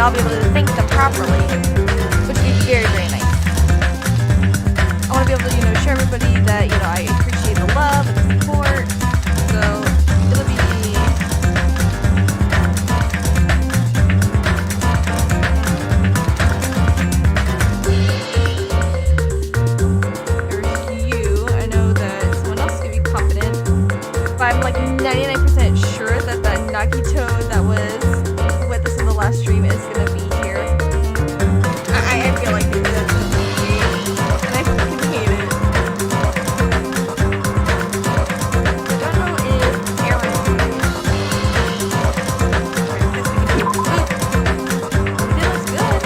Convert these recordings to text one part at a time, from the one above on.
I'll be able to thank them properly, which would be very, very nice. I want to be able to, show everybody that, I appreciate the love and the support. So, it'll be... There's you. I know that someone else is going to be confident. But I'm like 99% sure that that Nagito that was with us in the last stream is going to be here. I feel like it's going to be. And I fucking hate it. I don't know if Aaron feels good.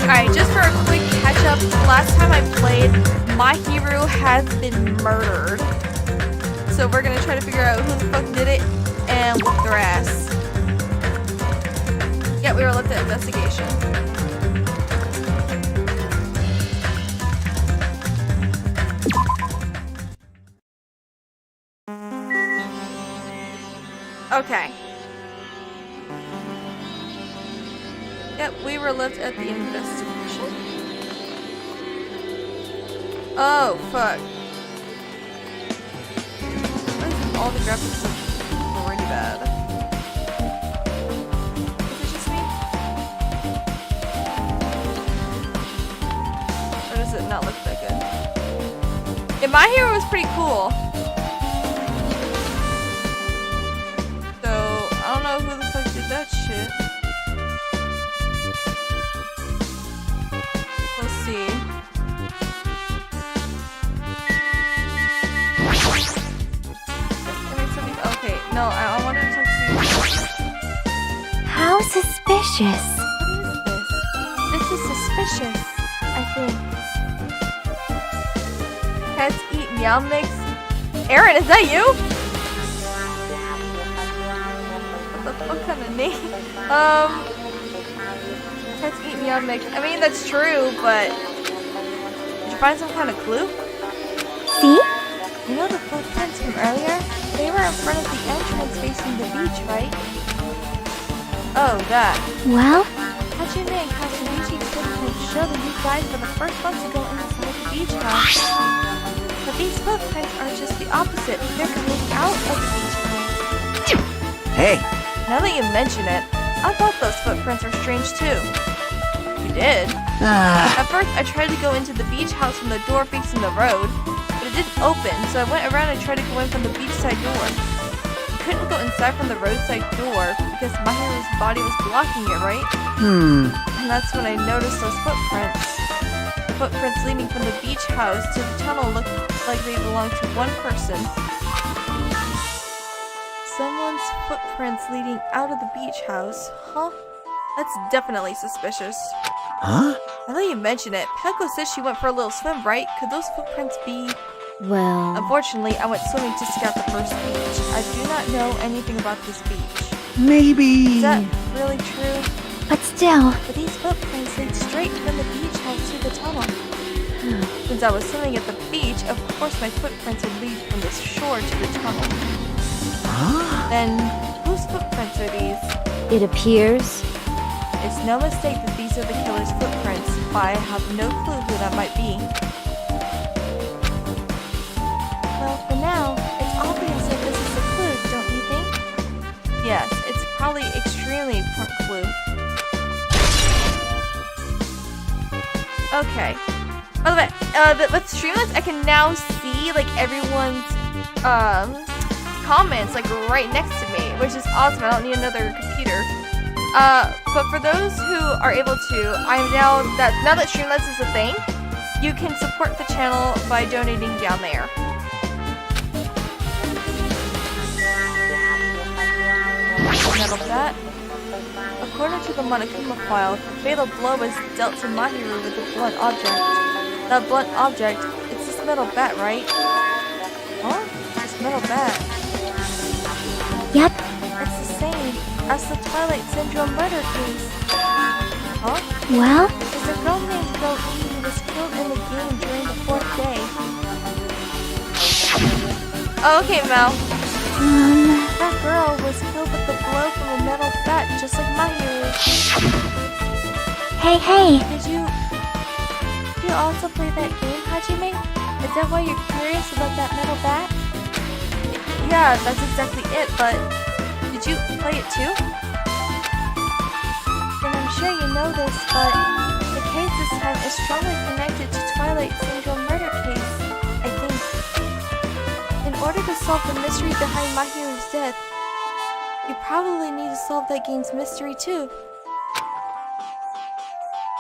Alright, just for a quick catch up, last time I played, my hero has been murdered. So we're gonna try to figure out who the fuck did it and whoop their ass. Yeah, we were left at investigation. Okay. Yep, we were left at the investigation. Oh, fuck. All the graphics are pretty bad. Is it just me? Or does it not look that good? Yeah, my hero was pretty cool. So, I don't know who the fuck did that shit. Let's see. No, I wanted to talk to you. How suspicious. What is this? This is suspicious, I think. Pets eat meow mix. Aaron, is that you? What kind of name? Pets eat meow mix. I mean, that's true, but did you find some kind of clue? See? You know the footprints from earlier? They were in front of the entrance facing the beach, right? Oh, that. Well? Hajime and Katsumichi's footprints show that you guys were the first ones to go inside the beach house. But these footprints are just the opposite. They're coming out of the beach house. Hey! Now that you mention it, I thought those footprints were strange too. You did? At first, I tried to go into the beach house from the door facing the road. But it didn't open, so I went around and tried to go in from the beachside door. I couldn't go inside from the roadside door because my hero's body was blocking it, right? And that's when I noticed those footprints. The footprints leading from the beach house to the tunnel looked like they belonged to one person. Someone's footprints leading out of the beach house, huh? That's definitely suspicious. Huh? Now that you mention it, Peko says she went for a little swim, right? Could those footprints be... Well... Unfortunately, I went swimming to scout the first beach. I do not know anything about this beach. Maybe... Is that really true? But still... But these footprints lead straight from the beach house to the tunnel. Since I was swimming at the beach, of course my footprints would lead from the shore to the tunnel. Huh? Then, whose footprints are these? It appears... It's no mistake that these are the killer's footprints, but I have no clue who that might be. Well, for now, it's obvious that this is a clue, don't you think? Yes, it's probably extremely important clue. Okay. By the way, with Streamlabs, I can now see like everyone's comments like right next to me, which is awesome. I don't need another computer. But for those who are able to, now that Streamlabs is a thing, you can support the channel by donating down there. Metal bat. According to the Monokuma file, the fatal blow was dealt to Mahiru with a blunt object. That blunt object, it's this metal bat, right? Huh? This metal bat. Yep. It's the same as the Twilight Syndrome murder case. Huh? Well? There's a girl named Go-E who was killed in the game during the 4th day. Oh, okay, Mel. That girl was killed with the blow from a metal bat, just like Mahiru. Hey. Did you also play that game, Hajime? Is that why you're curious about that metal bat? Yeah, that's exactly it, but did you play it too? And I'm sure you know this, but the case this time is strongly connected to Twilight Syndrome murder case, I think. In order to solve the mystery behind Mahiru's death, you probably need to solve that game's mystery too.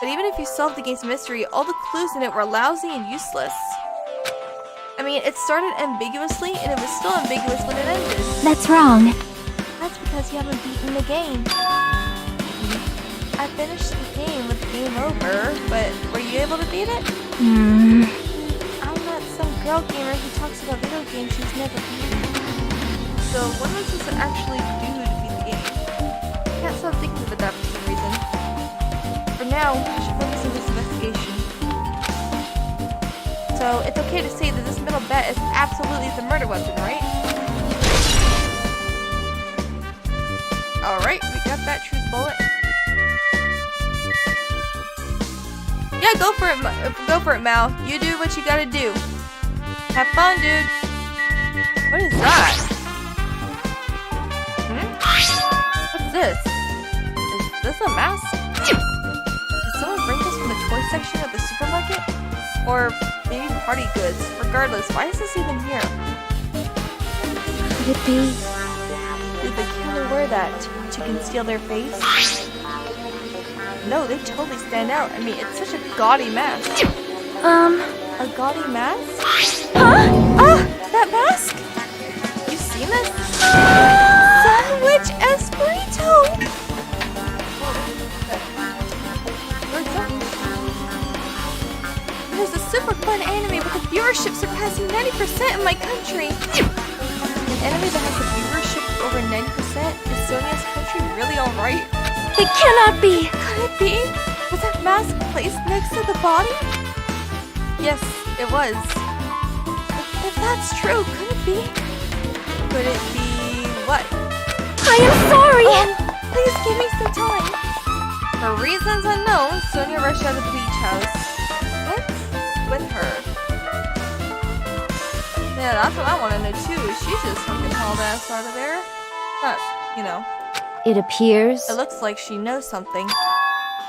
But even if you solved the game's mystery, all the clues in it were lousy and useless. I mean, it started ambiguously, and it was still ambiguous when it ended. That's wrong. That's because you haven't beaten the game. I finished the game with the game over, but were you able to beat it? I'm not some girl gamer who talks about video games she's never beaten. So what am I supposed to actually do to beat the game? I can't stop thinking of it that for some reason. For now, I should focus on this investigation. So it's okay to say that this metal bat is absolutely the murder weapon, right? Alright, we got that truth bullet. Yeah, go for it, Mal. You do what you gotta do. Have fun, dude. What is that? What's this? Is this a mask? Did someone bring this from the toy section of the supermarket? Or maybe party goods? Regardless, why is this even here? Could it be? Did the killer wear that to conceal their face? No, they totally stand out. I mean, it's such a gaudy mask. A gaudy mask? Huh? That mask? You seen this? Sandwich Espirito! There's a super fun anime with a viewership surpassing 90% in my country. An anime that has a viewership over 90%? Is Sonia's country really alright? It cannot be! Could it be? Was that mask placed next to the body? Yes, it was. If that's true, could it be? Could it be what? I am sorry! Please give me some time. For reasons unknown, Sonia rushed out of the beach house. What's with her? Yeah, that's what I want to know too. She's just fucking hauled ass out of there. But, you know. It appears... It looks like she knows something.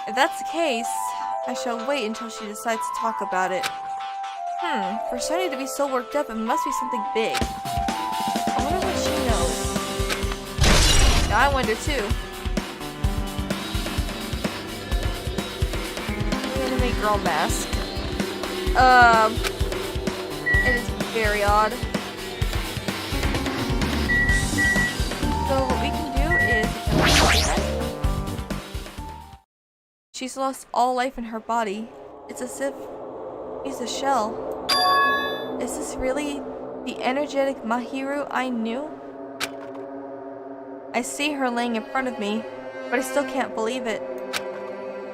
If that's the case, I shall wait until she decides to talk about it. For Sonia to be so worked up, it must be something big. I wonder what she knows. Yeah, I wonder too. Anime girl mask. It is very odd. So what we can do is... She's lost all life in her body. It's as if she's a shell. Is this really the energetic Mahiru I knew? I see her laying in front of me, but I still can't believe it.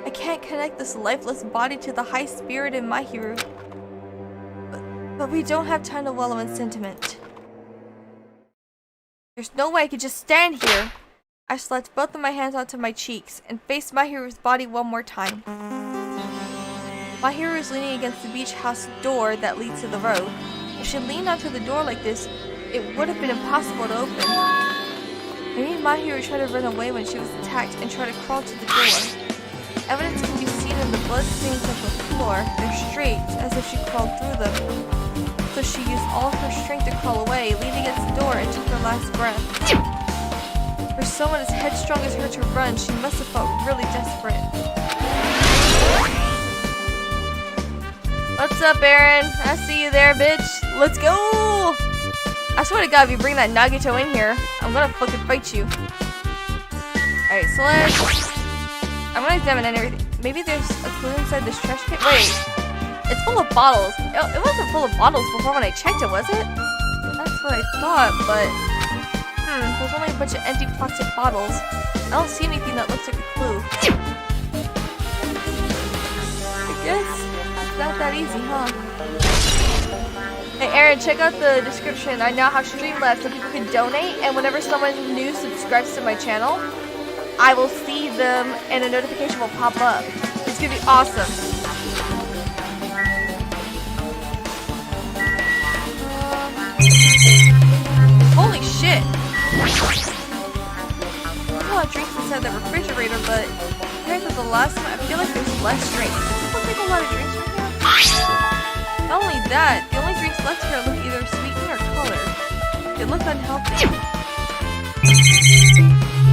I can't connect this lifeless body to the high-spirited Mahiru. But we don't have time to wallow in sentiment. There's no way I could just stand here. I slapped both of my hands onto my cheeks and faced Mahiru's body one more time. Mahiru is leaning against the beach house door that leads to the road. If she leaned onto the door like this, it would have been impossible to open. Maybe Mahiru tried to run away when she was attacked and tried to crawl to the door. Evidence can be seen in the blood stains of the floor. They're straight, as if she crawled through them. So she used all of her strength to crawl away, leaned against the door and took her last breath. For someone as headstrong as her to run, she must have felt really desperate. What's up, Aaron? I see you there, bitch. Let's go! I swear to God, if you bring that Nagito in here, I'm gonna fucking fight you. Alright, so I'm gonna examine everything. Maybe there's a clue inside this trash can? Wait. It's full of bottles. It wasn't full of bottles before when I checked it, was it? That's what I thought, but... there's only a bunch of empty plastic bottles. I don't see anything that looks like a clue. I guess it's not that easy, huh? Hey Aaron, check out the description. I now have Streamlabs so people can donate, and whenever someone new subscribes to my channel, I will see them and a notification will pop up. It's gonna be awesome. Holy shit! There's a lot of drinks inside the refrigerator, but compared to the last time, I feel like there's less drinks. Do people take a lot of drinks right now? Not only that, the only drinks left here look either sweetened or colored. They look unhealthy.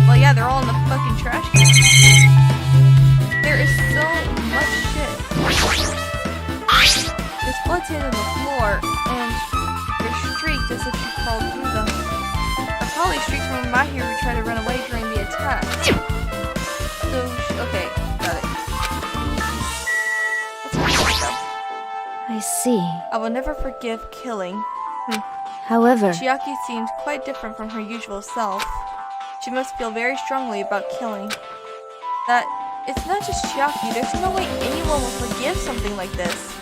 Well, yeah, they're all in the fucking trash can. There is so much shit. There's blood stain on the floor, and they're streaked as if she crawled through them. Are probably streaks from my hero who tried to run away during the attack. So, okay, got it. I see. I will never forgive killing. However, Chiaki seemed quite different from her usual self. She must feel very strongly about killing. That it's not just Chiaki, there's no way anyone will forgive something like this.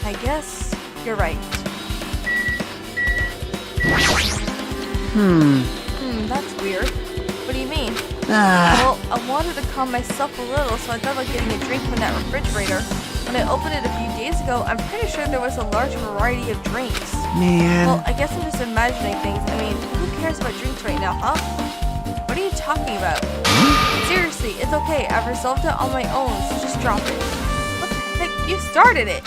I guess you're right. That's weird. What do you mean? Well, I wanted to calm myself a little, so I thought about getting a drink from that refrigerator. When I opened it a few days ago, I'm pretty sure there was a large variety of drinks. Man. Well, I guess I'm just imagining things. I mean, who cares about drinks right now, huh? What are you talking about? Seriously, it's okay. I've resolved it on my own, so just drop it. What the heck? You started it!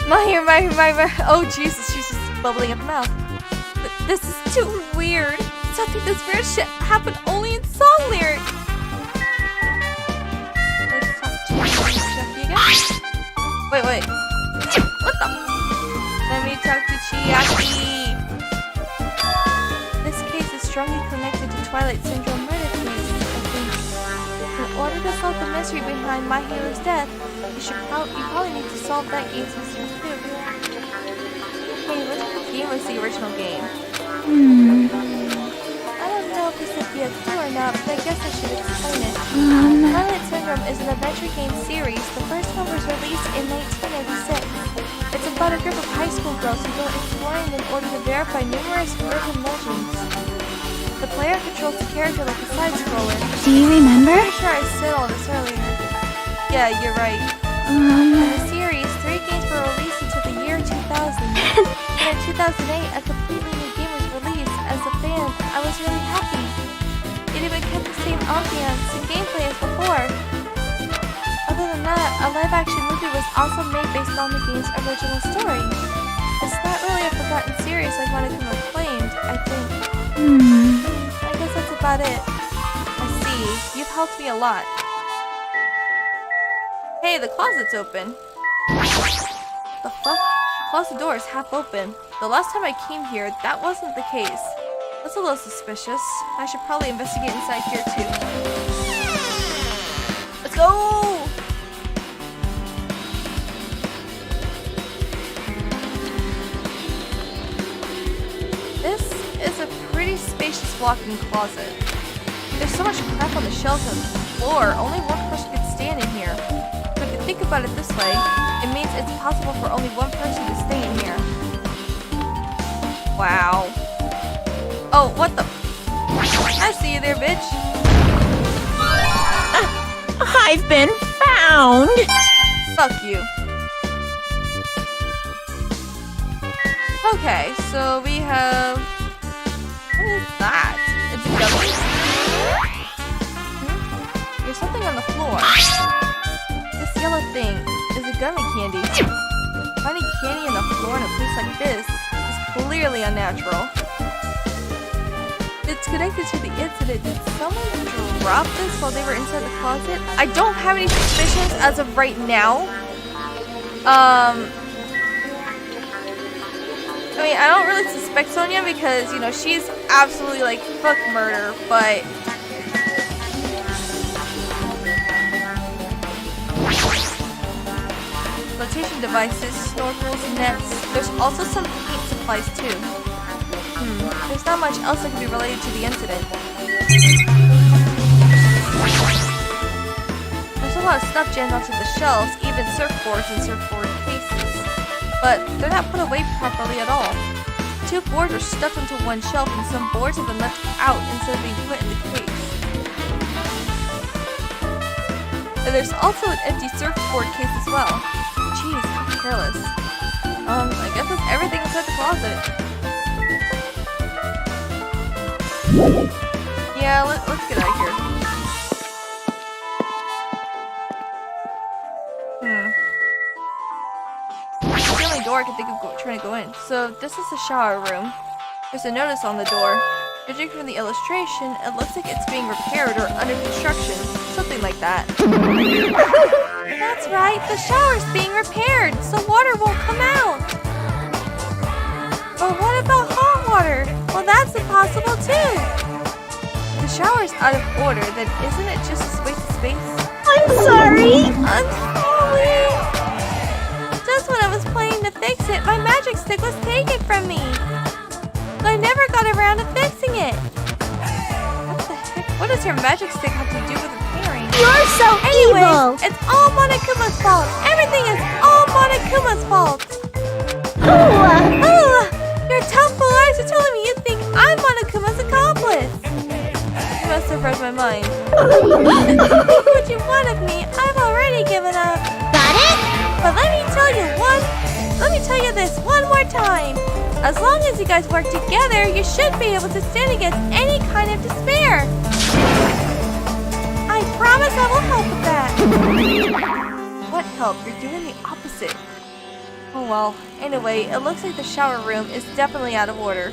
My. Oh, Jesus, she's just bubbling at the mouth. This is too weird. Something this weird shit happened only in song lyrics. Let's talk to Chiaki again. Wait. What the? Let me talk to Chiaki. This case is strongly connected to Twilight Syndrome murder case, I think. In order to solve the mystery behind My Hero's death, you probably need to solve that game's mystery too. Okay, which game was the original game? I don't know if this would be a clue or not, but I guess I should explain it. Twilight Syndrome is an adventure game series. The first one was released in 1986. It's about a group of high school girls who go exploring in order to verify numerous urban legends. The player controls the character like a side-scroller. do you remember? I'm pretty sure I said all this earlier. Yeah, you're right. In the series, 3 games were released until the year 2000. And in 2008, a completely new game was released. As a fan, I was really happy. It even kept the same ambiance and gameplay as before. Other than that, a live-action movie was also made based on the game's original story. It's not really a forgotten series like one of them acclaimed, I think. I guess that's about it. I see. You've helped me a lot. Hey, the closet's open. The fuck? Closet door is half open. The last time I came here, that wasn't the case. That's a little suspicious. I should probably investigate inside here too. Let's go! This is a pretty spacious walk-in closet. There's so much crap on the shelves and the floor. Only one person could stand in here. But if you think about it this way, it means it's possible for only one person to stay in here. Wow. Oh, what the? I see you there, bitch. I've been found! Fuck you. Okay, so we have... What is that? It's a gummy? There's something on the floor. This yellow thing is a gummy candy. Finding candy on the floor in a place like this is clearly unnatural. It's connected to the incident. Did someone drop this while they were inside the closet? I don't have any suspicions as of right now. I mean, I don't really suspect Sonia because, you know, she's absolutely like, fuck murder, but... Flotation devices, snorkels, nets. There's also some paint supplies too. There's not much else that can be related to the incident. There's a lot of stuff jammed onto the shelves, even surfboards and surfboard cases. But they're not put away properly at all. 2 boards are stuffed onto one shelf and some boards have been left out instead of being put in the case. And there's also an empty surfboard case as well. Jeez, how careless. I guess that's everything inside the closet. Yeah, let's get out of here. It's the only door I can think of trying to go in. So this is the shower room. There's a notice on the door. Judging from the illustration, it looks like it's being repaired or under construction. Something like that. That's right, the shower's being repaired, so water won't come out. But what about hot water? Well, that's impossible too. The shower's out of order, then isn't it just a waste of space? I'm sorry. I'm sorry. Just when I was planning to fix it, my magic stick was taken from me. So I never got around to fixing it. What the heck? What does your magic stick have to do with repairing? You're so evil. It's all Monokuma's fault. Everything is all Monokuma's fault. Your tough blue eyes are telling me you think I'm Monokuma's accomplice. You must have read my mind. What you want of me, I've already given up. Got it? But let me tell you this one more time. As long as you guys work together, you should be able to stand against any kind of despair. I promise I will help with that. What help? You're doing the opposite. Oh well. Anyway, it looks like the shower room is definitely out of order.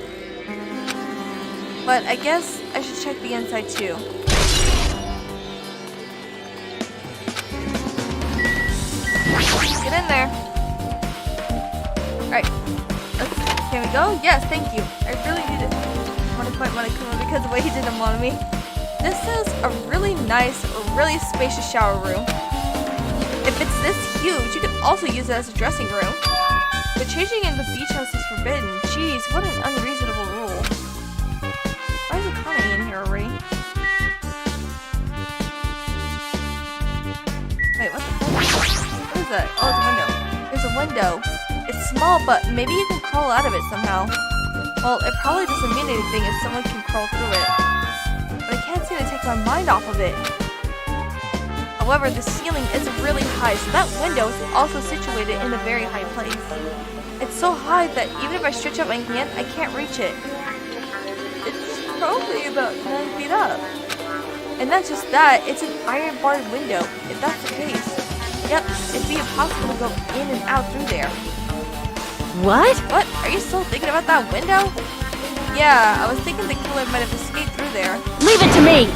But I guess I should check the inside too. Get in there. Alright. Can we go? Yes, thank you. I really need it. I want to fight Monokuma because of the way he didn't want me. This is a really nice, really spacious shower room. If it's this huge, you could also use it as a dressing room. But changing in the beach house is forbidden. Jeez, what an unreasonable rule. Why is Akane in here already? Wait, what the fuck? What is that? Oh, it's a window. There's a window. It's small, but maybe you can crawl out of it somehow. Well, it probably doesn't mean anything if someone can crawl through it. But I can't seem to take my mind off of it. However, the ceiling is really high, so that window is also situated in a very high place. It's so high that even if I stretch out my hand, I can't reach it. It's probably about 9 feet up. And not just that, it's an iron barred window, if that's the case. Yep, it'd be impossible to go in and out through there. What? What? Are you still thinking about that window? Yeah, I was thinking the killer might have escaped through there. Leave it to me!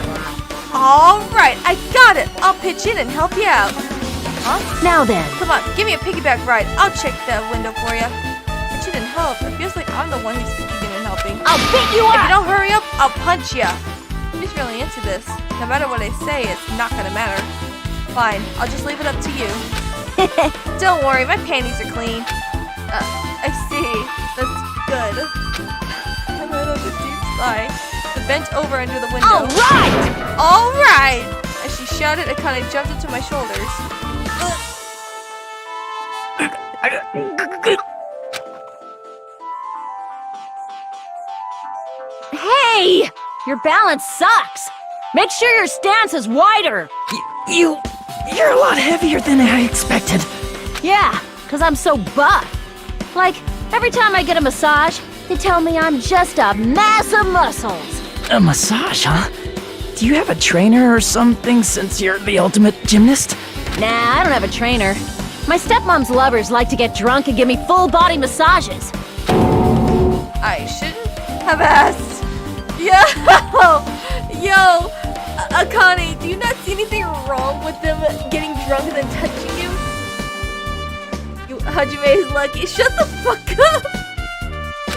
Alright, I got it! I'll pitch in and help you out. Huh? Now then. Come on, give me a piggyback ride. I'll check that window for you. Pitch in and help. It feels like I'm the one who's pitching in and helping. I'll beat you If up! you don't hurry up, I'll punch you. He's really into this. No matter what I say, it's not gonna matter. Fine, I'll just leave it up to you. Don't worry, my panties are clean. I see. That's good. I went on the deep sigh. I bent over under the window. Alright! Alright! As she shouted, it kind of jumped into my shoulders. Hey! Your balance sucks! Make sure your stance is wider! You're a lot heavier than I expected. Yeah, because I'm so buff. Like, every time I get a massage, they tell me I'm just a mass of muscles. A massage, huh? Do you have a trainer or something since you're the ultimate gymnast? Nah, I don't have a trainer. My stepmom's lovers like to get drunk and give me full-body massages. I shouldn't have asked. Yo, Akane, do you not see anything wrong with them getting drunk and then touching you? Hajime is lucky. Shut the fuck up!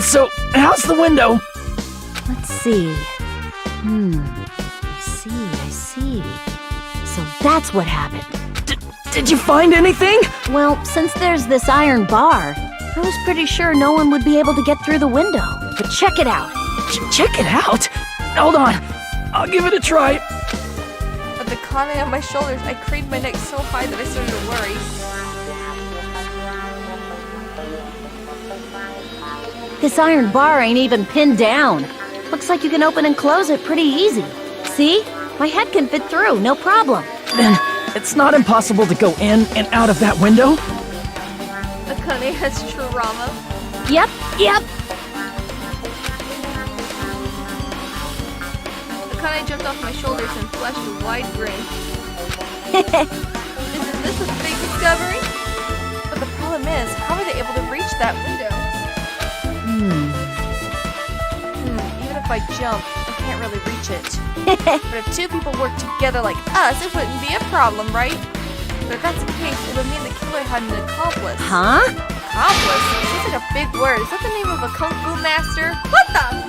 So, how's the window? Let's see. I see. So that's what happened. Did you find anything? Well, since there's this iron bar, I was pretty sure no one would be able to get through the window. But check it out. Check it out? Hold on. I'll give it a try. But the kane on my shoulders, I craned my neck so high that I started to worry. This iron bar ain't even pinned down. Looks like you can open and close it pretty easy. See? My head can fit through, no problem. Then it's not impossible to go in and out of that window? Akane has trauma. Yep. Akane jumped off my shoulders and flashed a wide grin. Isn't this a big discovery? But the problem is, how are they able to reach that window? Even if I jump, I can't really reach it. But if two people work together like us, it wouldn't be a problem, right? But if that's the case, it would mean the killer had an accomplice. Huh? Accomplice? That's like a big word. Is that the name of a kung fu master? What the?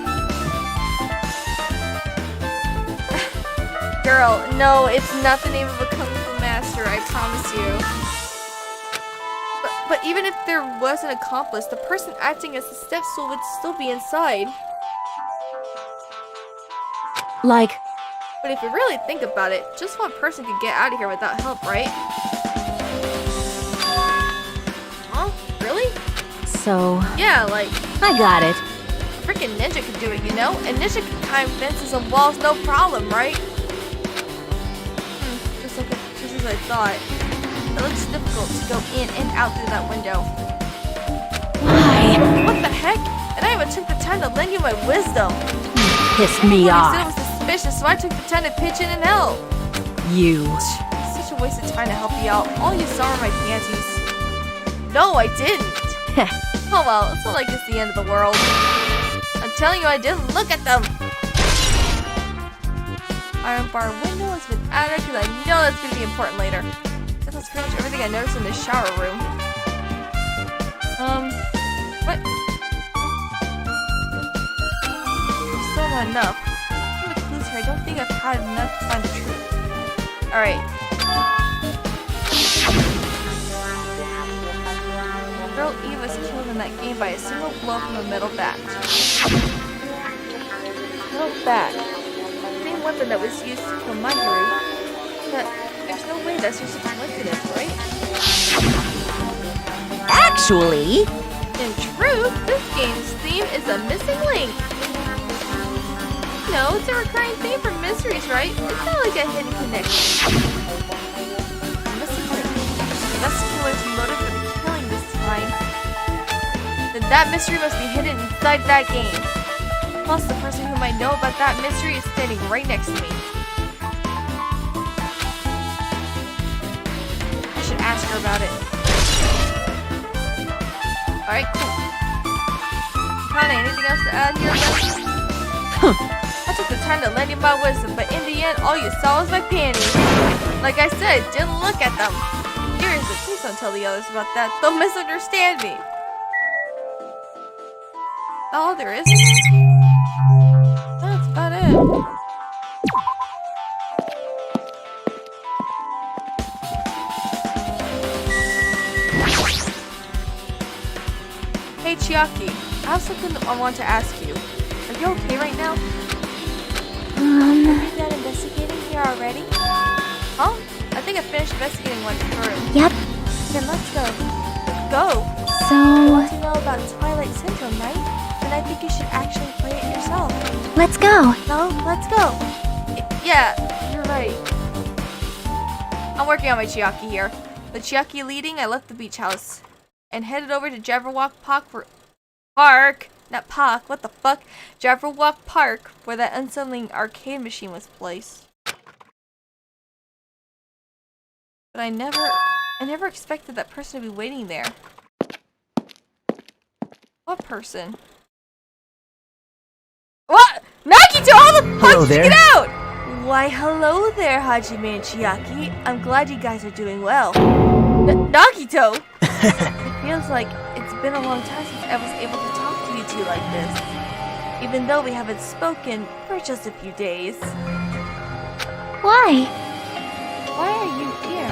Girl, no, it's not the name of a kung fu master, I promise you. But even if there was an accomplice, the person acting as the step stool would still be inside. Like, But if you really think about it, just one person could get out of here without help, right? Huh? Really? so... Yeah, like, I got it. a freaking ninja could do it, you know? A ninja can climb fences and walls, no problem, right? Just as I thought. It looks difficult to go in and out through that window. Why? What the heck? And I even took the time to lend you my wisdom. Pissed me You said it off. was suspicious, so I took the time to pitch in and help. You. It's such a waste of time to help you out. All you saw were my panties. No, I didn't. Oh well, it's not like it's the end of the world. I'm telling you, I didn't look at them. Iron bar window has been added because I know that's going to be important later. That's pretty much everything I noticed in the shower room. What? There's still not enough. Some of the clues here, I don't think I've had enough to find the truth. Alright. Girl Eve was killed in that game by a single blow from a metal bat. Metal bat. Same weapon that was used to kill Marjorie. But there's no way that's just a coincidence, right? Actually... In truth, this game's theme is a missing link. No, it's a recurring theme for mysteries, right? It's not like a hidden connection. A missing link. That's the killer's motive for the killing this time. Then that mystery must be hidden inside that game. Plus, the person who might know about that mystery is standing right next to me. I should ask her about it. Alright, cool. Kana, anything else to add here? I took the time to lend you my wisdom, but in the end, all you saw was my panties. Like I said, didn't look at them. Seriously, please don't tell the others about that. They'll misunderstand me. All there is? That's about it. Hey Chiaki, I have something I want to ask you. Are you okay right now? Are you done investigating here already? Huh? I think I finished investigating one through. Yep. Then let's go. Let's go. So, You want to know about Twilight Syndrome, right? Then I think you should actually play it yourself. let's go. No, let's go. Yeah, you're right. I'm working on my Chiaki here. With Chiaki leading, I left the beach house and headed over to Jabberwock Park. Not Park, what the fuck? Jabberwock Park, where that unsettling arcade machine was placed. But I never expected that person to be waiting there. What person? What? Nakito, how the fuck Hello did you there. get out? Why, hello there, Hajime and Chiaki. I'm glad you guys are doing well. Nakito! It feels like it's been a long time since I was able to talk to you two like this. Even though we haven't spoken for just a few days. Why? Why are you here?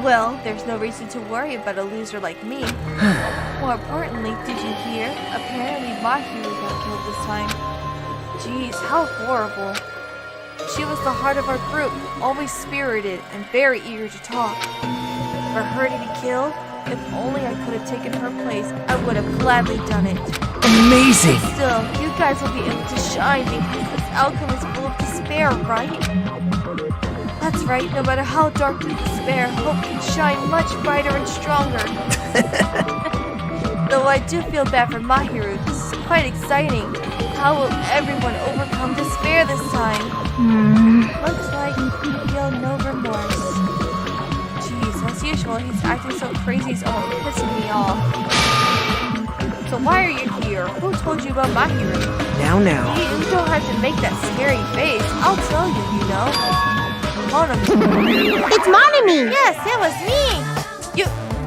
Well, there's no reason to worry about a loser like me. More importantly, did you hear? Apparently Mahiru got killed this time. Jeez, how horrible. She was the heart of our group, always spirited and very eager to talk. For her to be killed, If only I could have taken her place, I would have gladly done it. Amazing! Still, you guys will be able to shine because this outcome is full of despair, right? That's right, no matter how dark the despair, hope can shine much brighter and stronger. Though I do feel bad for Mahiru, this is quite exciting. How will everyone overcome despair this time? Looks like you feel no remorse. Jeez, as usual, he's acting so crazy he's almost pissing me off. So why are you here? Who told you about Mahiru? Now. You don't have to make that scary face. I'll tell you, you know. Monami. It's Monami! Yes, it was me!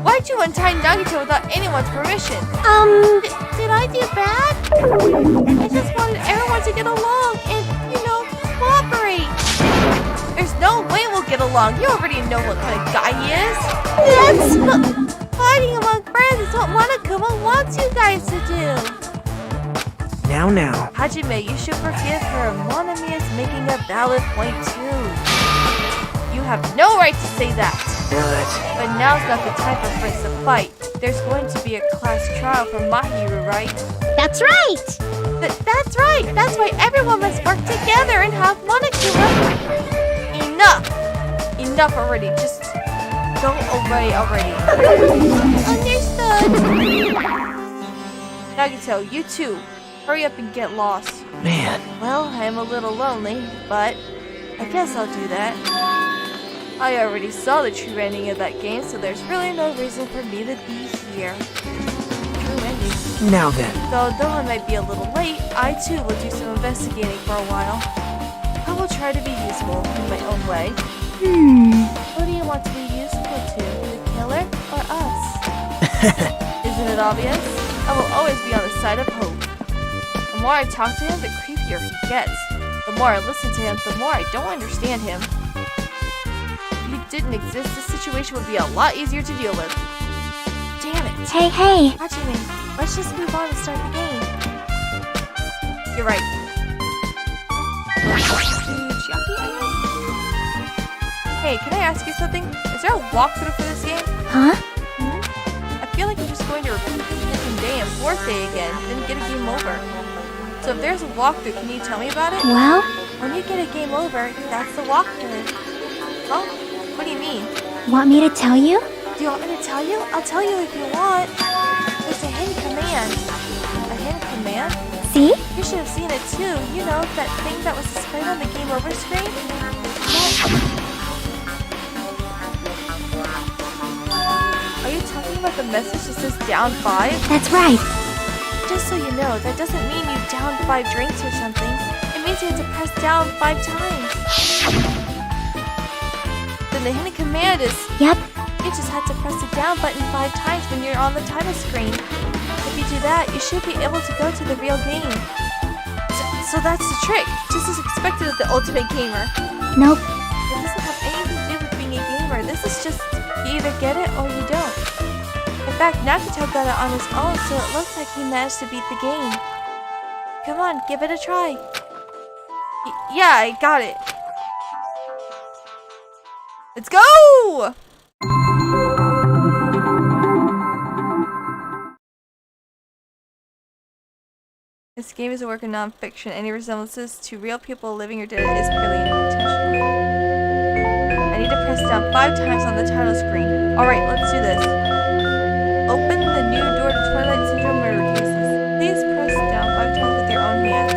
Why'd you untie Nagito without anyone's permission? Did I do bad? I just wanted everyone to get along and, cooperate. There's no way we'll get along. You already know what kind of guy he is. Fighting among friends is what Monokuma wants you guys to do. Now. Hajime, you should forgive her. Monami is making a valid point too. You have no right to say that. But now's not the time for friends to fight. There's going to be a class trial for Mahiru, right? That's right! That's right! That's why everyone must work together and have Monokuma. Enough already. Just go away already. Understood. Nagito, you too. Hurry up and get lost. Man. Well, I'm a little lonely, but I guess I'll do that. I already saw the true ending of that game, so there's really no reason for me to be here. True ending. Now then. So, though I might be a little late, I too will do some investigating for a while. I will try to be useful in my own way. Who do you want to be useful to? The killer or us? Isn't it obvious? I will always be on the side of hope. The more I talk to him, the creepier he gets. The more I listen to him, the more I don't understand him. If he didn't exist, this situation would be a lot easier to deal with. Damn it. Hey. Hajime, let's just move on and start the game. You're right. Hey, can I ask you something? Is there a walkthrough for this game? Huh? I feel like I'm just going to repeat the second day and fourth day again, then get a game over. So if there's a walkthrough, can you tell me about it? Well? When you get a game over, that's the walkthrough. Oh, what do you mean? Want me to tell you? Do you want me to tell you? I'll tell you if you want. It's a hidden command. A hidden command? See? You should have seen it too. You know, that thing that was displayed on the game over screen? Are you talking about the message that says down 5? That's right. Just so you know, that doesn't mean you downed 5 drinks or something. It means you have to press down 5 times. Then the hidden command is... Yep. You just have to press the down button 5 times when you're on the title screen. If you do that, you should be able to go to the real game. So that's the trick, just as expected of the ultimate gamer. Nope. It doesn't have anything to do with being a gamer. This is just, you either get it or you don't. In fact, Nagito got it on his own, so it looks like he managed to beat the game. Come on, give it a try. Yeah, I got it. Let's go! This game is a work of non-fiction. Any resemblances to real people living or dead is purely intentional. I need to press down 5 times on the title screen. Alright, let's do this. Open the new door to Twilight Syndrome murder cases. Please press down 5 times with your own hands.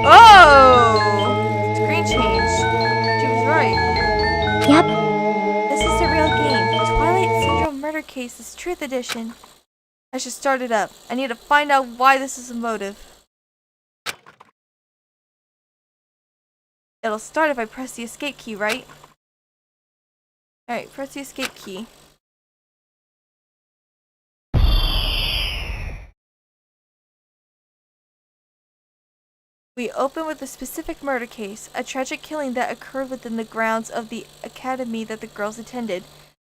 Oh! Screen changed. She was right. Yep. This is the real game. Twilight Syndrome Murder Cases, Truth Edition. I should start it up. I need to find out why this is a motive. It'll start if I press the escape key, right? Alright, press the escape key. We open with a specific murder case, a tragic killing that occurred within the grounds of the academy that the girls attended.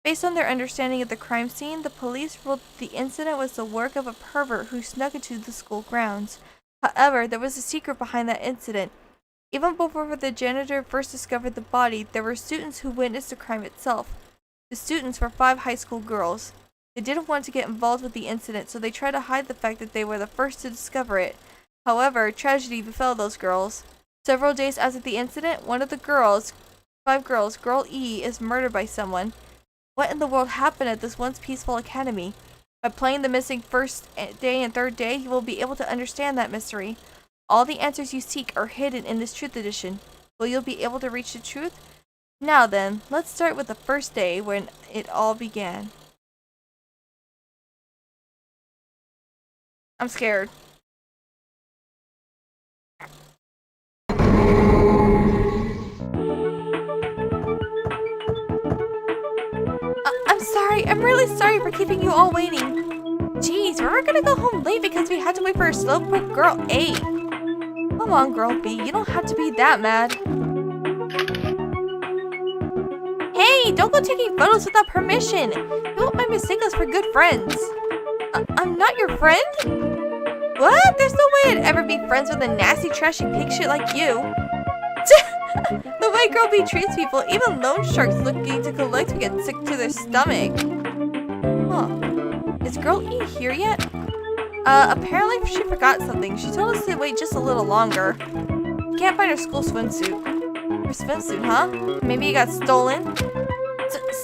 Based on their understanding of the crime scene, the police ruled the incident was the work of a pervert who snuck into the school grounds. However, there was a secret behind that incident. Even before the janitor first discovered the body, there were students who witnessed the crime itself. The students were 5 high school girls. They didn't want to get involved with the incident, so they tried to hide the fact that they were the first to discover it. However, tragedy befell those girls. Several days after the incident, one of the girls, 5 girls, Girl E, is murdered by someone. What in the world happened at this once peaceful academy? By playing the missing first day and third day, you will be able to understand that mystery. All the answers you seek are hidden in this Truth Edition. Will you be able to reach the truth? Now then, let's start with the first day when it all began. I'm scared. I'm sorry. I'm really sorry for keeping you all waiting. Jeez, we were gonna go home late because we had to wait for a slowpoke girl A. Come on, girl B. You don't have to be that mad. Hey, don't go taking photos without permission. You might mistake us for good friends. I'm not your friend? What? There's no way I'd ever be friends with a nasty, trashy pig shit like you. The way Girl B treats people, even loan sharks looking to collect get sick to their stomach. Huh. Is Girl E here yet? Apparently she forgot something. She told us to wait just a little longer. Can't find her school swimsuit. Her swimsuit, huh? Maybe it got stolen?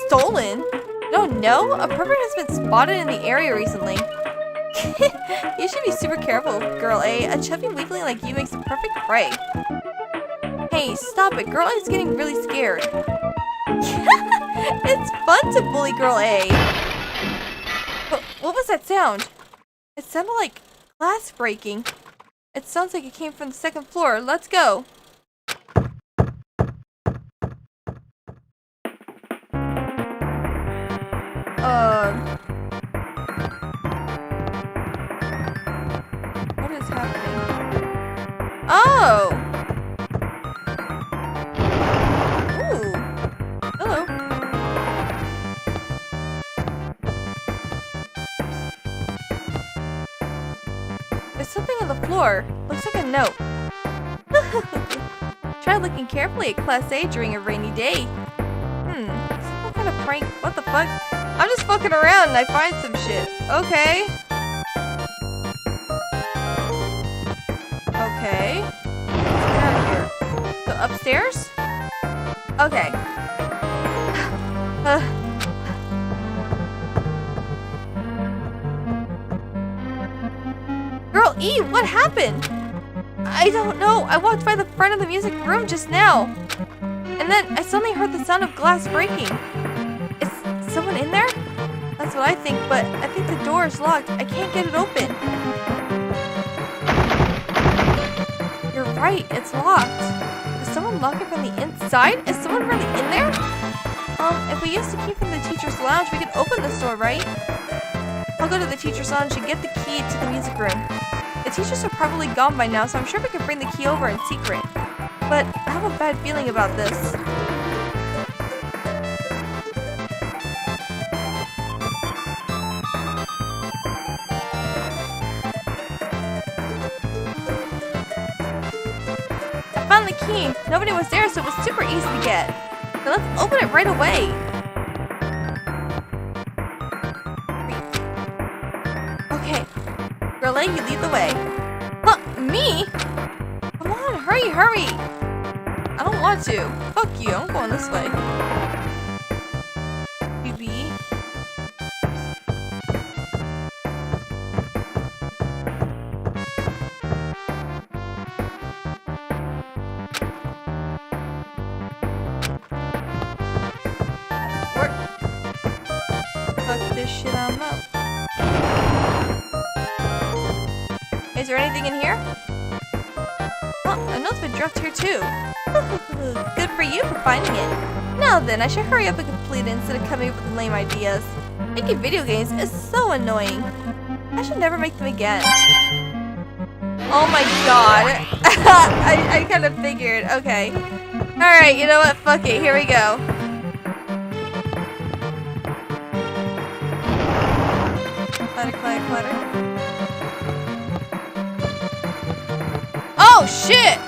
Stolen? No, no. A pervert has been spotted in the area recently. You should be super careful, Girl A. A chubby weakling like you makes the perfect prey. Hey, stop it. Girl A is getting really scared. It's fun to bully Girl A. But what was that sound? It sounded like glass breaking. It sounds like it came from the 2nd floor. Let's go. What is happening? Oh! Ooh. Hello. There's something on the floor. Looks like a note. Try looking carefully at Class A during a rainy day. What kind of prank? What the fuck? I'm just fucking around and I find some shit. Okay. Okay. Let's get out of here. So upstairs? Okay. Girl E, what happened? I don't know. I walked by the front of the music room just now. And then I suddenly heard the sound of glass breaking. Is someone in there? That's what I think, but I think the door is locked. I can't get it open. You're right, it's locked. Is someone lock it from the inside? Is someone really in there? If we use the key from the teacher's lounge, we can open this door, right? I'll go to the teacher's lounge and get the key to the music room. The teachers are probably gone by now, so I'm sure we can bring the key over in secret. But I have a bad feeling about this. I found the key. Nobody was there, so it was super easy to get. So let's open it right away. Okay. Girl A, you lead the way. Huh, me? Come on, hurry, hurry. I don't want to. Fuck you, I'm going this way. BB. Fuck this shit, I'm out. Is there anything in here? Oh, a note's been dropped here too. Good for you for finding it. Now then, I should hurry up and complete it instead of coming up with lame ideas. Making video games is so annoying. I should never make them again. Oh my god. I kind of figured. Okay. Alright, you know what? Fuck it. Here we go. Clatter, clatter, clatter. Oh shit!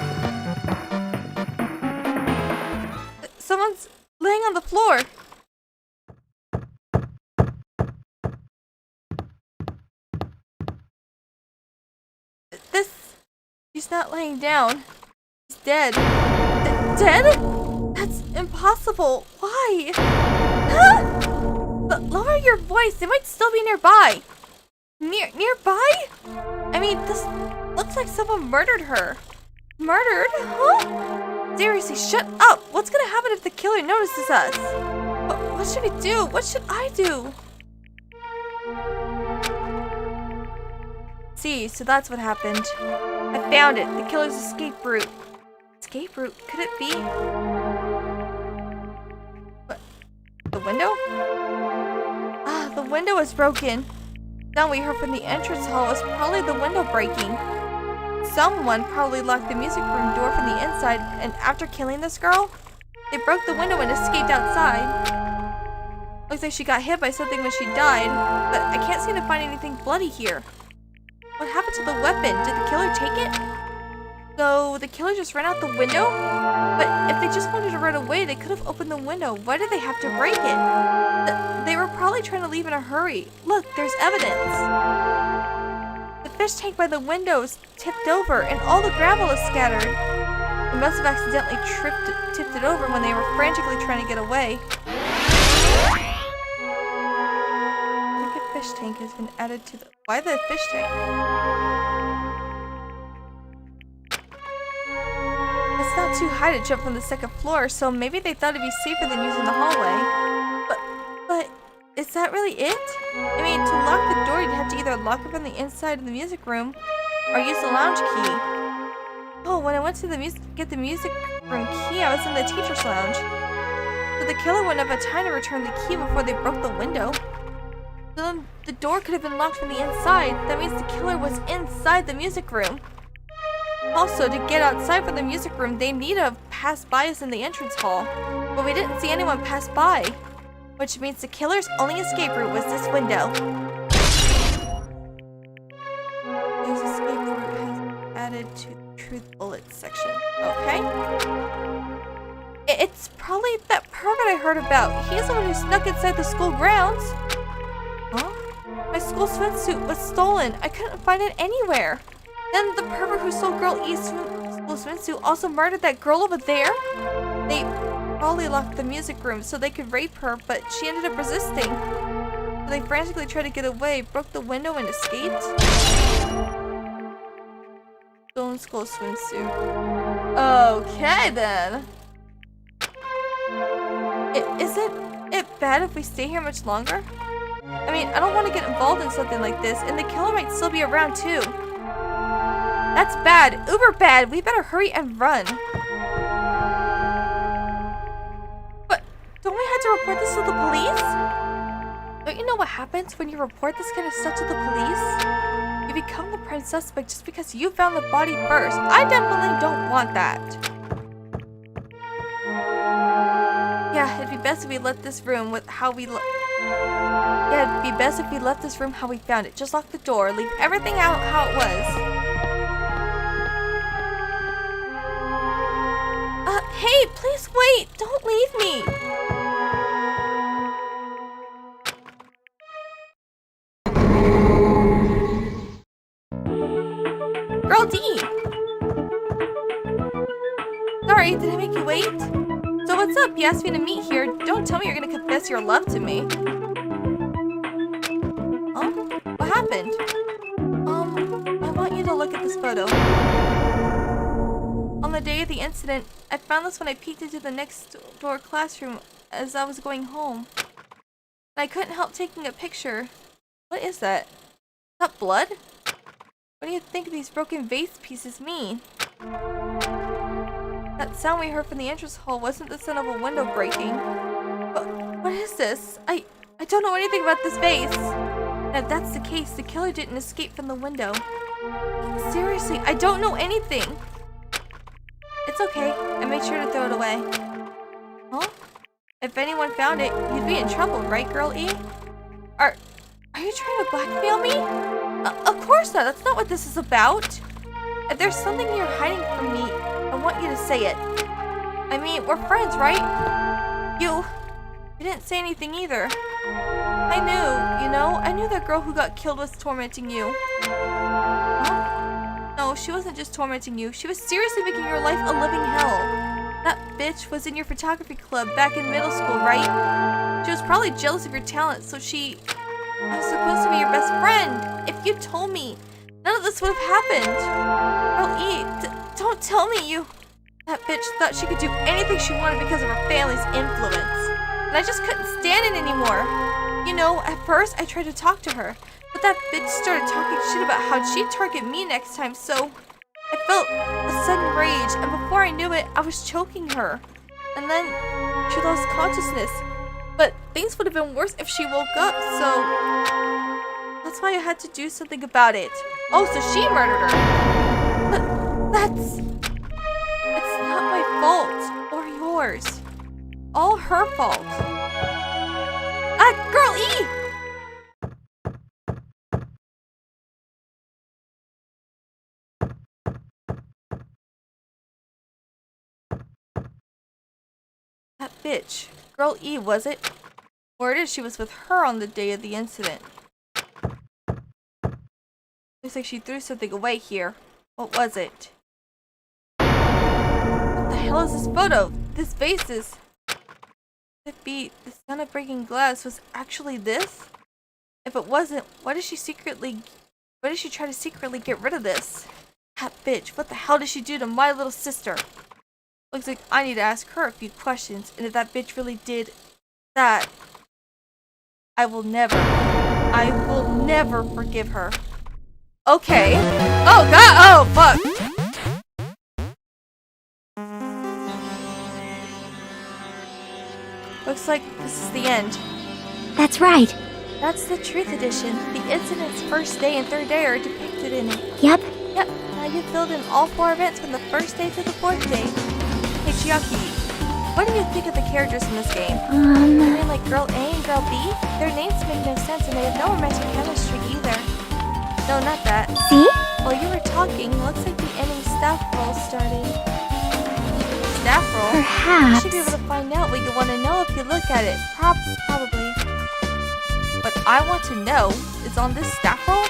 He's not laying down. He's dead. Dead? That's impossible. Why? Huh? Lower your voice. They might still be nearby. Nearby? I mean, this looks like someone murdered her. Murdered? Huh? Seriously, shut up. What's gonna happen if the killer notices us? What should we do? What should I do? See, so that's what happened. I found it. The killer's escape route. Escape route? Could it be? What? The window? Ah, the window was broken. Sound we heard from the entrance hall was probably the window breaking. Someone probably locked the music room door from the inside, and after killing this girl, they broke the window and escaped outside. Looks like she got hit by something when she died, but I can't seem to find anything bloody here. What happened to the weapon? Did the killer take it? So the killer just ran out the window? But if they just wanted to run away, they could have opened the window. Why did they have to break it? They were probably trying to leave in a hurry. Look, there's evidence. The fish tank by the windows tipped over and all the gravel is scattered. They must have accidentally tipped it over when they were frantically trying to get away. Fish tank has been added to the... Why the fish tank? It's not too high to jump from the second floor, so maybe they thought it'd be safer than using the hallway. But is that really it? I mean, to lock the door, you'd have to either lock it from the inside of the music room or use the lounge key. Oh, when I went to get the music room key, I was in the teacher's lounge. So the killer wouldn't have time to return the key before they broke the window. So then the door could have been locked from the inside. That means the killer was inside the music room. Also, to get outside from the music room, they need to have passed by us in the entrance hall. But we didn't see anyone pass by. Which means the killer's only escape route was this window. His escape route has been added to the truth bullets section. Okay. It's probably that pervert I heard about. He's the one who snuck inside the school grounds. Huh? My school swimsuit was stolen. I couldn't find it anywhere. Then the pervert who stole Girl E's school swimsuit also murdered that girl over there. They probably locked the music room so they could rape her, but she ended up resisting. So they frantically tried to get away, broke the window, and escaped. Stolen school swimsuit. Okay then. Isn't it bad if we stay here much longer? I mean, I don't want to get involved in something like this, and the killer might still be around too. That's bad. Uber bad. We better hurry and run. But don't we have to report this to the police? Don't you know what happens when you report this kind of stuff to the police? You become the prime suspect just because you found the body first. I definitely don't want that. Yeah, it'd be best if we left this room with how we it'd be best if we left this room how we found it. Just lock the door, leave everything out how it was. Hey, please wait! Don't leave me! Girl D! Sorry, did I make you wait? So what's up? You asked me to meet here. Don't tell me you're gonna confess your love to me. Oh? What happened? I want you to look at this photo. On the day of the incident, I found this when I peeked into the next door classroom as I was going home. And I couldn't help taking a picture. What is that? Is that blood? What do you think these broken vase pieces mean? That sound we heard from the entrance hall wasn't the sound of a window breaking. But what is this? I don't know anything about this vase. And if that's the case, the killer didn't escape from the window. Seriously, I don't know anything. It's okay. I made sure to throw it away. Huh? If anyone found it, you'd be in trouble, right, Girl E? Are you trying to blackmail me? Of course not. That's not what this is about. If there's something you're hiding from me, I want you to say it. I mean, we're friends, right? You didn't say anything either. I knew, you know? I knew that girl who got killed was tormenting you. Huh? No, she she wasn't just tormenting you. She was seriously making your life a living hell. That bitch was in your photography club back in middle school, right? She was probably jealous of your talent, so I was supposed to be your best friend. If you told me, none of this would have happened. Girl E, don't tell me you... That bitch thought she could do anything she wanted because of her family's influence. And I just couldn't stand it anymore. You know, at first I tried to talk to her, but that bitch started talking shit about how she'd target me next time, so I felt a sudden rage, and before I knew it, I was choking her. And then she lost consciousness. But things would have been worse if she woke up, so that's why I had to do something about it. Oh, so she murdered her. But it's not my fault, or yours. All her fault. Girl E! That bitch. Girl E, was it? Or it is she was with her on the day of the incident. Looks like she threw something away here. What was it? What the hell is this photo? This vase is... Could it be the sound of breaking glass was actually this? If it wasn't, why did she try to secretly get rid of this? That bitch, what the hell did she do to my little sister? Looks like I need to ask her a few questions, and if that bitch really did that, I will never forgive her. Okay. Oh god, oh fuck. Looks like this is the end. That's right. That's the Truth Edition. The incident's first day and third day are depicted in it. Yep. Yep, now you filled in all 4 events from the first day to the 4th day. Hey Chiaki, what do you think of the characters in this game? You mean like Girl A and Girl B? Their names make no sense and they have no romantic chemistry either. No, not that. See? While you were talking, looks like the ending staff roll started. Staff roll? Perhaps. You should be able to find out what you want to know if you look at it. Probably. What I want to know is on this staff roll?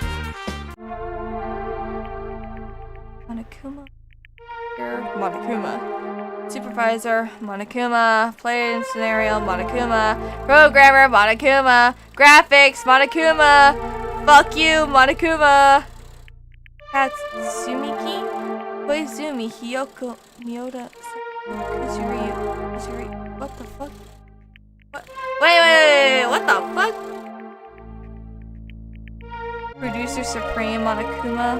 Monokuma. Monokuma. Supervisor, Monokuma. Player and scenario, Monokuma. Programmer, Monokuma. Graphics, Monokuma. Fuck you, Monokuma. Katsumiki. Koizumi, Hiyoko, Miyoda, Kuzuri. What the fuck? What? Wait, what the fuck? Producer Supreme, Monokuma.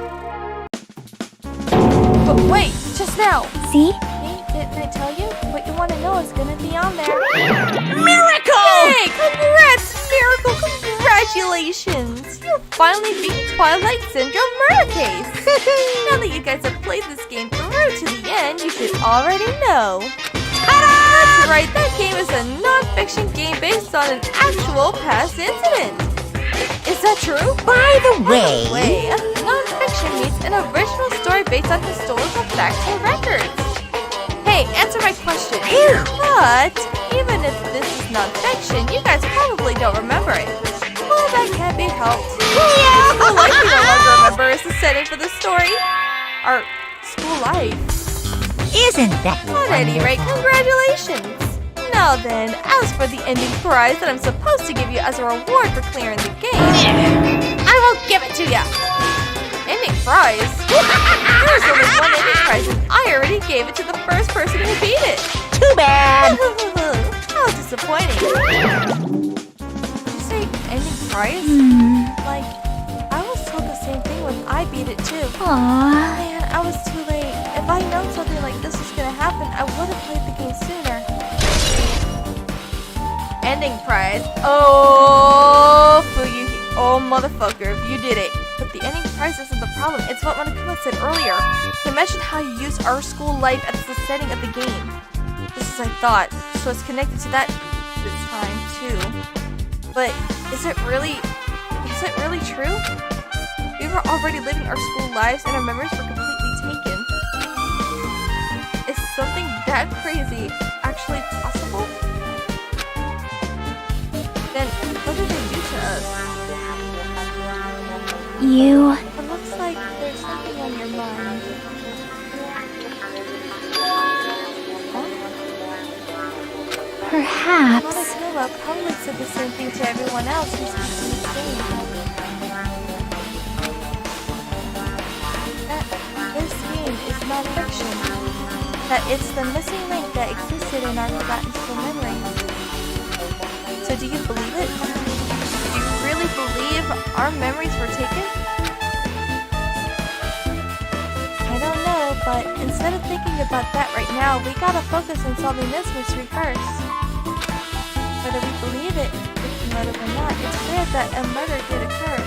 But wait, just now. See? Didn't I tell you? What you want to know is gonna be on there. Miracle! Hey, congrats, Miracle! Congratulations! You finally beat Twilight Syndrome murder case! Now that you guys have played this game through to the end, you should already know. That's right, that game is a non-fiction game based on an actual past incident. Is that true? By the way... Non-fiction means an original story based on historical facts or records. Hey, answer my question. But even if this is non-fiction, you guys probably don't remember it. Well, that can't be helped. Yeah. School life you no longer remember is the setting for the story. Our school life. Isn't that At any rate, congratulations. Now then, as for the ending prize that I'm supposed to give you as a reward for clearing the game, I will give it to ya. Ending prize? There's only one ending prize and I already gave it to the first person who beat it. Too bad. How disappointing. Did you say ending prize? Like, I was told the same thing when I beat it too. Aww. Man, I was too late. If I'd known something like this was gonna happen, I would have played the game sooner. Ending prize. Oh, Fuyu. Oh, motherfucker, you did it. But the ending prize isn't the problem. It's what Monokuma said earlier. He mentioned how you use our school life as the setting of the game. Just as I thought. So it's connected to that this time, too. But is it really true? We were already living our school lives and our memories were completely taken. Is something that crazy actually possible? Then what did they do to us? You... It looks like there's something on your mind. Perhaps. Mama Killa probably said the same thing to everyone else who's using this game. That this game is not fiction. That it's the missing link that existed in our forgotten school memories. So do you believe it? Do you really believe our memories were taken? I don't know, but instead of thinking about that right now, we gotta focus on solving this mystery first. Whether we believe it, motive or not, it's clear that a murder did occur.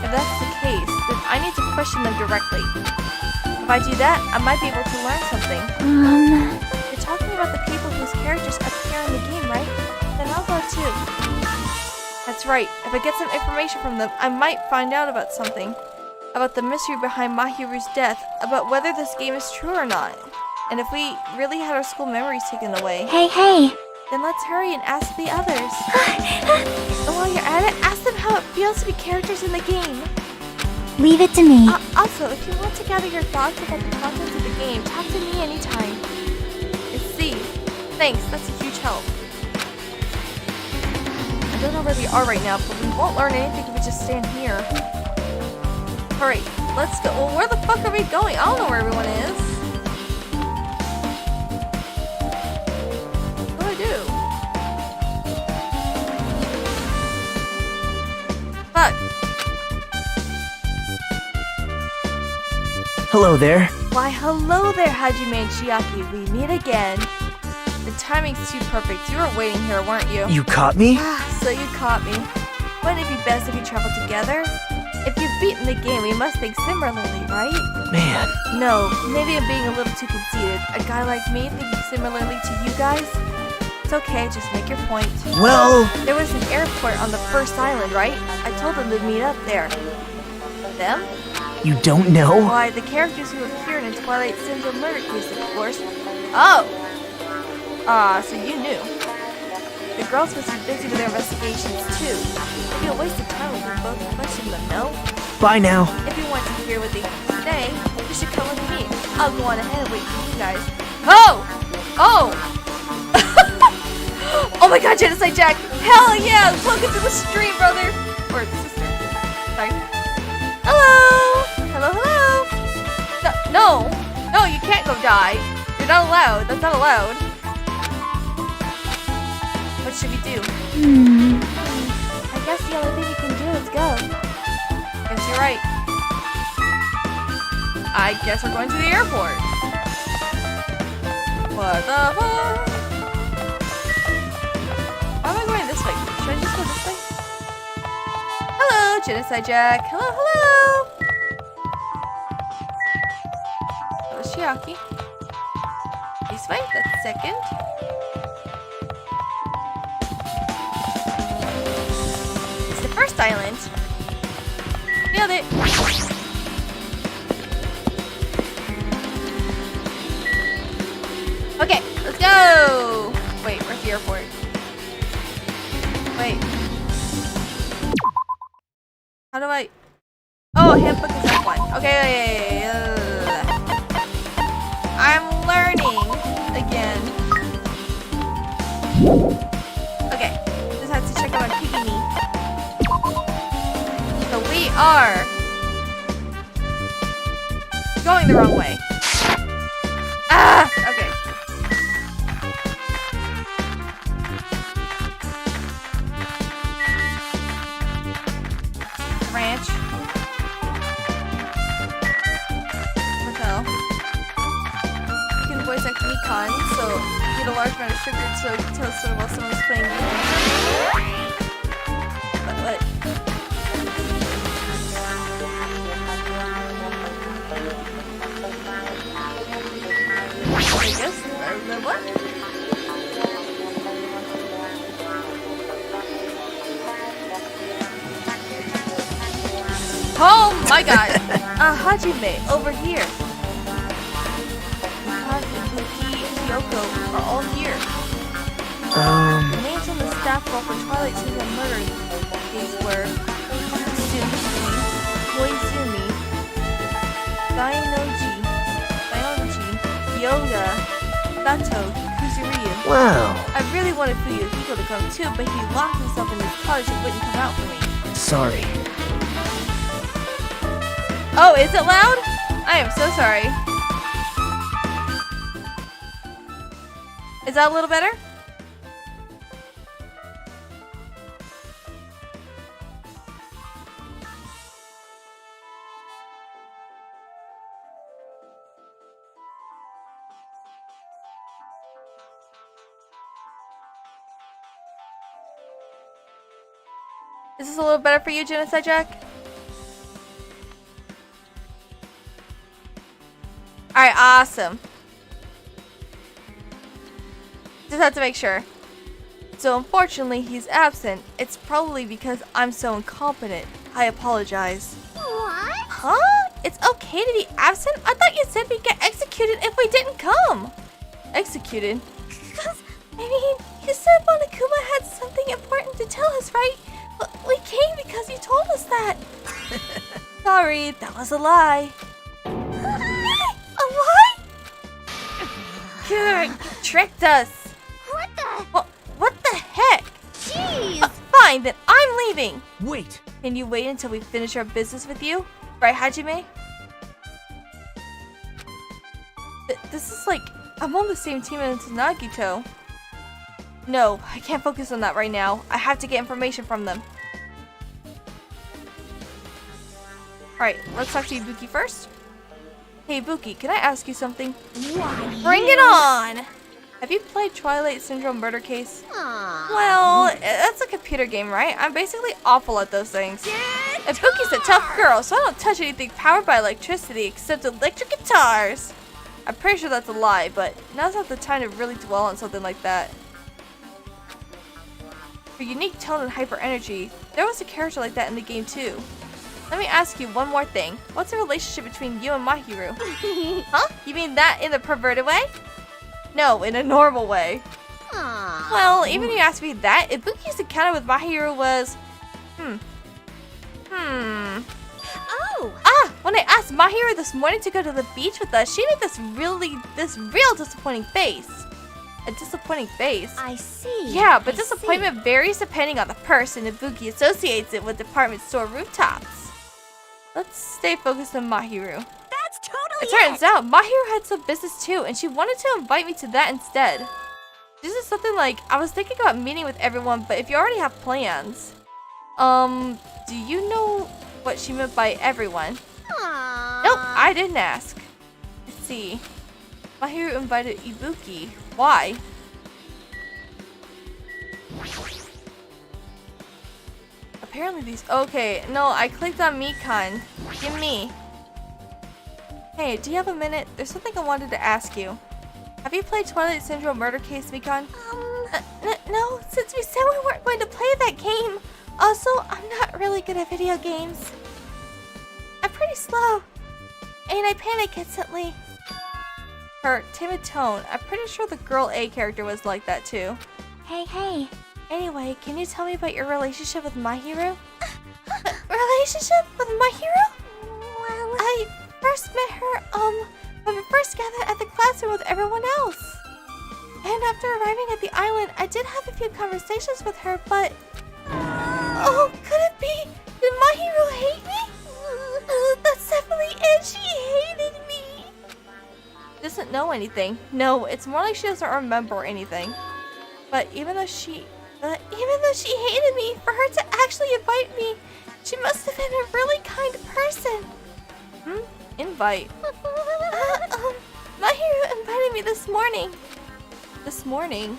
If that's the case, then I need to question them directly. If I do that, I might be able to learn something. You're talking about the people whose characters appear in the game, right? Then I'll go too. That's right. If I get some information from them, I might find out about something. About the mystery behind Mahiru's death, about whether this game is true or not. And if we really had our school memories taken away. Hey. Then let's hurry and ask the others. And while you're at it, ask them how it feels to be characters in the game. Leave it to me. Also, if you want to gather your thoughts about the contents of the game, talk to me anytime. It's C. Thanks, that's a huge help. I don't know where we are right now, but we won't learn anything if we just stand here. Alright, let's go. Well, where the fuck are we going? I don't know where everyone is. What do I do? Fuck. Hello there. Why, hello there, Hajime and Chiaki. We meet again. The timing's too perfect. You were waiting here, weren't you? You caught me? So you caught me. Wouldn't it be best if we traveled together? If you've beaten the game, we must think similarly, right? Man. No, maybe I'm being a little too conceited. A guy like me thinking similarly to you guys? It's okay, just make your point. Well... There was an airport on the first island, right? I told them to meet up there. Them? You don't know? Why, the characters who appeared in Twilight Syndrome murder case, of course. Oh! So you knew. The girls must be busy with their investigations, too. It'd be a waste of time if we both questioned them, no? Bye now. If you want to hear what they have to say, you should come with me. I'll go on ahead and wait for you guys. Oh! Oh! Oh my god, Genocide Jack! Hell yeah! Welcome to the stream, brother! Or sister. Sorry. Hello! Hello, hello! No! No, you can't go die. You're not allowed. That's not allowed. What should we do? I guess the only thing we can do is go. Guess you're right. I guess we're going to the airport. What the fuck? Why am I going this way? Should I just go this way? Hello, Genocide Jack. Hello, hello. Hello, Chiaki. This way, that's second. It's the first island. Nailed it. Okay, let's go. Wait, where's the airport? Wait. How do I... Oh, handbook is that one. Okay, I'm learning again. Okay, just have to check out my piggy knee. So we are going the wrong way. Ah! Okay. Ranch. Hotel. You can voice act Mikan, so get a large amount of sugar so you can tell a story while someone's playing games. What? I guess. What? Oh my god! Hajime, over here. Mikan, Ibuki, and Kyoko are all here. The names on the staff roll for Twilight Syndrome murder case were Tsumi, Koizumi, Dainoji, Yoga, Sato, Ryu. Wow. I really wanted Fuyuhiko to come too, but he locked himself in his cottage and wouldn't come out for me. Sorry. Oh, is it loud? I am so sorry. Is that a little better? Is this a little better for you, Genocide Jack? Alright, awesome. Just have to make sure. So unfortunately, he's absent. It's probably because I'm so incompetent. I apologize. What? Huh? It's okay to be absent? I thought you said we'd get executed if we didn't come. Executed? I mean, you said Monokuma had something important to tell us, right? But we came because you told us that. Sorry, that was a lie. A lie? You tricked us. What the? What the heck? Jeez! Fine, then I'm leaving. Wait. Can you wait until we finish our business with you? Right, Hajime? This is like, I'm on the same team as Nagito. No, I can't focus on that right now. I have to get information from them. Alright, let's talk to Ibuki first. Hey Ibuki, can I ask you something? Bring it on! Have you played Twilight Syndrome Murder Case? Well, that's a computer game, right? I'm basically awful at those things. Ibuki's a tough girl, so I don't touch anything powered by electricity except electric guitars. I'm pretty sure that's a lie, but now's not the time to really dwell on something like that. For unique tone and hyper energy, there was a character like that in the game too. Let me ask you one more thing. What's the relationship between you and Mahiru? Huh? You mean that in the perverted way? No, in a normal way. Well, even if you ask me that, Ibuki's encounter with Mahiru was... Oh! Ah! When I asked Mahiru this morning to go to the beach with us, she made this real disappointing face. A disappointing face? I see. Yeah, but I disappointment varies depending on the person. Ibuki associates it with department store rooftops. Let's stay focused on Mahiru. That's totally It turns out Mahiru had some business too, and she wanted to invite me to that instead. This is something like, I was thinking about meeting with everyone, but if you already have plans. Do you know what she meant by everyone? Nope, I didn't ask. Let's see. Mahiru invited Ibuki. Why? Apparently these... Okay, no, I clicked on Mikan. Give me. Hey, do you have a minute? There's something I wanted to ask you. Have you played Twilight Syndrome Murder Case, Mikan? No, since we said we weren't going to play that game. Also, I'm not really good at video games. I'm pretty slow. And I panic instantly. Her timid tone. I'm pretty sure the girl A character was like that too. Hey. Anyway, can you tell me about your relationship with Mahiru? Relationship with Mahiru? Well, I first met her, when we first gathered at the classroom with everyone else. And after arriving at the island, I did have a few conversations with her, but... Oh, could it be? Did Mahiru hate me? That's definitely it, she hated me. She doesn't know anything. No, it's more like she doesn't remember anything. But even though she hated me, for her to actually invite me, she must have been a really kind person. Invite. Mahiru invited me this morning. This morning?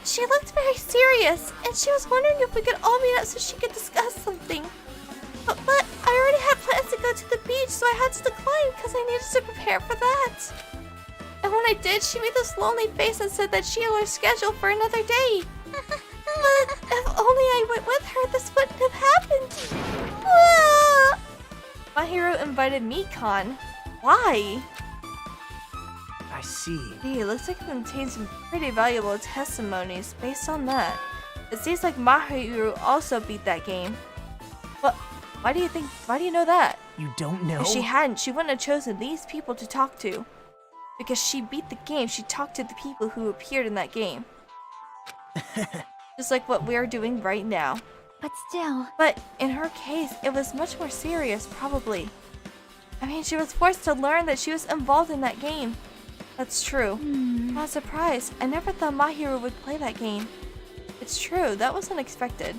She looked very serious, and she was wondering if we could all meet up so she could discuss something. But I already had plans to go to the beach, so I had to decline because I needed to prepare for that. And when I did, she made this lonely face and said that she had her schedule for another day. But if only I went with her, this wouldn't have happened. Mahiru invited Mikan. Why? I see. Hey, it looks like it contains some pretty valuable testimonies based on that. It seems like Mahiru also beat that game. But why do you know that? You don't know? If she hadn't, she wouldn't have chosen these people to talk to. Because she beat the game, she talked to the people who appeared in that game. Just like what we're doing right now. But still. But in her case, it was much more serious, probably. I mean, she was forced to learn that she was involved in that game. That's true. Not surprised. I never thought Mahiru would play that game. It's true, that was unexpected.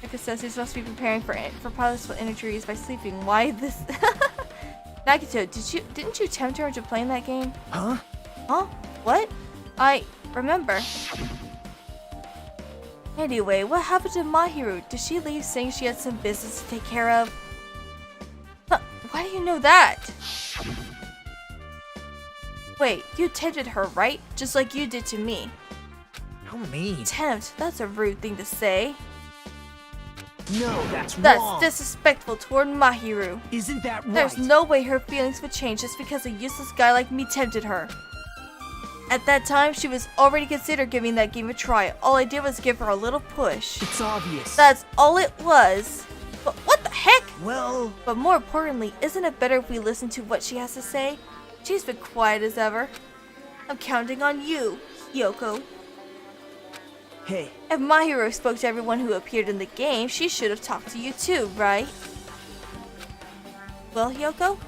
Like it says, he's supposed to be preparing for possible injuries by sleeping. Why this? Nagito, didn't you tempt her into playing that game? Huh? Huh? What? I remember. Anyway, what happened to Mahiru? Did she leave saying she had some business to take care of? Huh, why do you know that? Wait, you tempted her, right? Just like you did to me. How mean. Tempt? That's a rude thing to say. No, that's That's wrong. disrespectful toward Mahiru. Isn't that right? There's no way her feelings would change just because a useless guy like me tempted her. At that time, she was already considered giving that game a try. All I did was give her a little push. It's obvious. That's all it was. But what the heck? Well... But more importantly, isn't it better if we listen to what she has to say? She's been quiet as ever. I'm counting on you, Hyoko. Hey. If Mahiru spoke to everyone who appeared in the game, she should have talked to you too, right? Well, Hyoko?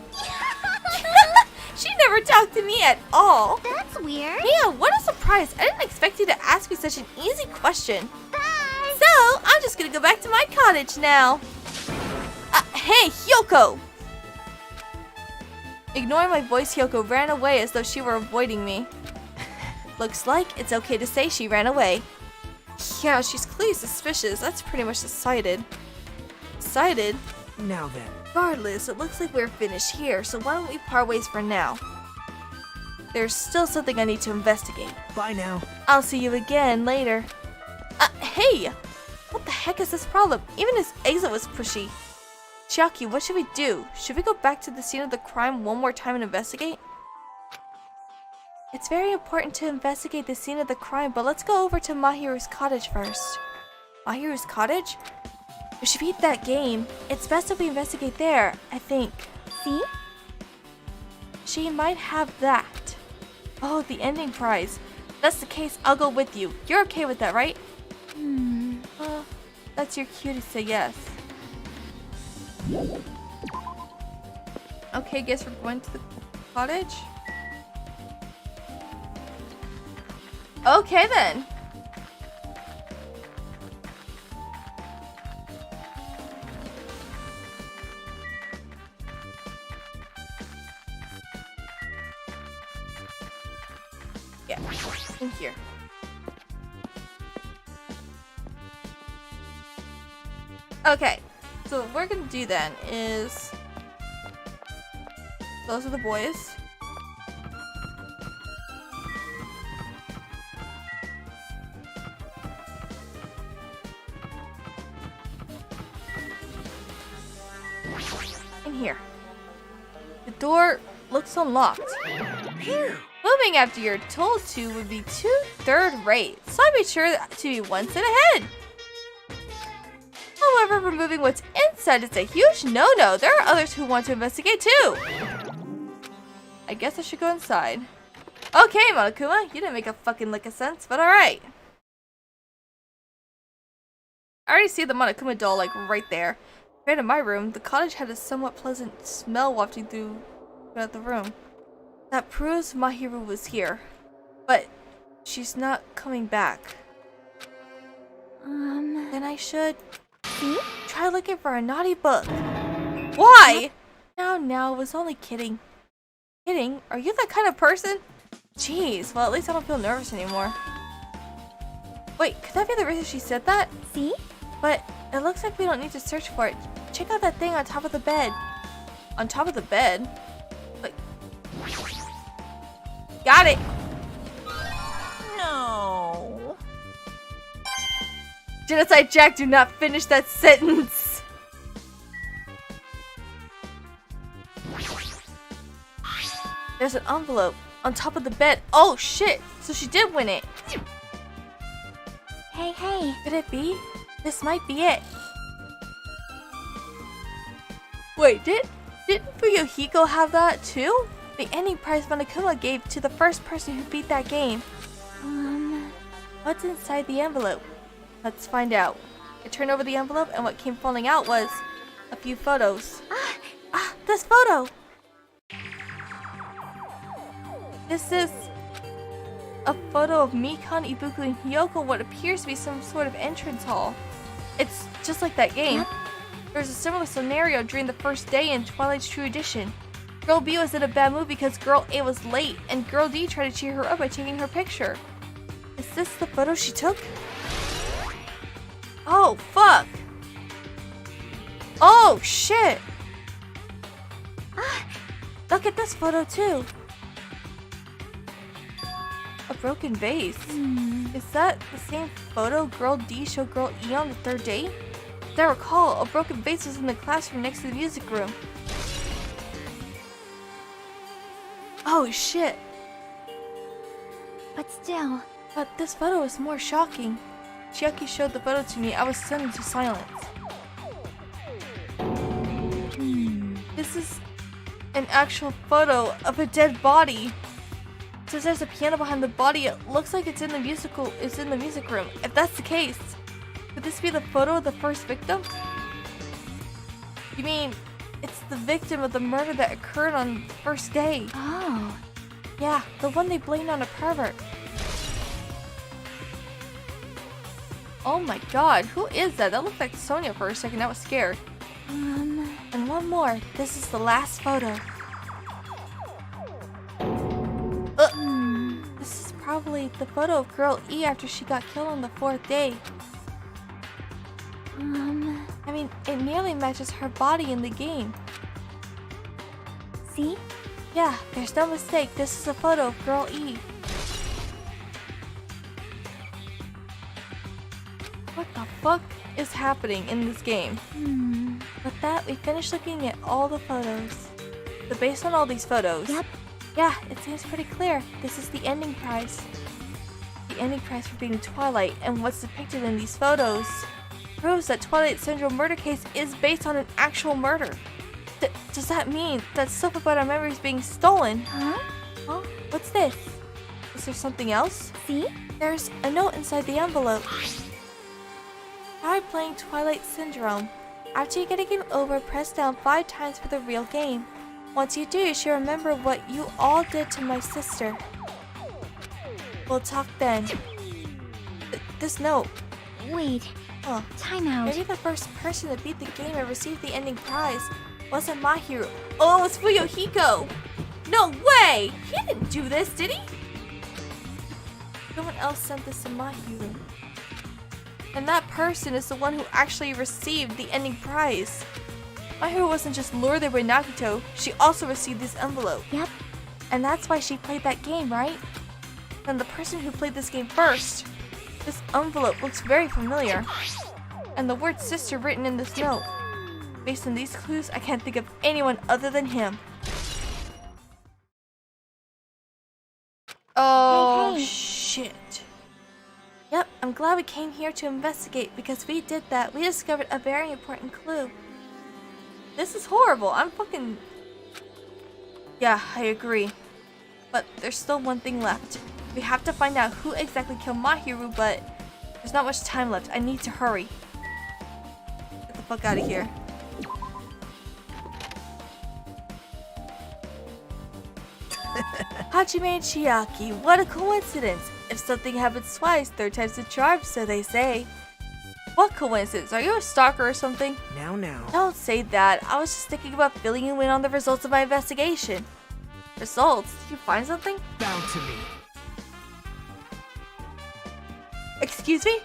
She never talked to me at all. That's weird. Yeah, what a surprise. I didn't expect you to ask me such an easy question. Bye. So, I'm just gonna go back to my cottage now. Hey, Hyoko! Ignoring my voice, Hyoko ran away as though she were avoiding me. Looks like it's okay to say she ran away. Yeah, she's clearly suspicious. That's pretty much decided. Decided? Now then. Regardless, it looks like we're finished here, so why don't we part ways for now? There's still something I need to investigate. Bye now. I'll see you again later. Hey! What the heck is this problem? Even his exit was pushy. Chiaki, what should we do? Should we go back to the scene of the crime one more time and investigate? It's very important to investigate the scene of the crime, but let's go over to Mahiru's cottage first. Mahiru's cottage? If she beat that game, it's best if we investigate there, I think. See? She might have that. Oh, the ending prize. If that's the case, I'll go with you. You're okay with that, right? That's your cue to say yes. Okay, guess we're going to the cottage. Okay then. Yeah, in here. Okay, so what we're gonna do then is those are the boys. In here. The door looks unlocked. Moving after you're told to would be too third-rate, so I made sure to be one step ahead. However, removing what's inside is a huge no-no. There are others who want to investigate too. I guess I should go inside. Okay, Monokuma, you didn't make a fucking lick of sense, but alright. I already see the Monokuma doll like right there. Right in my room, the cottage had a somewhat pleasant smell wafting throughout the room. That proves Mahiru was here. But she's not coming back. Then I should try looking for a naughty book. Why? No, I was only kidding. Kidding? Are you that kind of person? Jeez, well at least I don't feel nervous anymore. Wait, could that be the reason she said that? See? But it looks like we don't need to search for it. Check out that thing on top of the bed. On top of the bed? Like... Got it! No. Genocide Jack, do not finish that sentence! There's an envelope on top of the bed. Oh shit! So she did win it. Hey. Could it be? This might be it. Wait, didn't Fuyuhiko have that too? The ending prize Monokuma gave to the first person who beat that game. What's inside the envelope? Let's find out. I turned over the envelope and what came falling out was a few photos. This photo! This is a photo of Mikan, Ibuku, and Hiyoko, what appears to be some sort of entrance hall. It's just like that game. There's a similar scenario during the first day in Twilight's True Edition. Girl B was in a bad mood because Girl A was late, and Girl D tried to cheer her up by taking her picture. Is this the photo she took? Oh, fuck! Oh, shit! Look at this photo, too. A broken vase. Is that the same photo Girl D showed Girl E on the third date? As I recall, a broken vase was in the classroom next to the music room. Oh shit! But still. But this photo is more shocking. Chiaki showed the photo to me. I was stunned into silence. This is an actual photo of a dead body. Since there's a piano behind the body, it looks like it's in the music room. If that's the case, could this be the photo of the first victim? You mean it's the victim of the murder that occurred on the first day? Oh. Yeah, the one they blamed on a pervert. Oh my god, who is that? That looked like Sonia for a second. I was scared. And one more. This is the last photo. This is probably the photo of Girl E after she got killed on the fourth day. I mean, it nearly matches her body in the game. See? Yeah, there's no mistake. This is a photo of Girl E. What the fuck is happening in this game? With that, we finished looking at all the photos. So based on all these photos, Yep. Yeah, it seems pretty clear. This is the ending prize. The ending prize for beating Twilight, and what's depicted in these photos proves that Twilight Syndrome murder case is based on an actual murder. Does that mean that stuff about our memories being stolen? Huh? Huh? What's this? Is there something else? See? There's a note inside the envelope. Try playing Twilight Syndrome. After you get a game over, press down 5 times for the real game. Once you do, you should remember what you all did to my sister. We'll talk then. This note. Wait. Huh. Time out. Maybe the first person to beat the game and receive the ending prize wasn't Mahiru. Oh, it was Fuyuhiko! No way! He didn't do this, did he? Someone else sent this to Mahiru. And that person is the one who actually received the ending prize. Mahiru wasn't just lured there by Nagito, she also received this envelope. Yep. And that's why she played that game, right? And the person who played this game first. This envelope looks very familiar. And the word sister written in this note. Based on these clues, I can't think of anyone other than him. Oh, Hey. shit. Yep, I'm glad we came here to investigate because we did that. We discovered a very important clue. This is horrible. I'm fucking... Yeah, I agree. But there's still one thing left. We have to find out who exactly killed Mahiru, but there's not much time left. I need to hurry. Get the fuck out of here. Hajime and Chiaki, what a coincidence. If something happens twice, third time's the charm, so they say. What coincidence? Are you a stalker or something? Now. Don't say that. I was just thinking about filling you in on the results of my investigation. Results? Did you find something? Bound to me. Excuse me?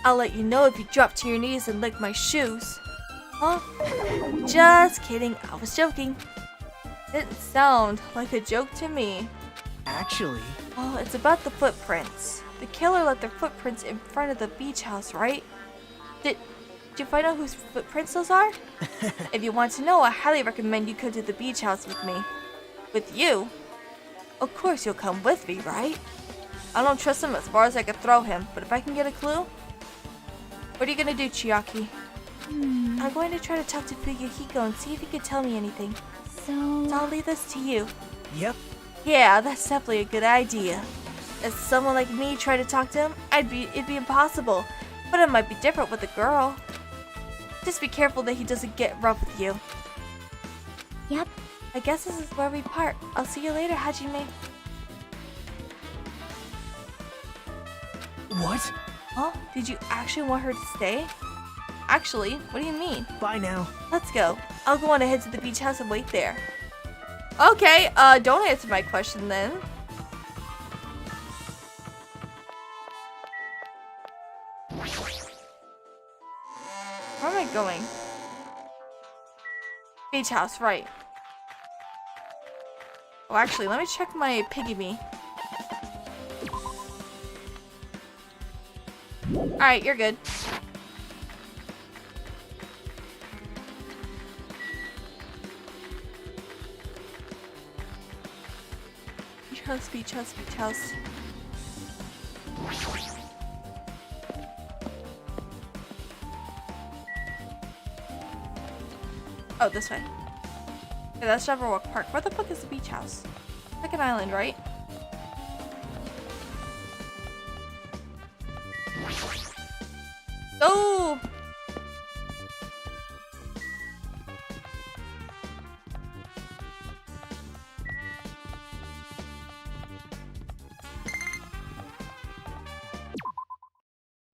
I'll let you know if you drop to your knees and lick my shoes. Huh? Just kidding. I was joking. Didn't sound like a joke to me. Actually... Oh, it's about the footprints. The killer left their footprints in front of the beach house, right? Did you find out whose footprints those are? If you want to know, I highly recommend you come to the beach house with me. With you? Of course you'll come with me, right? I don't trust him as far as I could throw him, but if I can get a clue... What are you gonna do, Chiaki? I'm going to try to talk to Fuyuhiko and see if he can tell me anything. So I'll leave this to you. Yep. Yeah, that's definitely a good idea. If someone like me tried to talk to him, it'd be impossible. But it might be different with a girl. Just be careful that he doesn't get rough with you. Yep. I guess this is where we part. I'll see you later, Hajime. What? Huh? Did you actually want her to stay? Actually, what do you mean? Bye now. Let's go. I'll go on ahead to the beach house and wait there. Okay, don't answer my question then. Where am I going? Beach house, right. Oh, actually, let me check my piggy me. Alright, you're good. Beach house, beach house. Oh, this way. Okay, that's Jabberwock Park. Where the fuck is the beach house? Like an island, right? Oh!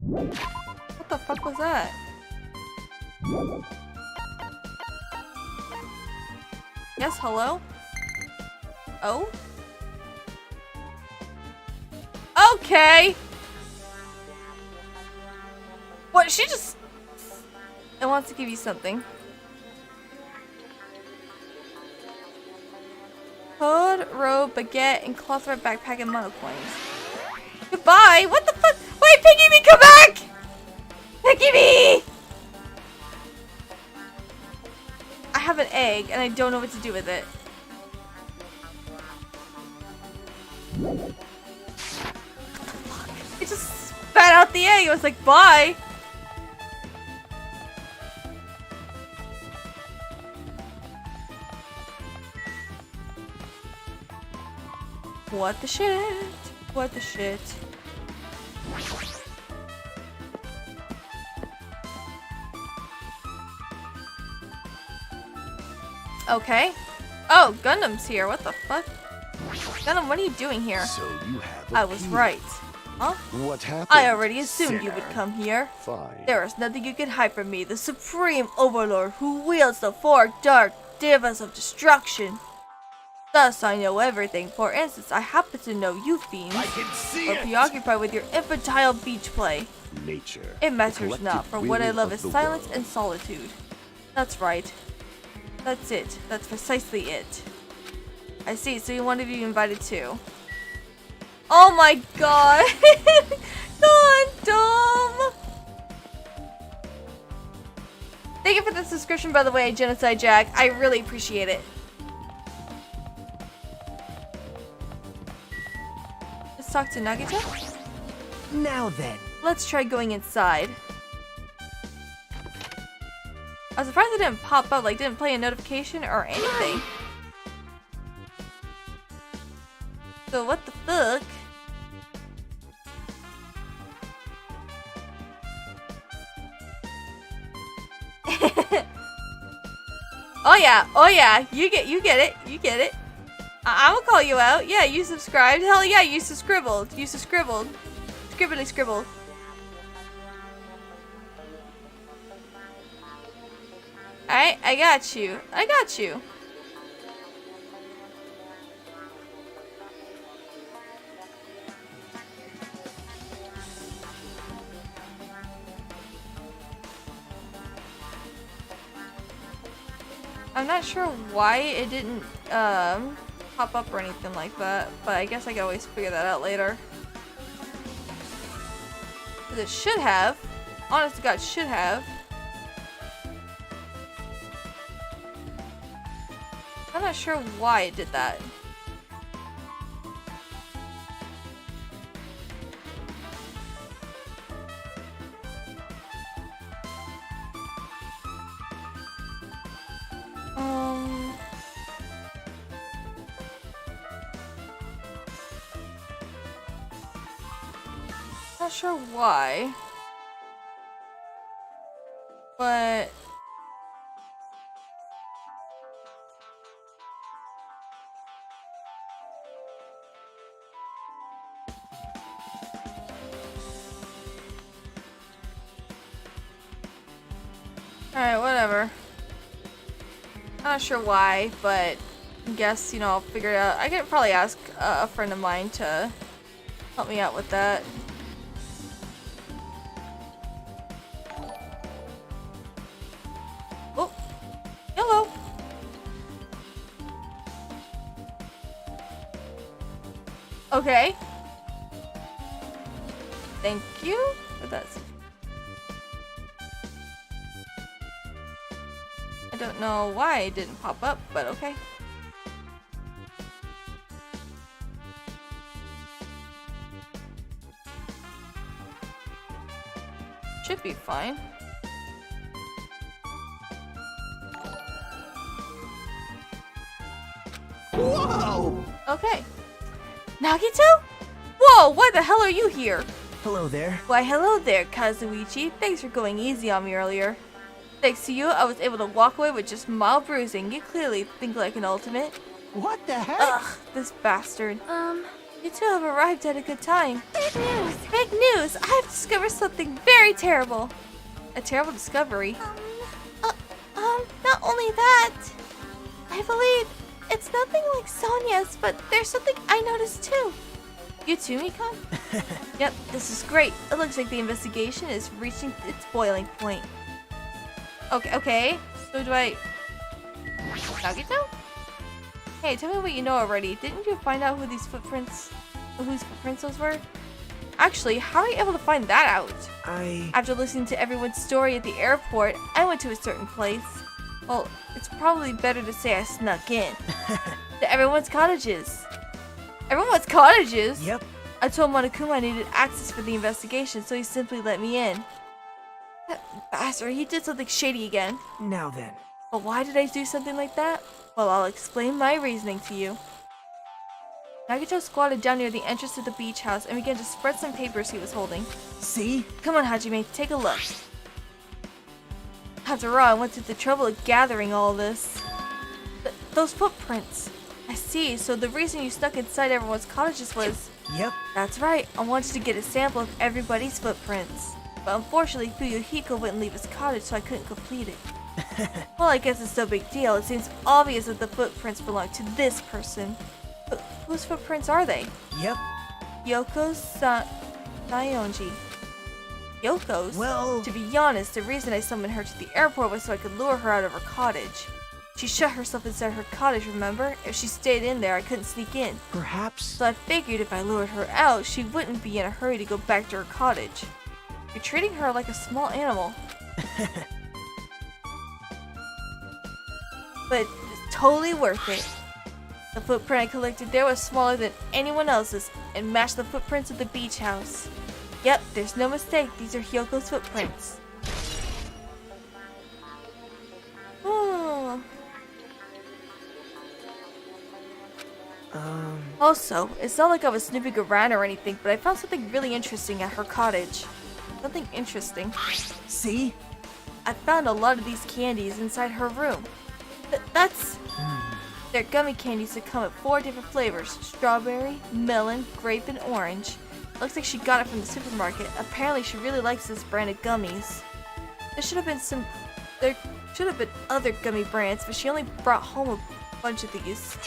What the fuck was that? Yes, hello? Oh? Okay! What, she just... It wants to give you something. Hood, robe, baguette, and cloth red backpack and mono coins. Goodbye! What the fuck? Wait, Piggy Me, come back! Piggy Me! I have an egg and I don't know what to do with it. It just spat out the egg. It was like, bye. What the shit? What the shit? Okay. Oh, Gundam's here. What the fuck? Gundam, what are you doing here? So you have I was right. Huh? What happened? I already assumed you would sinner? come here. Fine. There is nothing you can hide from me, the supreme overlord who wields the four dark divas of destruction. Thus, I know everything. For instance, I happen to know you fiends I can see are it. preoccupied with your infantile beach play. Nature. It matters collective not, for what I will love of is the silence world. and solitude. That's right. That's it. That's precisely it. I see, so you wanted to be invited too. Oh my god! Gundam! Thank you for the subscription, by the way, Genocide Jack. I really appreciate it. Let's talk to Nagita. Now then. Let's try going inside. I was surprised it didn't pop up, like didn't play a notification or anything. So what the fuck? Oh yeah, you get it, I'm gonna call you out. Yeah, you subscribed. Hell yeah, you subscribbled. Scribbly scribbled. Alright, I got you. I'm not sure why it didn't pop up or anything like that, but I guess I can always figure that out later. 'Cause it should have. Honest to God, should have. I'm not sure why it did that. Not sure why. But alright, whatever. Not sure why, but I guess, you know, I'll figure it out. I could probably ask a friend of mine to help me out with that. Oh, hello. Okay. Thank you for that. I don't know why it didn't pop up, but okay. Should be fine. Whoa! Okay. Nagito? Whoa, why the hell are you here? Hello there. Why, hello there, Kazuichi. Thanks for going easy on me earlier. Thanks to you, I was able to walk away with just mild bruising. You clearly think like an ultimate. What the heck? Ugh, this bastard. You two have arrived at a good time. Big news! Big news! I have discovered something very terrible. A terrible discovery. Not only that, I believe it's nothing like Sonya's, but there's something I noticed too. You too, Mikan? Yep, this is great. It looks like the investigation is reaching its boiling point. Okay. So do I... Nagito? Hey, tell me what you know already. Didn't you find out whose footprints those were? Actually, how are you able to find that out? After listening to everyone's story at the airport, I went to a certain place. Well, it's probably better to say I snuck in. To everyone's cottages. Everyone's cottages? Yep. I told Monokuma I needed access for the investigation, so he simply let me in. That bastard, he did something shady again. Now then. But why did I do something like that? Well, I'll explain my reasoning to you. Nagito squatted down near the entrance to the beach house and began to spread some papers he was holding. See? Come on, Hajime, take a look. After all, I went through the trouble of gathering all this. Those footprints. I see, so the reason you snuck inside everyone's cottages was... Yep. That's right, I wanted to get a sample of everybody's footprints. But unfortunately, Fuyuhiko wouldn't leave his cottage, so I couldn't complete it. Well, I guess it's no big deal. It seems obvious that the footprints belong to this person. But whose footprints are they? Yep. Yoko's Sayonji. Yoko's? Well... To be honest, the reason I summoned her to the airport was so I could lure her out of her cottage. She shut herself inside her cottage, remember? If she stayed in there, I couldn't sneak in. Perhaps... So I figured if I lured her out, she wouldn't be in a hurry to go back to her cottage. You're treating her like a small animal. But it's totally worth it. The footprint I collected there was smaller than anyone else's and matched the footprints of the beach house. Yep, there's no mistake, these are Hyoko's footprints. Also, it's not like I was snooping around or anything, but I found something really interesting at her cottage. Something interesting. See? I found a lot of these candies inside her room. That's... They're gummy candies that come in 4 different flavors. Strawberry, melon, grape, and orange. Looks like she got it from the supermarket. Apparently she really likes this brand of gummies. There should have been other gummy brands, but she only brought home a bunch of these.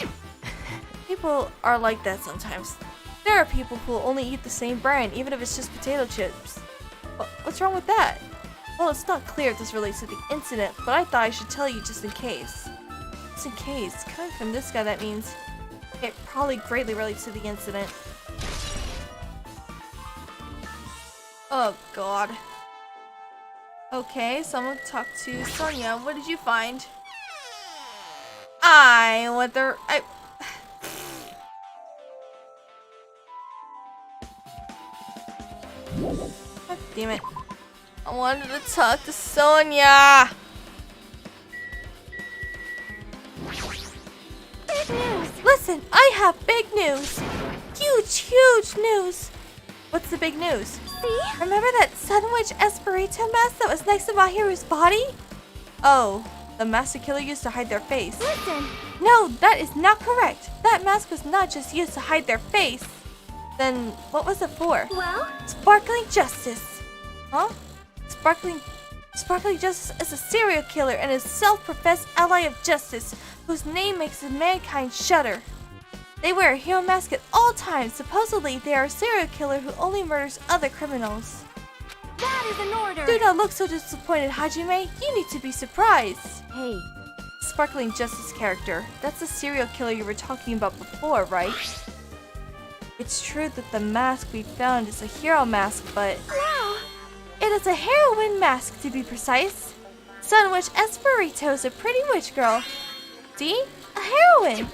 People are like that sometimes. There are people who will only eat the same brand, even if it's just potato chips. What's wrong with that? Well, it's not clear if this relates to the incident, but I thought I should tell you just in case. Just in case. Coming from this guy, that means it probably greatly relates to the incident. Oh, God. Okay, so I'm gonna talk to Sonia. What did you find? God damn it. I wanted to talk to Sonia. Big news! Listen, I have big news. Huge, huge news. What's the big news? See? Remember that Sunwitch Esperito mask that was next to Mahiru's body? Oh, the mask the killer used to hide their face. Listen. No, that is not correct. That mask was not just used to hide their face. Then what was it for? Well? Sparkling Justice. Huh? Sparkling Justice is a serial killer and a self-professed ally of justice whose name makes mankind shudder. They wear a hero mask at all times. Supposedly, they are a serial killer who only murders other criminals. That is an order. Do not look so disappointed, Hajime. You need to be surprised. Hey, Sparkling Justice character. That's the serial killer you were talking about before, right? It's true that the mask we found is a hero mask, but... Wow. It is a heroine mask, to be precise. Sunwitch Esperito is a pretty witch girl. See? A heroine!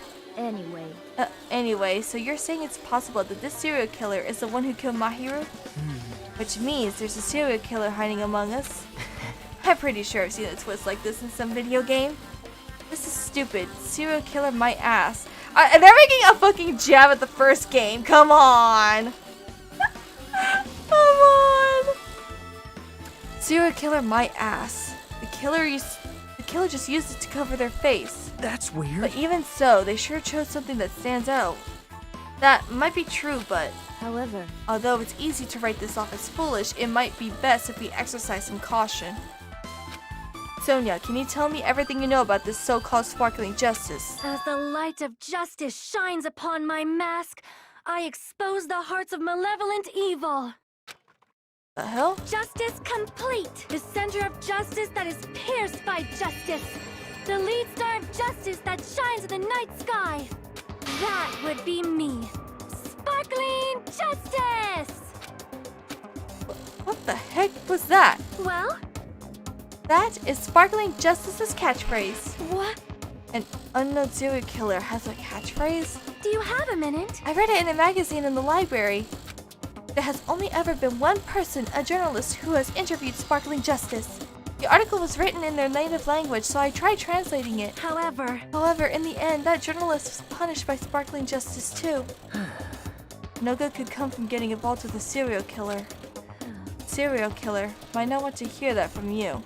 anyway. So you're saying it's possible that this serial killer is the one who killed Mahiru? Which means there's a serial killer hiding among us. I'm pretty sure I've seen a twist like this in some video game. This is stupid. Serial killer my ass. They're making a fucking jab at the first game. Come on. Come on. Serial killer my ass. The killer just used it to cover their face. That's weird. But even so, they sure chose something that stands out. That might be true, but However, although it's easy to write this off as foolish, it might be best if we exercise some caution. Sonia, can you tell me everything you know about this so-called Sparkling Justice? As the light of justice shines upon my mask, I expose the hearts of malevolent evil. The hell? Justice complete. The center of justice that is pierced by justice. The lead star of justice that shines in the night sky. That would be me. Sparkling Justice! What the heck was that? Well, That is Sparkling Justice's catchphrase. what? An unknown serial killer has a catchphrase? Do you have a minute? I read it in a magazine in the library. There has only ever been one person, a journalist, who has interviewed Sparkling Justice. The article was written in their native language, so I tried translating it. However, in the end, that journalist was punished by Sparkling Justice too. No good could come from getting involved with a serial killer. Serial killer might not want to hear that from you.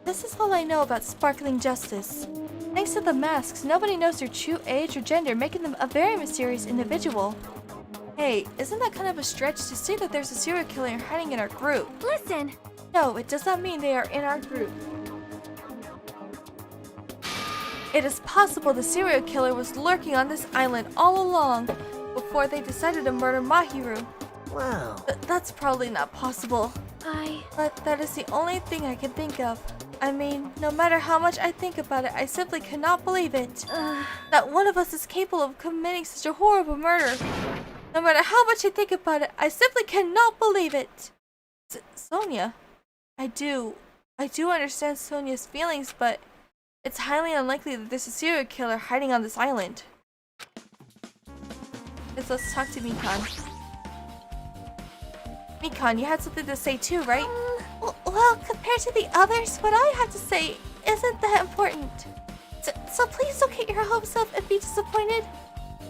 This is all I know about Sparkling Justice. Thanks to the masks, nobody knows their true age or gender, making them a very mysterious individual. Hey, isn't that kind of a stretch to say that there's a serial killer hiding in our group? Listen! No, it does not mean they are in our group. It is possible the serial killer was lurking on this island all along before they decided to murder Mahiru. Wow. That's probably not possible. But that is the only thing I can think of. I mean, no matter how much I think about it, I simply cannot believe it. That one of us is capable of committing such a horrible murder. No matter how much I think about it, I simply cannot believe it. Sonia, I do understand Sonia's feelings, but it's highly unlikely that there's a serial killer hiding on this island. Let's talk to Mikan. Mikan, you had something to say too, right? Well, compared to the others, what I have to say isn't that important. So please don't get your hopes up and be disappointed.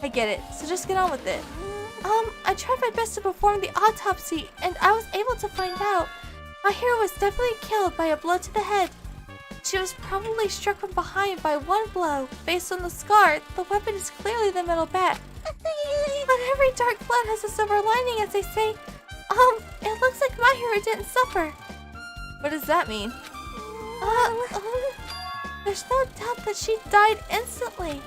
I get it, so just get on with it. I tried my best to perform the autopsy, and I was able to find out Mahiru was definitely killed by a blow to the head. She was probably struck from behind by one blow. Based on the scar, the weapon is clearly the metal bat. But every dark cloud has a silver lining, as they say. It looks like Mahiru didn't suffer. What does that mean? There's no doubt that she died instantly.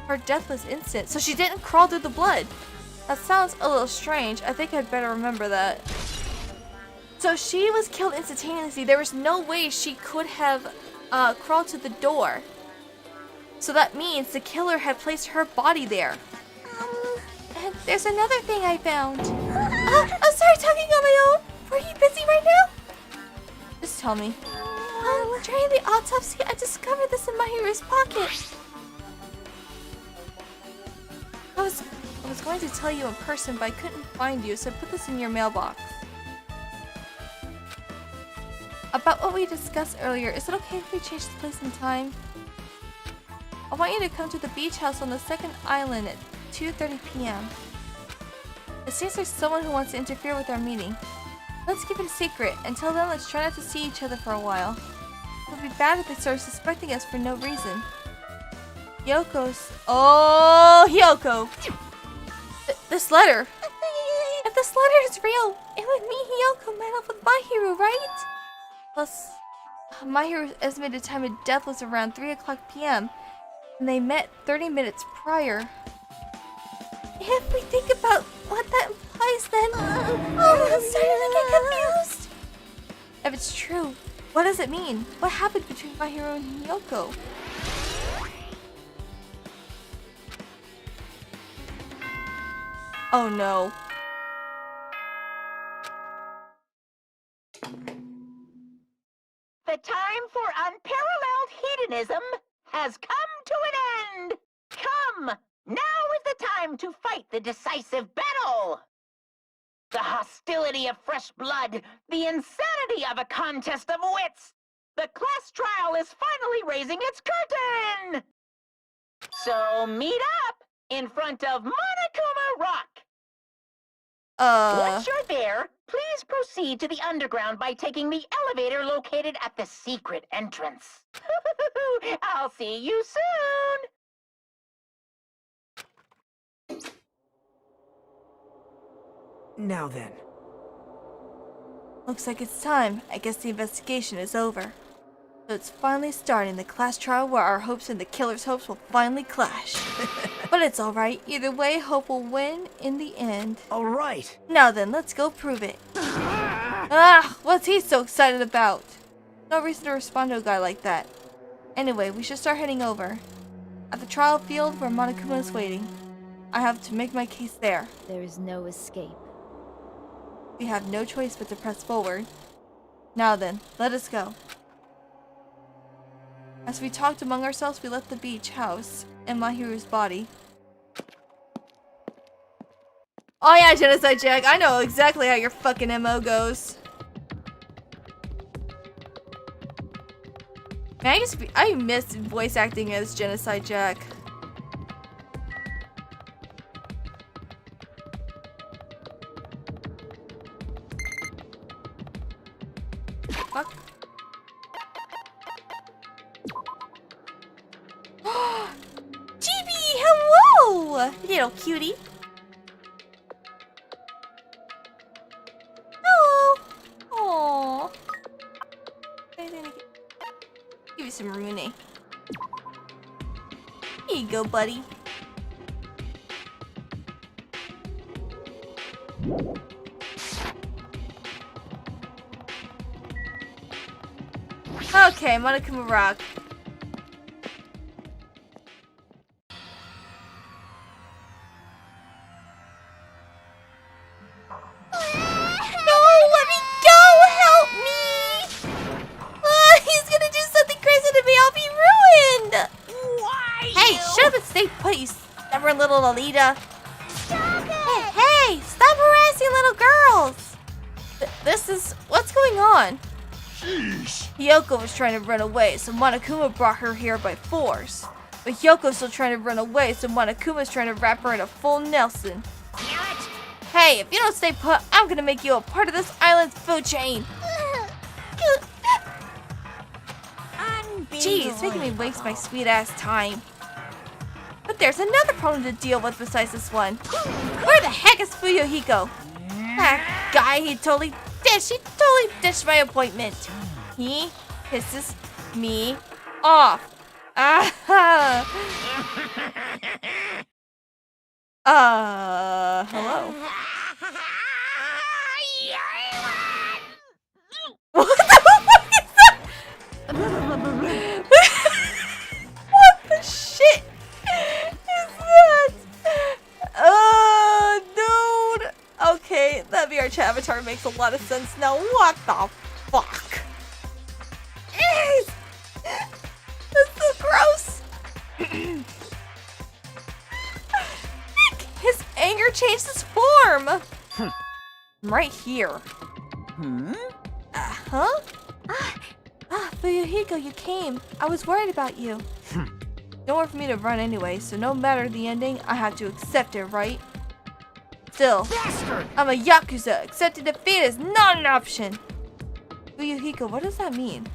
Her death was instant, so she didn't crawl through the blood. That sounds a little strange. I think I'd better remember that. So she was killed instantaneously. There was no way she could have crawled to the door. So that means the killer had placed her body there. And there's another thing I found. I'm sorry, talking on my own. Were you busy right now? Just tell me. During the autopsy, I discovered this in Mahiru's pocket. I was going to tell you in person, but I couldn't find you, so I put this in your mailbox. About what we discussed earlier, is it okay if we change the place and time? I want you to come to the beach house on the second island at 2:30 p.m. It seems there's someone who wants to interfere with our meeting. Let's keep it a secret. Until then, let's try not to see each other for a while. It would be bad if they started suspecting us for no reason. Hyoko's... Oh, Hyoko! This letter! If this letter is real, it would mean Hyoko met up with Mahiru, right? Plus, Mahiru's estimated time of death was around 3 o'clock p.m. and they met 30 minutes prior. If we think about what that implies, then... I'm starting to get confused! If it's true, what does it mean? What happened between Mahiru and Hyoko? Oh no. The time for unparalleled hedonism has come to an end! Come! Now is the time to fight the decisive battle! The hostility of fresh blood, the insanity of a contest of wits! The class trial is finally raising its curtain! So meet up in front of Monokuma Rock! Once you're there, please proceed to the underground by taking the elevator located at the secret entrance. I'll see you soon! Now then. Looks like it's time. I guess the investigation is over. So it's finally starting, the class trial where our hopes and the killer's hopes will finally clash. But it's alright. Either way, hope will win in the end. Alright. Now then, let's go prove it. What's he so excited about? No reason to respond to a guy like that. Anyway, we should start heading over. At the trial field where Monokuma is waiting. I have to make my case there. There is no escape. We have no choice but to press forward. Now then, let us go. As we talked among ourselves, we left the beach house and Mahiru's body. Oh yeah, Genocide Jack, I know exactly how your fucking MO goes. Man, I miss voice acting as Genocide Jack. Fuck. Chibi, hello! Little cutie. Hello. Aww. Give you some Rune. Here you go, buddy. Okay, Monokuma Rock. Little Lolita. Stop it! Hey, stop harassing little girls! This is... what's going on? Sheesh. Hyoko was trying to run away, so Monokuma brought her here by force. But Hyoko's still trying to run away, so Monokuma's trying to wrap her in a full Nelson. Hey, if you don't stay put, I'm gonna make you a part of this island's food chain. Jeez, making me waste my sweet ass time. But there's another problem to deal with besides this one. Where the heck is Fuyuhiko? That guy, he totally ditched my appointment. He pisses me off. Hello. What the fuck is that? What the shit? Dude. Okay, that VRChat avatar makes a lot of sense now. What the fuck? Jeez. That's so gross. His anger changed his form. I'm right here. Huh? Fuyuhiko, you came. I was worried about you. Nowhere for me to run anyway, so no matter the ending, I have to accept it, right? still. Bastard! I'm a Yakuza. Accepting defeat is not an option. Uyuhiko, what does that mean?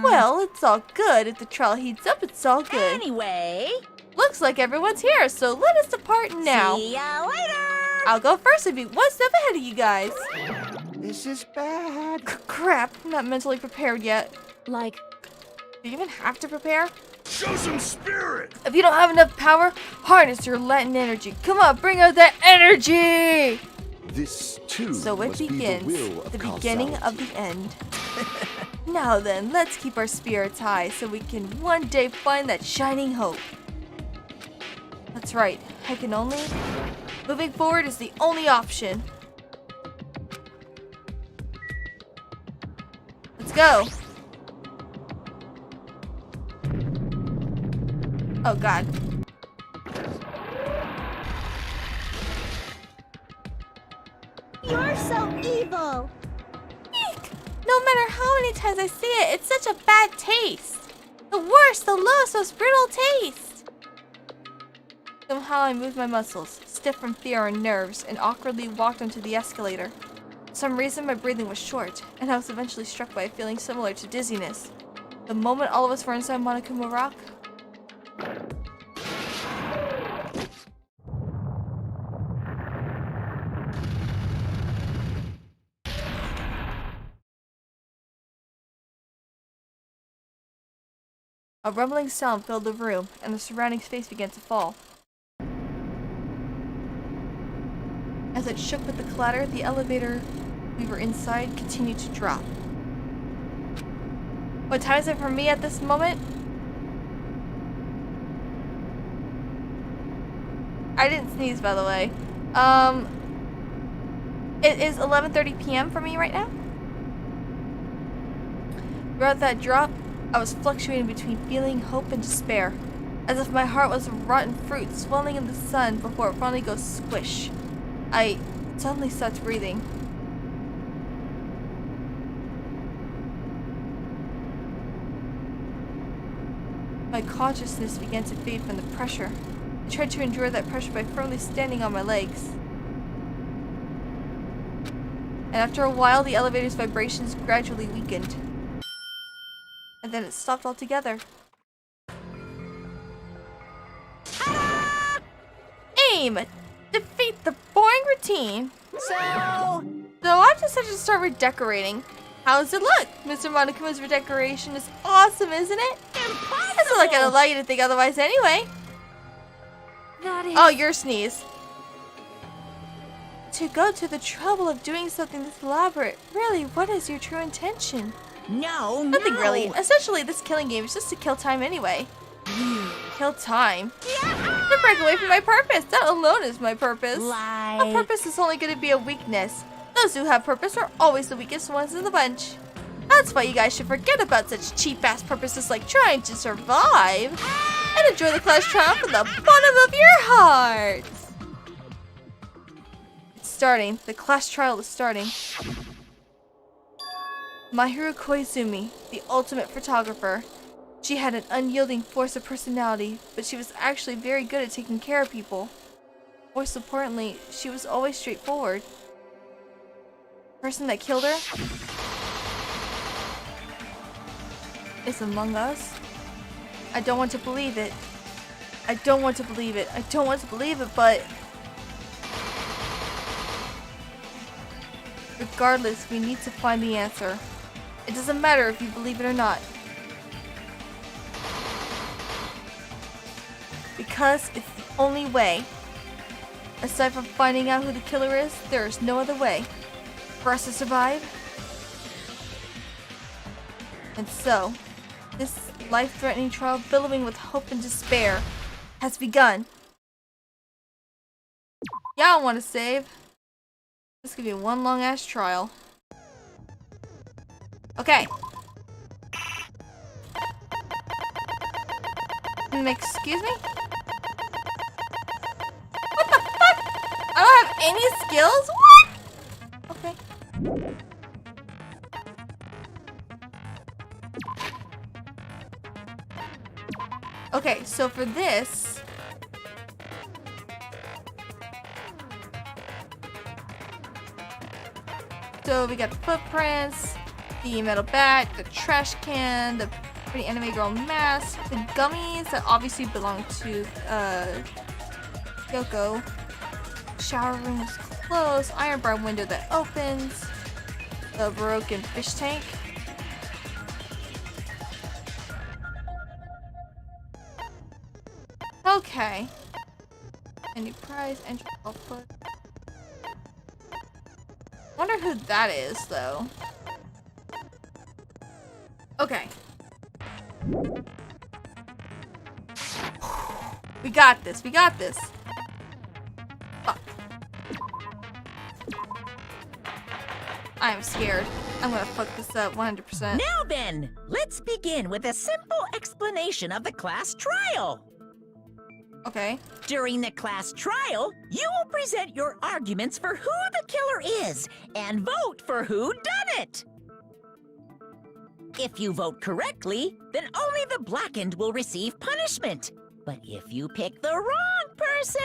Well, it's all good. If the trial heats up, it's all good. Anyway, Looks like everyone's here, so let us depart now. see ya later! I'll go first and be one step ahead of you guys. This is bad. Crap, I'm not mentally prepared yet. Like, Do you even have to prepare? Show some spirit. If you don't have enough power, harness your Latin energy. Come on, bring out that energy! This too So it must be begins, the will of the beginning of the end. Now then, let's keep our spirits high so we can one day find that shining hope. That's right, I can only... Moving forward is the only option. Let's go. Oh god. You're so evil. Eek! No matter how many times I see it, it's such a bad taste. The worst, the lowest, most brittle taste. Somehow I moved my muscles, stiff from fear and nerves, and awkwardly walked onto the escalator. For some reason, my breathing was short, and I was eventually struck by a feeling similar to dizziness. The moment all of us were inside Monokuma Rock, a rumbling sound filled the room, and the surrounding space began to fall. As it shook with the clatter, the elevator we were inside continued to drop. What time is it for me at this moment? I didn't sneeze, by the way. It is 11:30 p.m. for me right now. Throughout that drop, I was fluctuating between feeling hope and despair, as if my heart was a rotten fruit swelling in the sun before it finally goes squish. I suddenly stopped breathing. My consciousness began to fade from the pressure. I tried to endure that pressure by firmly standing on my legs. And after a while, the elevator's vibrations gradually weakened. And then it stopped altogether. Aim! Defeat the boring routine. So I decided to start redecorating. How does it look? Mr. Monokuma's redecoration is awesome, isn't it? Impossible! Doesn't look I'd allow you to think otherwise anyway. That is... Oh, your sneeze. To go to the trouble of doing something this elaborate. Really, what is your true intention? No, Nothing really. Essentially, this killing game is just to kill time anyway. Kill time? To break away from my purpose. That alone is my purpose. A purpose is only going to be a weakness. Those who have purpose are always the weakest ones in the bunch. That's why you guys should forget about such cheap-ass purposes like trying to survive. And enjoy the class trial from the bottom of your hearts. It's starting. The class trial is starting. Mahiru Koizumi, the ultimate photographer. She had an unyielding force of personality, but she was actually very good at taking care of people. Most importantly, she was always straightforward. The person that killed her is among us. I don't want to believe it. I don't want to believe it. I don't want to believe it, but... regardless, we need to find the answer. It doesn't matter if you believe it or not. Because it's the only way. Aside from finding out who the killer is, there is no other way for us to survive. And so, this life-threatening trial billowing with hope and despair has begun. Yeah, I want to save. This could be one long-ass trial. Okay. Excuse me? What the fuck? I don't have any skills? What? Okay. Okay, so for this... So we got the footprints, the metal bat, the trash can, the pretty anime girl mask, the gummies that obviously belong to Yoko. Shower room is closed. Iron bar window that opens. The broken fish tank. Okay. Any prize entry output. Wonder who that is though. Okay. We got this. We got this. Fuck. I am scared. I'm gonna fuck this up 100%. Now then, let's begin with a simple explanation of the class trial. Okay. During the class trial, you will present your arguments for who the killer is and vote for who done it. If you vote correctly, then only the blackened will receive punishment. But if you pick the wrong person,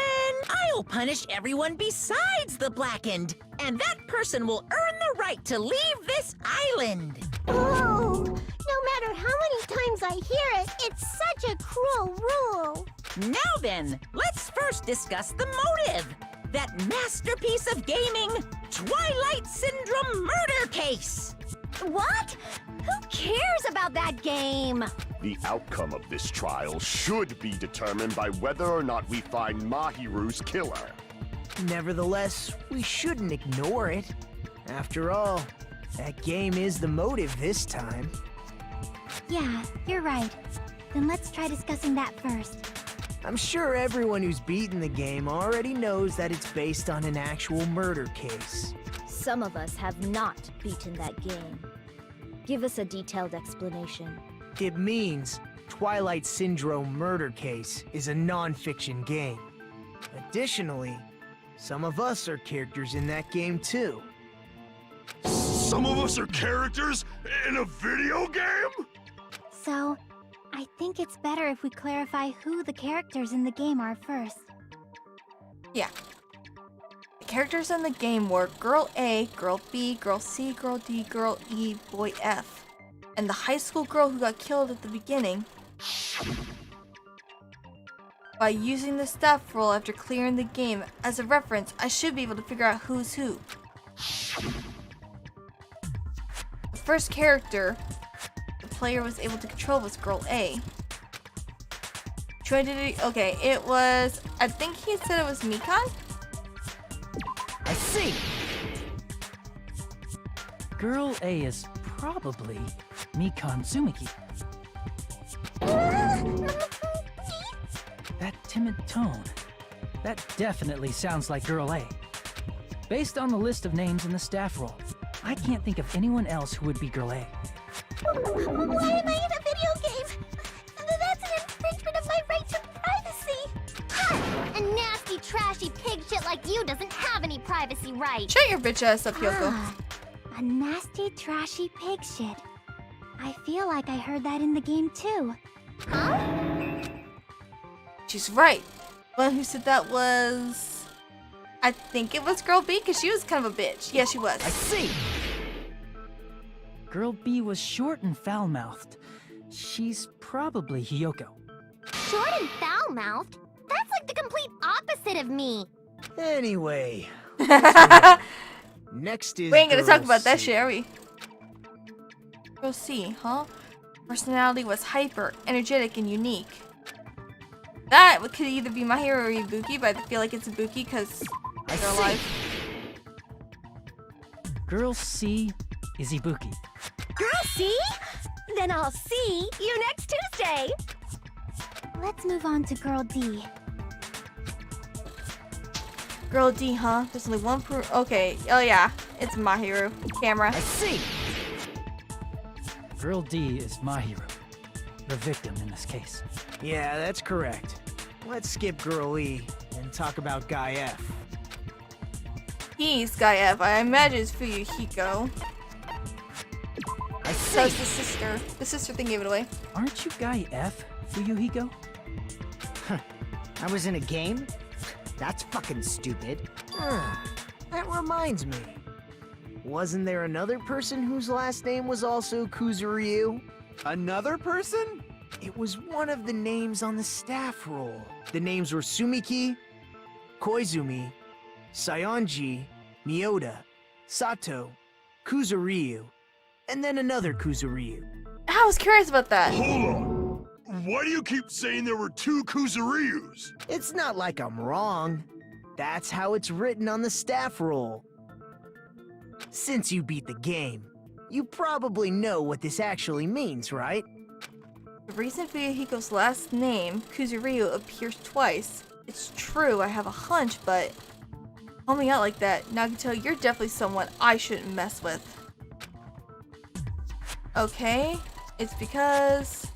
I'll punish everyone besides the blackened, and that person will earn the right to leave this island. Oh, no matter how many times I hear it, it's such a cruel rule. Now then, let's first discuss the motive. That masterpiece of gaming, Twilight Syndrome murder case. What? Who cares about that game? The outcome of this trial should be determined by whether or not we find Mahiru's killer. Nevertheless, we shouldn't ignore it. After all, that game is the motive this time. Yeah, you're right. Then let's try discussing that first. I'm sure everyone who's beaten the game already knows that it's based on an actual murder case. Some of us have not beaten that game. Give us a detailed explanation. It means Twilight Syndrome Murder Case is a non-fiction game. Additionally, some of us are characters in that game too. Some of us are characters in a video game? So, I think it's better if we clarify who the characters in the game are first. Yeah. The characters in the game were Girl A, Girl B, Girl C, Girl D, Girl E, Boy F. And the high school girl who got killed at the beginning. By using the staff roll after clearing the game as a reference, I should be able to figure out who's who. The first character the player was able to control was Girl A. Okay, it was, I think he said it was Mikan? I see! Girl A is probably Mikan Tsumiki. That timid tone. That definitely sounds like Girl A. Based on the list of names in the staff roll, I can't think of anyone else who would be Girl A. Why am I in a video game? That's an infringement of my right to privacy. A nasty, trashy pig shit like you doesn't have any privacy rights. Shut your bitch ass up, Yoko. A nasty, trashy pig shit. I feel like I heard that in the game too. Huh? She's right. One who said that was... I think it was Girl B, because she was kind of a bitch. Yeah, she was. I see! Girl B was short and foul-mouthed. She's probably Hiyoko. Short and foul-mouthed? That's like the complete opposite of me. Anyway. Next is We ain't gonna Girl talk about that C. shit, are we? Girl C, huh? Personality was hyper, energetic, and unique. That could either be Mahiro or Ibuki, but I feel like it's Ibuki because they're alive. Girl C is Ibuki. Girl C? Then I'll see you next Tuesday. Let's move on to Girl D. Girl D, huh? There's only one okay, oh yeah, it's Mahiro. Camera. I see! Girl D is Mahiro, the victim in this case. Yeah, that's correct. Let's skip Girl E and talk about Guy F. He's Guy F. I imagine it's Fuyuhiko. I So it's see! the sister. The sister thing gave it away. Aren't you Guy F, Fuyuhiko? I was in a game? That's fucking stupid. That reminds me. Wasn't there another person whose last name was also Kuzuryu? Another person? It was one of the names on the staff roll. The names were Sumiki, Koizumi, Sayonji, Miyoda, Sato, Kuzuryu, and then another Kuzuryu. I was curious about that. Hold on. Why do you keep saying there were 2 Kuzuryus? It's not like I'm wrong. That's how it's written on the staff roll. Since you beat the game, you probably know what this actually means, right? The reason Fuyuhiko's last name, Kuzuryu, appears twice. It's true, I have a hunch, but call me out like that. Now I can tell you're definitely someone I shouldn't mess with. Okay, it's because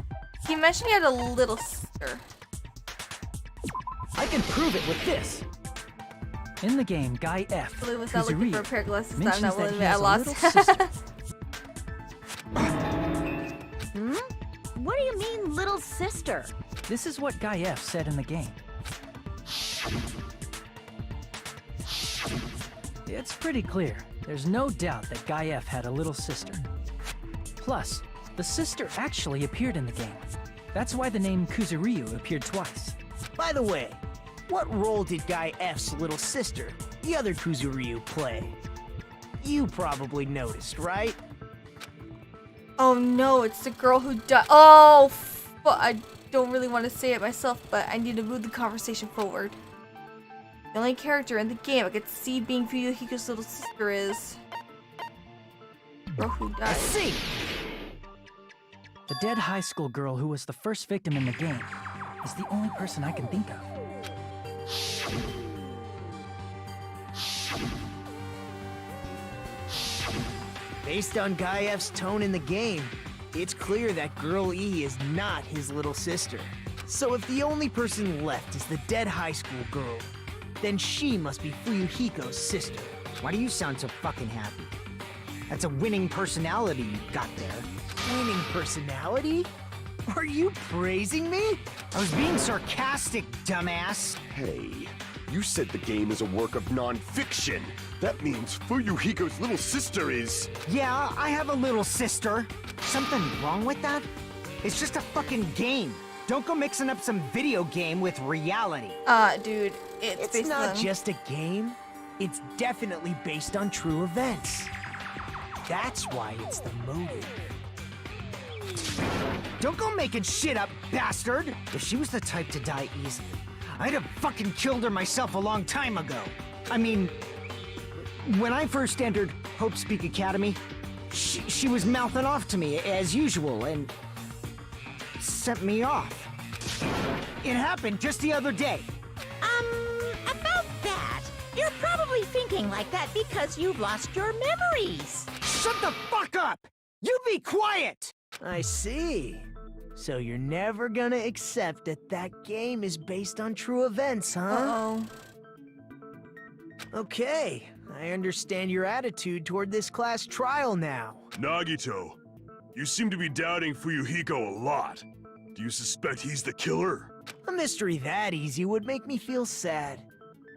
he mentioned he had a little sister. I can prove it with this. In the game, Guy F. Really was not looking for a Kuzuryu pair of glasses. I'm mentions not that willing to he admit I has a lost. little sister. What do you mean, little sister? This is what Guy F said in the game. It's pretty clear. There's no doubt that Guy F had a little sister. Plus, the sister actually appeared in the game. That's why the name Kuzuryu appeared twice. By the way, what role did Guy F's little sister, the other Kuzuryu, play? You probably noticed, right? Oh no, it's the girl who died. Oh, I don't really want to say it myself, but I need to move the conversation forward. The only character in the game I could see being Fuyuhiko's little sister is the girl who died. See! The dead high school girl who was the first victim in the game is the only person I can think of. Based on Guy F's tone in the game, it's clear that Girl E is not his little sister. So if the only person left is the dead high school girl, then she must be Fuyuhiko's sister. Why do you sound so fucking happy? That's a winning personality you've got there. Winning personality? Are you praising me? I was being sarcastic, dumbass. Hey, you said the game is a work of non-fiction. That means Fuyuhiko's little sister is... Yeah, I have a little sister. Something wrong with that? It's just a fucking game. Don't go mixing up some video game with reality. Dude, it's It's based not on... just a game. It's definitely based on true events. That's why it's the motive. Don't go making shit up, bastard! If she was the type to die easily, I'd have fucking killed her myself a long time ago. I mean, when I first entered Hope Speak Academy, she was mouthing off to me as usual and sent me off. It happened just the other day. About that, you're probably thinking like that because you've lost your memories. Shut the fuck up! You be quiet! I see. So you're never gonna accept that that game is based on true events, huh? Uh-oh. Okay, I understand your attitude toward this class trial now. Nagito, you seem to be doubting Fuyuhiko a lot. Do you suspect he's the killer? A mystery that easy would make me feel sad.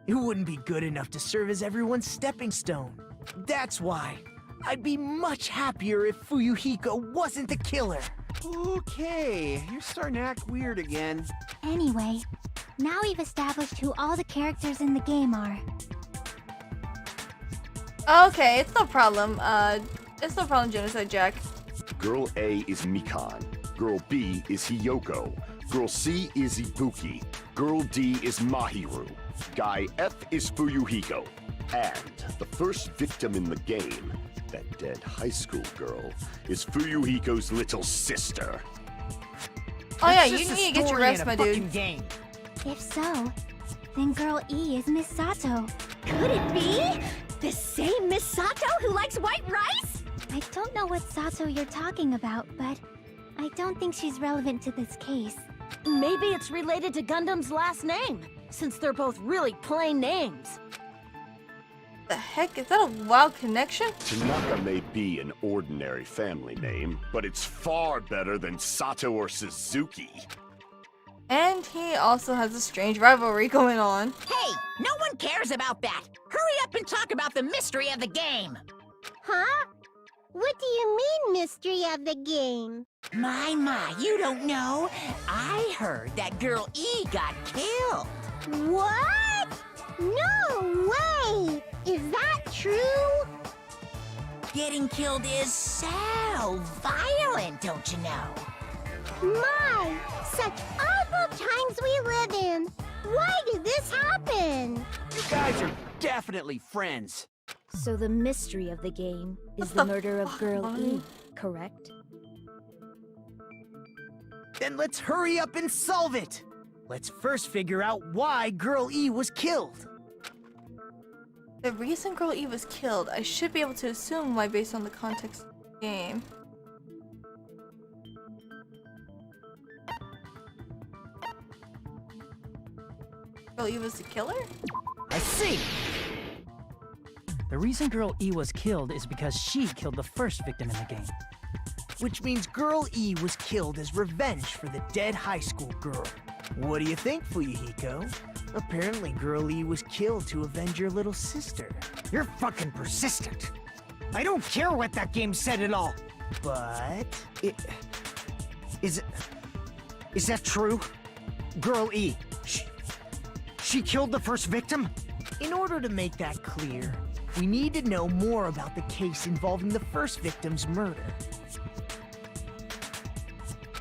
It wouldn't be good enough to serve as everyone's stepping stone. That's why I'd be much happier if Fuyuhiko wasn't the killer. Okay, you're starting to act weird again. Anyway, now we've established who all the characters in the game are. Okay, it's no problem. It's no problem, Genocide Jack. Girl A is Mikan. Girl B is Hiyoko. Girl C is Ibuki. Girl D is Mahiru. Guy F is Fuyuhiko. And the first victim in the game, that dead high school girl, is Fuyuhiko's little sister. Oh yeah, It's you just a need to get your story rest, in a my fucking dude. game. If so, then Girl E is Miss Sato. Could it be? The same Miss Sato who likes white rice? I don't know what Sato you're talking about, but I don't think she's relevant to this case. Maybe it's related to Gundam's last name, since they're both really plain names. The heck? Is that a wild connection? Tanaka may be an ordinary family name, but it's far better than Sato or Suzuki. And he also has a strange rivalry going on. Hey, no one cares about that. Hurry up and talk about the mystery of the game. Huh? What do you mean, mystery of the game? My, you don't know. I heard that girl E got killed. What? No way! Is that true? Getting killed is so violent, don't you know? My, such awful times we live in. Why did this happen? You guys are definitely friends. So the mystery of the game is the murder of Girl E, correct? Then let's hurry up and solve it! Let's first figure out why Girl E was killed. The reason Girl E was killed, I should be able to assume why based on the context of the game. Girl E was the killer? I see! The reason Girl E was killed is because she killed the first victim in the game. Which means Girl E was killed as revenge for the dead high school girl. What do you think, Fuyuhiko? Apparently Girl E was killed to avenge your little sister. You're fucking persistent. I don't care what that game said at all. But... Is that true? Girl E, she killed the first victim? in order to make that clear, we need to know more about the case involving the first victim's murder.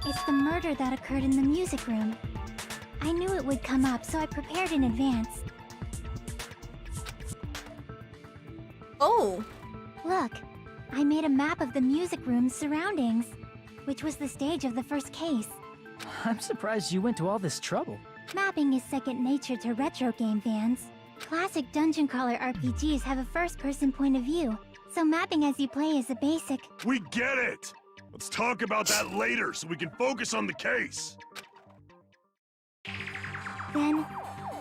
It's the murder that occurred in the music room. I knew it would come up, so I prepared in advance. Oh! Look, I made a map of the music room's surroundings, which was the stage of the first case. I'm surprised you went to all this trouble. Mapping is second nature to retro game fans. Classic dungeon crawler RPGs have a first-person point of view, so mapping as you play is a basic. We get it! Let's talk about that later so we can focus on the case. Then,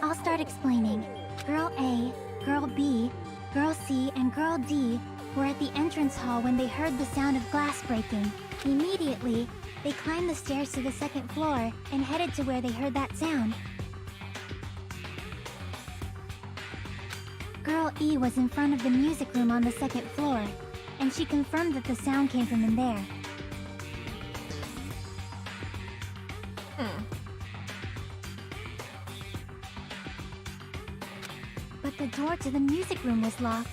I'll start explaining. Girl A, Girl B, Girl C, and Girl D were at the entrance hall when they heard the sound of glass breaking. Immediately, they climbed the stairs to the second floor and headed to where they heard that sound. Girl E was in front of the music room on the second floor, and she confirmed that the sound came from in there. But the door to the music room was locked.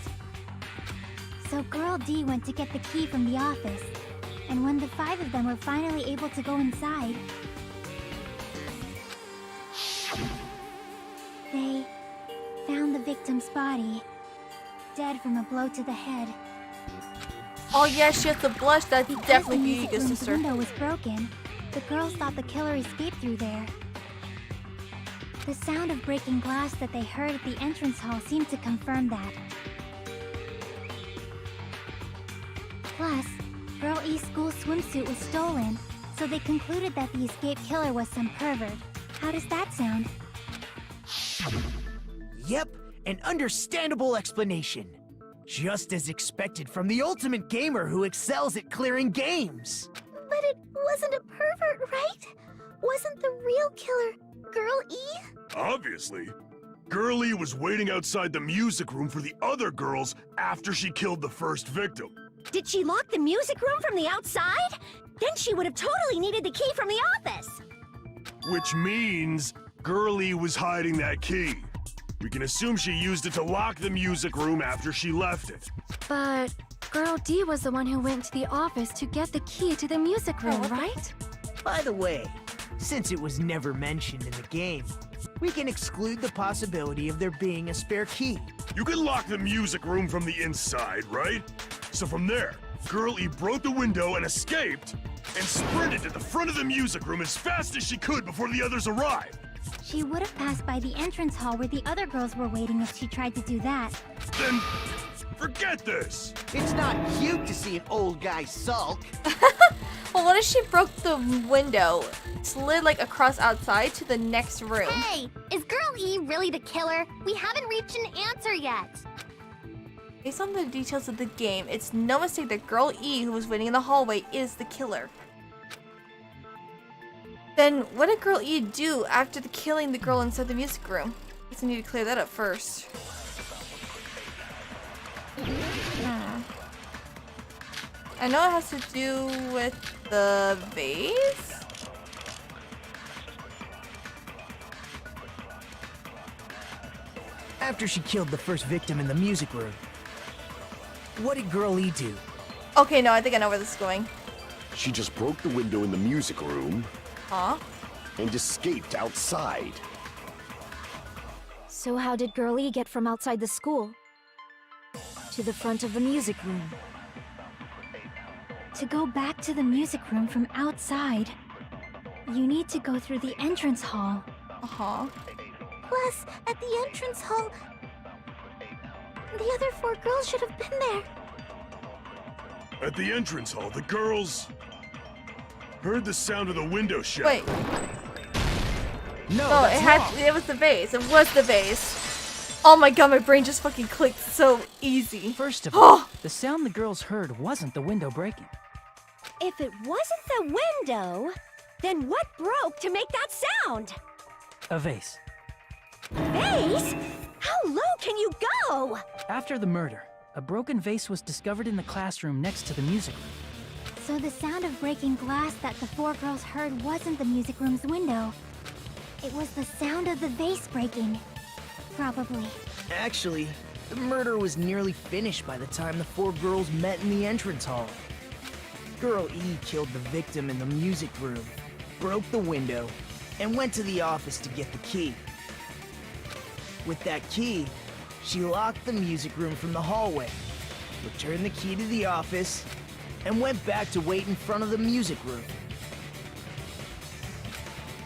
So Girl D went to get the key from the office, and when the 5 of them were finally able to go inside, they found the victim's body, dead from a blow to the head. Oh yeah, she has the blush. That'd Because definitely the be music your room's sister. window was broken, the girls thought the killer escaped through there. The sound of breaking glass that they heard at the entrance hall seemed to confirm that. Plus, Girl E's school swimsuit was stolen, so they concluded that the escaped killer was some pervert. How does that sound? Yep, an understandable explanation. Just as expected from the ultimate gamer who excels at clearing games. But it wasn't a pervert, right? Wasn't the real killer Girl E? Obviously. Girlie was waiting outside the music room for the other girls after she killed the first victim. Did she lock the music room from the outside? Then she would have totally needed the key from the office. Which means Girlie was hiding that key. We can assume she used it to lock the music room after she left it. But Girl D was the one who went to the office to get the key to the music room, right? By the way, since it was never mentioned in the game, we can exclude the possibility of there being a spare key. You can lock the music room from the inside, right? So from there, Girl E broke the window and escaped, and sprinted to the front of the music room as fast as she could before the others arrived. She would have passed by the entrance hall where the other girls were waiting if she tried to do that. Then, forget this! It's not cute to see an old guy sulk. Well, what if she broke the window, slid like across outside to the next room? Hey, is Girl E really the killer? We haven't reached an answer yet. Based on the details of the game, it's no mistake that Girl E, who was waiting in the hallway, is the killer. Then, what did Girl E do after killing the girl inside the music room? Guess I need to clear that up first. I know it has to do with the vase. After she killed the first victim in the music room, what did Girl E do? Okay, no, I think I know where this is going. She just broke the window in the music room Huh? and escaped outside. So how did Girl E get from outside the school to the front of the music room? To go back to the music room from outside, you need to go through the entrance hall. Uh-huh. Plus, at the entrance hall, the other 4 girls should have been there. At the entrance hall, the girls heard the sound of the window shut. Wait. No, Oh, that's wrong. it was the vase. It was the vase. Oh my god, my brain just fucking clicked so easy. First of all, the sound the girls heard wasn't the window breaking. If it wasn't the window, then what broke to make that sound? A vase. Vase? How low can you go? After the murder, a broken vase was discovered in the classroom next to the music room. So the sound of breaking glass that the 4 girls heard wasn't the music room's window. It was the sound of the vase breaking. Probably. Actually, the murder was nearly finished by the time the 4 girls met in the entrance hall. Girl E killed the victim in the music room, broke the window, and went to the office to get the key. With that key, she locked the music room from the hallway, returned the key to the office, and went back to wait in front of the music room.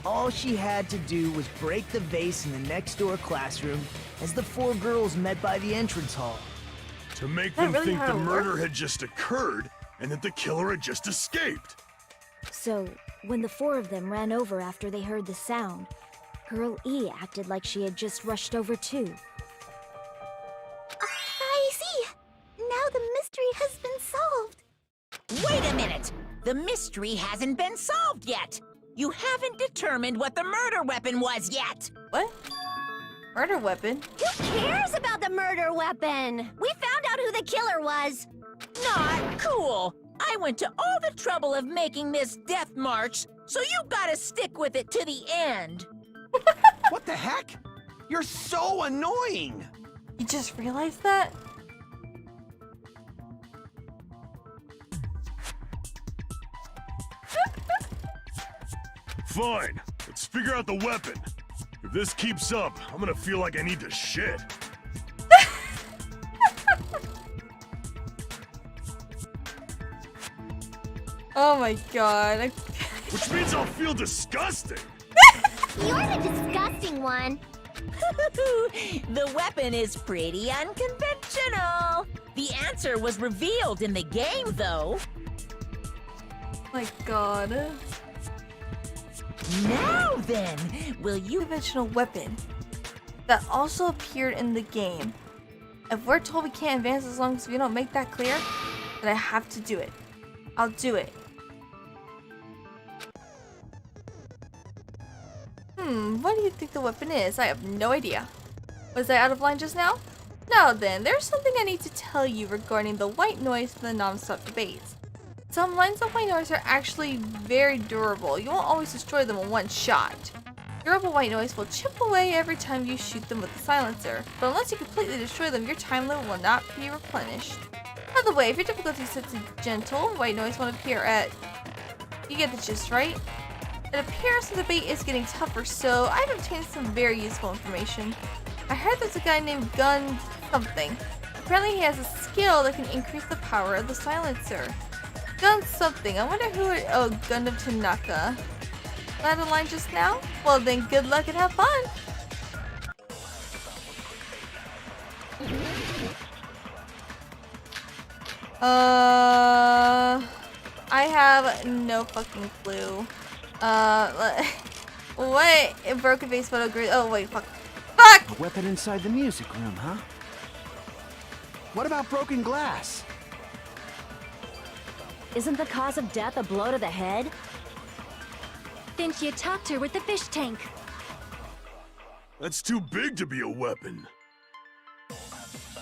All she had to do was break the vase in the next door classroom as the 4 girls met by the entrance hall. To make Is that them really think how the it murder works? had just occurred and that the killer had just escaped. So, when the 4 of them ran over after they heard the sound, Girl E acted like she had just rushed over too. I see. Now the mystery has been solved. Wait a minute! The mystery hasn't been solved yet! You haven't determined what the murder weapon was yet! What? Murder weapon? Who cares about the murder weapon? We found out who the killer was. Not cool! I went to all the trouble of making this death march, so you gotta stick with it to the end! What the heck? You're so annoying! You just realized that? Fine, let's figure out the weapon. If this keeps up, I'm gonna feel like I need to shit. Oh my god. Which means I'll feel disgusting. You're the disgusting one. The weapon is pretty unconventional. The answer was revealed in the game, though. My god. Now then, will you... Conventional weapon that also appeared in the game. If we're told we can't advance as long as we don't make that clear, then I have to do it. I'll do it. What do you think the weapon is? I have no idea. Was I out of line just now? Now then, there's something I need to tell you regarding the white noise from the non-stop debates. Some lines of white noise are actually very durable. You won't always destroy them in one shot. Durable white noise will chip away every time you shoot them with the silencer, but unless you completely destroy them, your time limit will not be replenished. By the way, if your difficulty is set to gentle, white noise won't appear at... You get the gist, right? It appears the debate is getting tougher, so I've obtained some very useful information. I heard there's a guy named Gun something. Apparently he has a skill that can increase the power of the silencer. Gun something. I wonder who it... Oh, Gundam Tanaka. Was I out of line just now? Well then, good luck and have fun! I have no fucking clue. What? A broken vase photo grid. Oh, wait, fuck. Fuck! A weapon inside the music room, huh? What about broken glass? Isn't the cause of death a blow to the head? Then she attacked her with the fish tank. That's too big to be a weapon.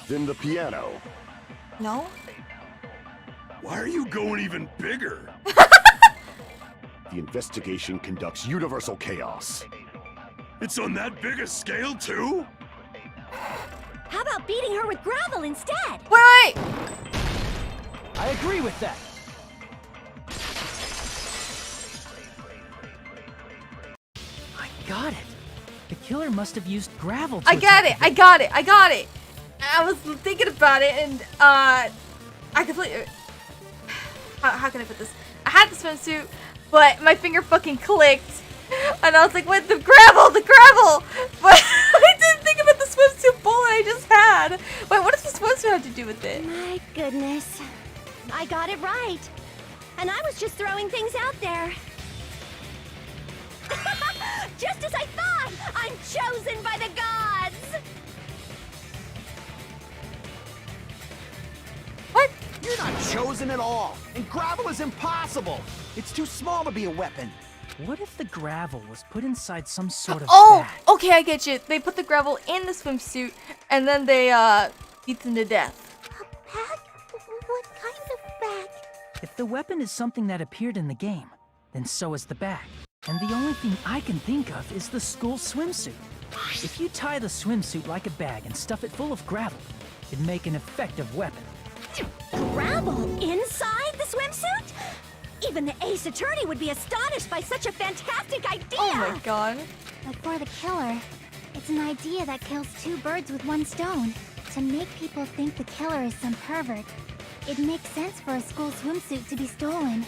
Then the piano. No? Why are you going even bigger? The investigation conducts universal chaos. It's on that big a scale, too? How about beating her with gravel instead? Wait! I agree with that. I got it. The killer must have used gravel to I got attack it! the I got it! I got it! I was thinking about it and, I completely... How can I put this? I had the swimsuit, but my finger fucking clicked. And I was like, what? The gravel! The gravel! But I didn't think about the swimsuit bullet I just had. Wait, what does the swimsuit have to do with it? My goodness. I got it right. And I was just throwing things out there. Just as I thought! I'm chosen by the gods! What? You're not chosen at all, and gravel is impossible. It's too small to be a weapon. What if the gravel was put inside some sort of Oh! bag? Okay, I get you. They put the gravel in the swimsuit, and then they, beat them to death. A bag? What kind of bag? If the weapon is something that appeared in the game, then so is the bag. And the only thing I can think of is the school swimsuit. If you tie the swimsuit like a bag and stuff it full of gravel, it'd make an effective weapon. Gravel inside the swimsuit? Even the ace attorney would be astonished by such a fantastic idea! Oh my god. But for the killer, it's an idea that kills two birds with one stone. To make people think the killer is some pervert, it makes sense for a school swimsuit to be stolen.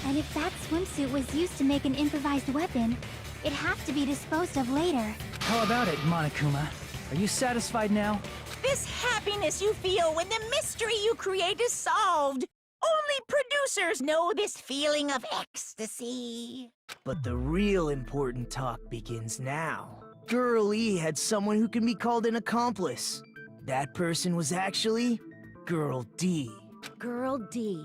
And if that swimsuit was used to make an improvised weapon, it'd have to be disposed of later. How about it, Monokuma? Are you satisfied now? This happiness you feel when the mystery you create is solved. Only producers know this feeling of ecstasy. But the real important talk begins now. Girl E had someone who can be called an accomplice. That person was actually Girl D. Girl D.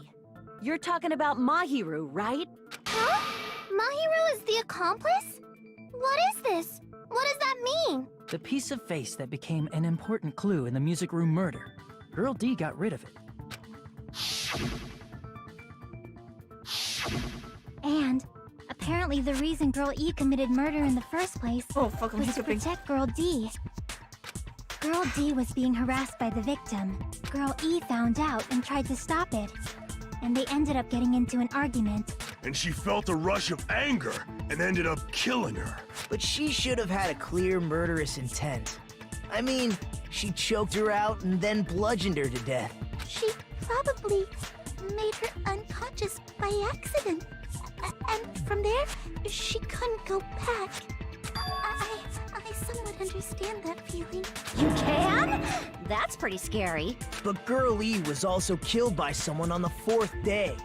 You're talking about Mahiru, right? Huh? Mahiru is the accomplice? What is this? What does that mean? The piece of face that became an important clue in the music room murder. Girl D got rid of it. And apparently the reason Girl E committed murder in the first place Oh, fuck, I'm was to hiccuping. protect Girl D. Girl D was being harassed by the victim. Girl E found out and tried to stop it. And they ended up getting into an argument. And she felt a rush of anger and ended up killing her. But she should have had a clear murderous intent. I mean, she choked her out and then bludgeoned her to death. She probably made her unconscious by accident. And from there, she couldn't go back. I somewhat understand that feeling. You can? That's pretty scary. But Girl E was also killed by someone on the 4th day.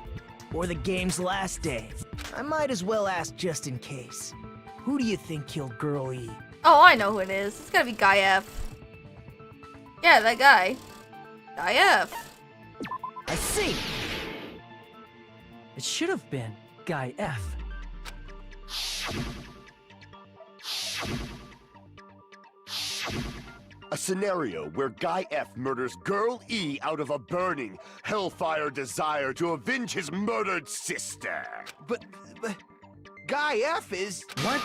Or the game's last day. I might as well ask just in case. Who do you think killed Girl E? Oh, I know who it is. It's gotta be Guy F. Yeah, that guy. Guy F. I see! It should have been Guy F. A scenario where Guy F murders Girl E out of a burning, hellfire desire to avenge his murdered sister. But Guy F is... What?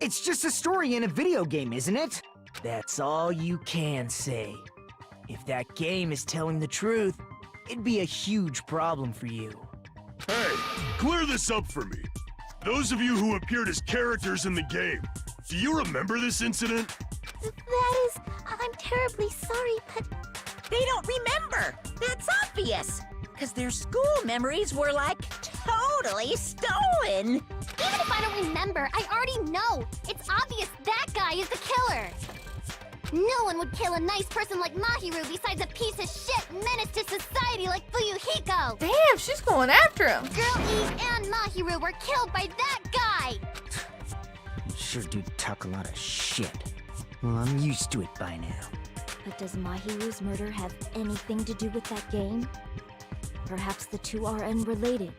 It's just a story in a video game, isn't it? That's all you can say. If that game is telling the truth, it'd be a huge problem for you. Hey, clear this up for me. Those of you who appeared as characters in the game, do you remember this incident? That is... I'm terribly sorry, but... They don't remember. That's obvious. Because their school memories were, like, totally stolen. Even if I don't remember, I already know. It's obvious that guy is the killer. No one would kill a nice person like Mahiru besides a piece of shit menace to society like Fuyuhiko. Damn, she's going after him. Girl E and Mahiru were killed by that guy. Sure do talk a lot of shit. Well, I'm used to it by now. But does Mahiru's murder have anything to do with that game? Perhaps the two are unrelated.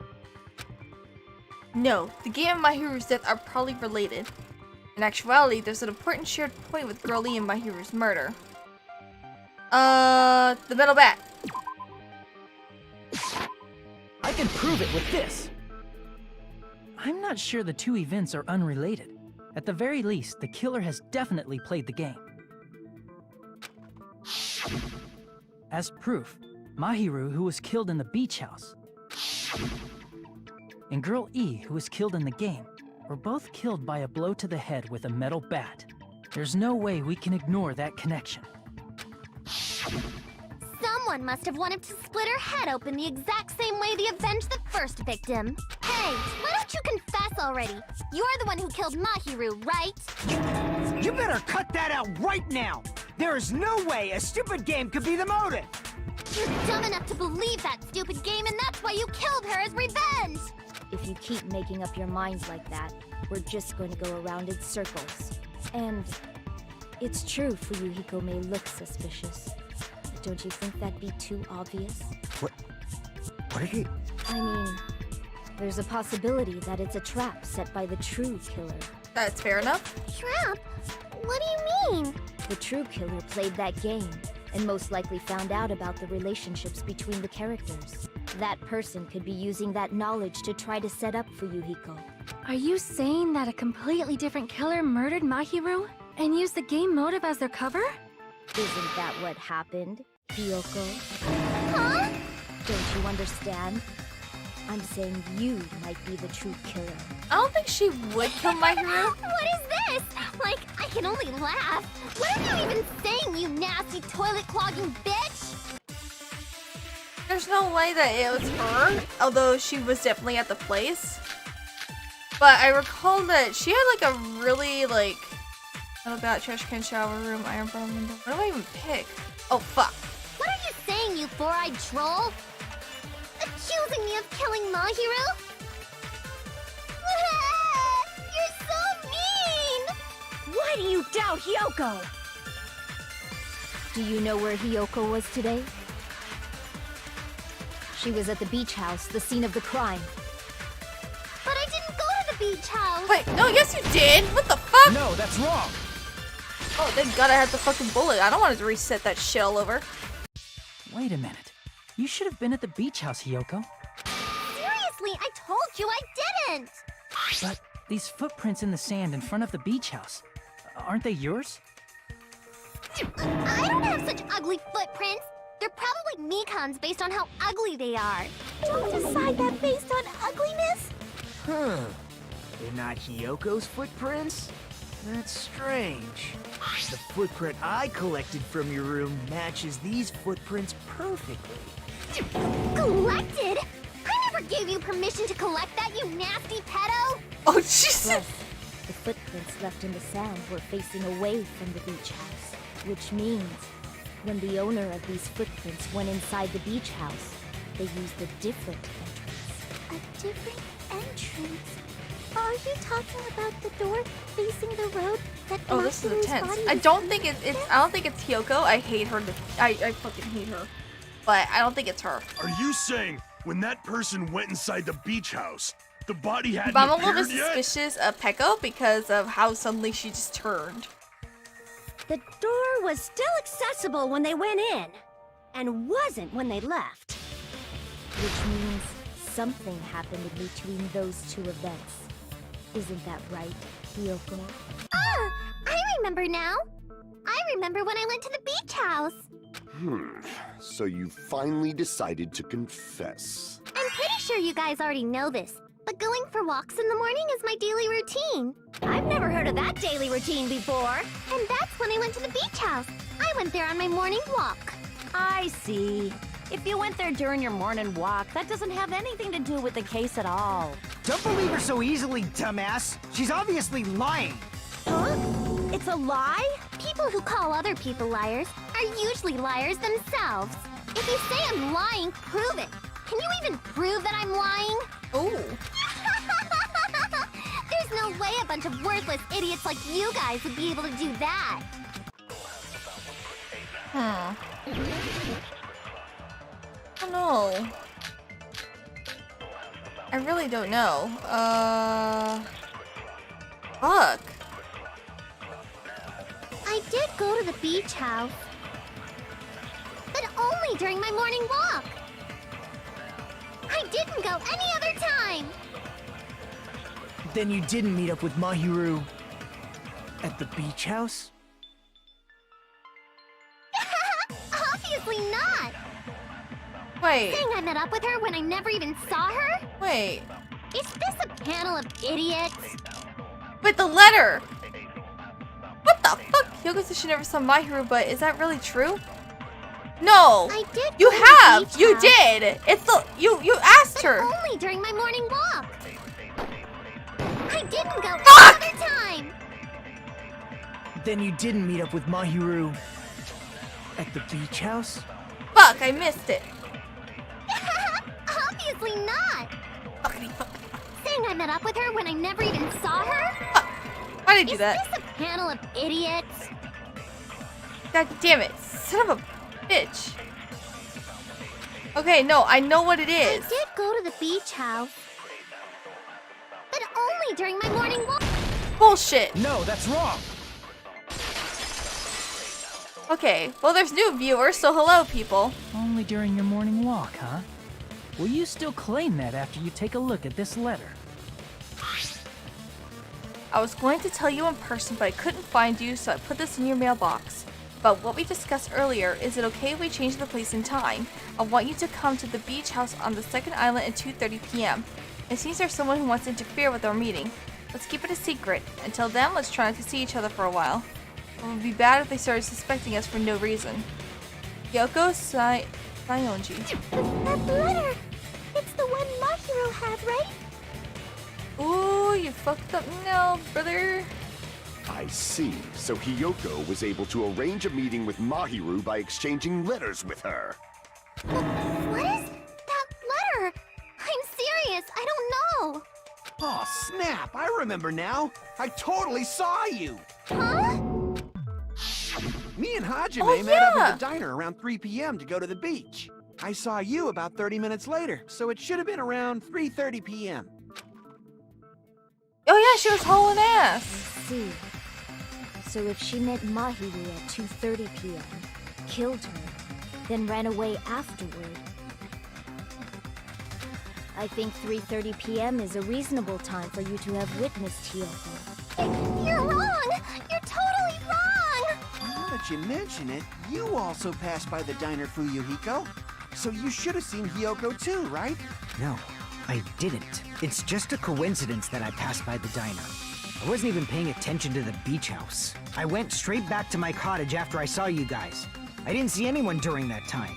No, the game and Mahiru's death are probably related. In actuality, there's an important shared point with Girl E and Mahiru's murder. The metal bat. can prove it with this. I'm not sure the two events are unrelated. At the very least, the killer has definitely played the game. As proof, Mahiru, who was killed in the beach house, and Girl E, who was killed in the game, were both killed by a blow to the head with a metal bat. There's no way we can ignore that connection. Someone must have wanted to split her head open the exact same way they avenged the first victim. Hey, why don't you confess already? You're the one who killed Mahiru, right? You better cut that out right now! There is no way a stupid game could be the motive! You're dumb enough to believe that stupid game, and that's why you killed her as revenge! If you keep making up your minds like that, we're just going to go around in circles. And it's true Fuyuhiko may look suspicious. But don't you think that'd be too obvious? What are you... I mean, there's a possibility that it's a trap set by the true killer. That's fair enough. Trap? What do you mean? The true killer played that game, and most likely found out about the relationships between the characters. That person could be using that knowledge to try to set up Fuyuhiko. Are you saying that a completely different killer murdered Mahiru and used the game motive as their cover? Isn't that what happened, Hiyoko? Huh? Don't you understand? I'm saying you might be the true killer. I don't think she would kill Mahiru. What is this? Like, I can only laugh. What are you even saying, you nasty toilet-clogging bitch? There's no way that it was her, although she was definitely at the place. But I recall that she had like a really like... Metal bat, trash can, shower room, iron bar window. What do I even pick? Oh, fuck. What are you saying, you four-eyed troll? Accusing me of killing Mahiru? You're so mean! Why do you doubt Hiyoko? Do you know where Hiyoko was today? She was at the beach house, the scene of the crime. But I didn't go to the beach house! Wait, no, yes you did! What the fuck? No, that's wrong. Oh, thank God I had the fucking bullet. I don't want to reset that shit all over. Wait a minute. You should have been at the beach house, Hiyoko. Seriously, I told you I didn't! But these footprints in the sand in front of the beach house, aren't they yours? I don't have such ugly footprints! They're probably Mikan's based on how ugly they are. Don't decide that based on ugliness! Huh. They're not Hiyoko's footprints? That's strange. The footprint I collected from your room matches these footprints perfectly. Collected? I never gave you permission to collect that, you nasty pedo! Oh, Jesus! Plus, the footprints left in the sand were facing away from the beach house, which means when the owner of these footprints went inside the beach house, they used a different entrance. A different entrance? Are you talking about the door facing the road that Oh, this is Mahiru's intense. body I was don't think found? I don't think it's Hiyoko. I hate her. I fucking hate her. But I don't think it's her. Are you saying when that person went inside the beach house, the body hadn't But I'm a little bit appeared yet? suspicious of Peko because of how suddenly she just turned. The door was still accessible when they went in, and wasn't when they left. Which means something happened in between those two events. Isn't that right, Hiyoko? Ah! I remember now! I remember when I went to the beach house! So you finally decided to confess. I'm pretty sure you guys already know this, but going for walks in the morning is my daily routine. I've never heard of that daily routine before. And that's when I went to the beach house. I went there on my morning walk. I see. If you went there during your morning walk, that doesn't have anything to do with the case at all. Don't believe her so easily, dumbass. She's obviously lying. Huh? It's a lie? People who call other people liars are usually liars themselves. If you say I'm lying, prove it. Can you even prove that I'm lying? Oh. There's no way a bunch of worthless idiots like you guys would be able to do that. I don't know. I really don't know. Fuck. I did go to the beach house. But only during my morning walk. I didn't go any other time! Then you didn't meet up with Mahiru at the beach house? Obviously not! Wait. Saying I met up with her when I never even saw her? Wait. Is this a panel of idiots? Wait, the letter! What the fuck? Hyoko said she never saw Mahiru, but is that really true? No! I did. You go to the have! beach You house, did! It's the you asked but her! only during my morning walk. I didn't go Fuck! any other time! Then you didn't meet up with Mahiru at the beach house? Fuck, I missed it. Obviously not! Fuckity fuck. Saying I met up with her when I never even saw her? Fuck. Why did you do Is that? this a panel of idiots? God damn it. Son of a bitch. Okay, no, I know what it is. I did go to the beach house. But only during my morning walk. Bullshit. No, that's wrong! Okay, well there's new viewers, so hello people. Only during your morning walk, huh? Will you still claim that after you take a look at this letter? I was going to tell you in person, but I couldn't find you, so I put this in your mailbox. But what we discussed earlier, is it okay if we change the place and time? I want you to come to the beach house on the second island at 2:30 p.m. It seems there's someone who wants to interfere with our meeting. Let's keep it a secret. Until then, let's try not to see each other for a while. It would be bad if they started suspecting us for no reason. Yoko Sayonji. That letter! It's the one Mahiro had, right? Ooh, you fucked up now, brother. I see. So Hiyoko was able to arrange a meeting with Mahiru by exchanging letters with her. What is that letter? I'm serious, I don't know. Oh, snap! I remember now. I totally saw you. Huh? Me and Hajime Oh, met up yeah. at the diner around 3 p.m. to go to the beach. I saw you about 30 minutes later, so it should have been around 3:30 p.m. Oh yeah, she was hauling ass. See. So if she met Mahiru at 2:30 p.m., killed her, then ran away afterward, I think 3:30 p.m. is a reasonable time for you to have witnessed Hiyoko. You're wrong! You're totally wrong! Now that you mention it, you also passed by the diner, Fuyuhiko. So you should have seen Hiyoko too, right? No, I didn't. It's just a coincidence that I passed by the diner. I wasn't even paying attention to the beach house. I went straight back to my cottage after I saw you guys. I didn't see anyone during that time.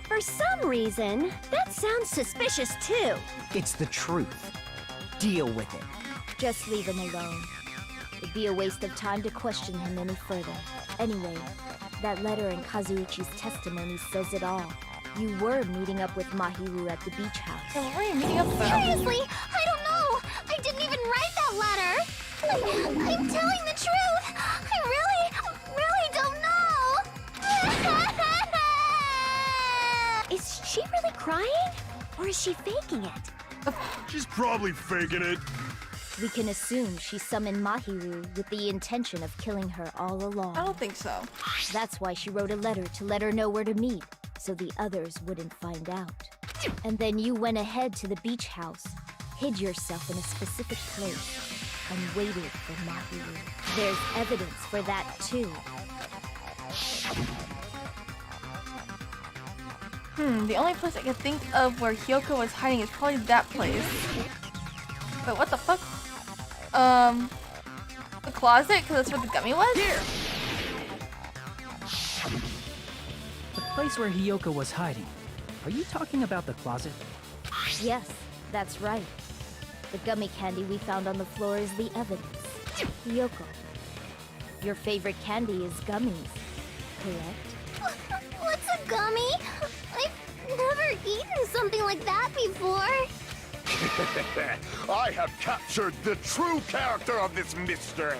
For some reason, that sounds suspicious too. It's the truth. Deal with it. Just leave him alone. It'd be a waste of time to question him any further. Anyway, that letter in Kazuichi's testimony says it all. You were meeting up with Mahiru at the beach house. So where are you meeting up from? Seriously, I don't know! I didn't even write that letter! I'm telling the truth! I really don't know! Is she really crying? Or is she faking it? She's probably faking it. We can assume she summoned Mahiru with the intention of killing her all along. I don't think so. That's why she wrote a letter to let her know where to meet, so the others wouldn't find out. And then you went ahead to the beach house, hid yourself in a specific place, and waited for Mahiru. There's evidence for that too. The only place I can think of where Hiyoko was hiding is probably that place. Wait, what the fuck? The closet? Because that's where the gummy was? Here! The place where Hiyoko was hiding. Are you talking about the closet? Yes, that's right. The gummy candy we found on the floor is the evidence. Hiyoko, your favorite candy is gummies, correct? What's a gummy? I've never eaten something like that before. I have captured the true character of this mystery.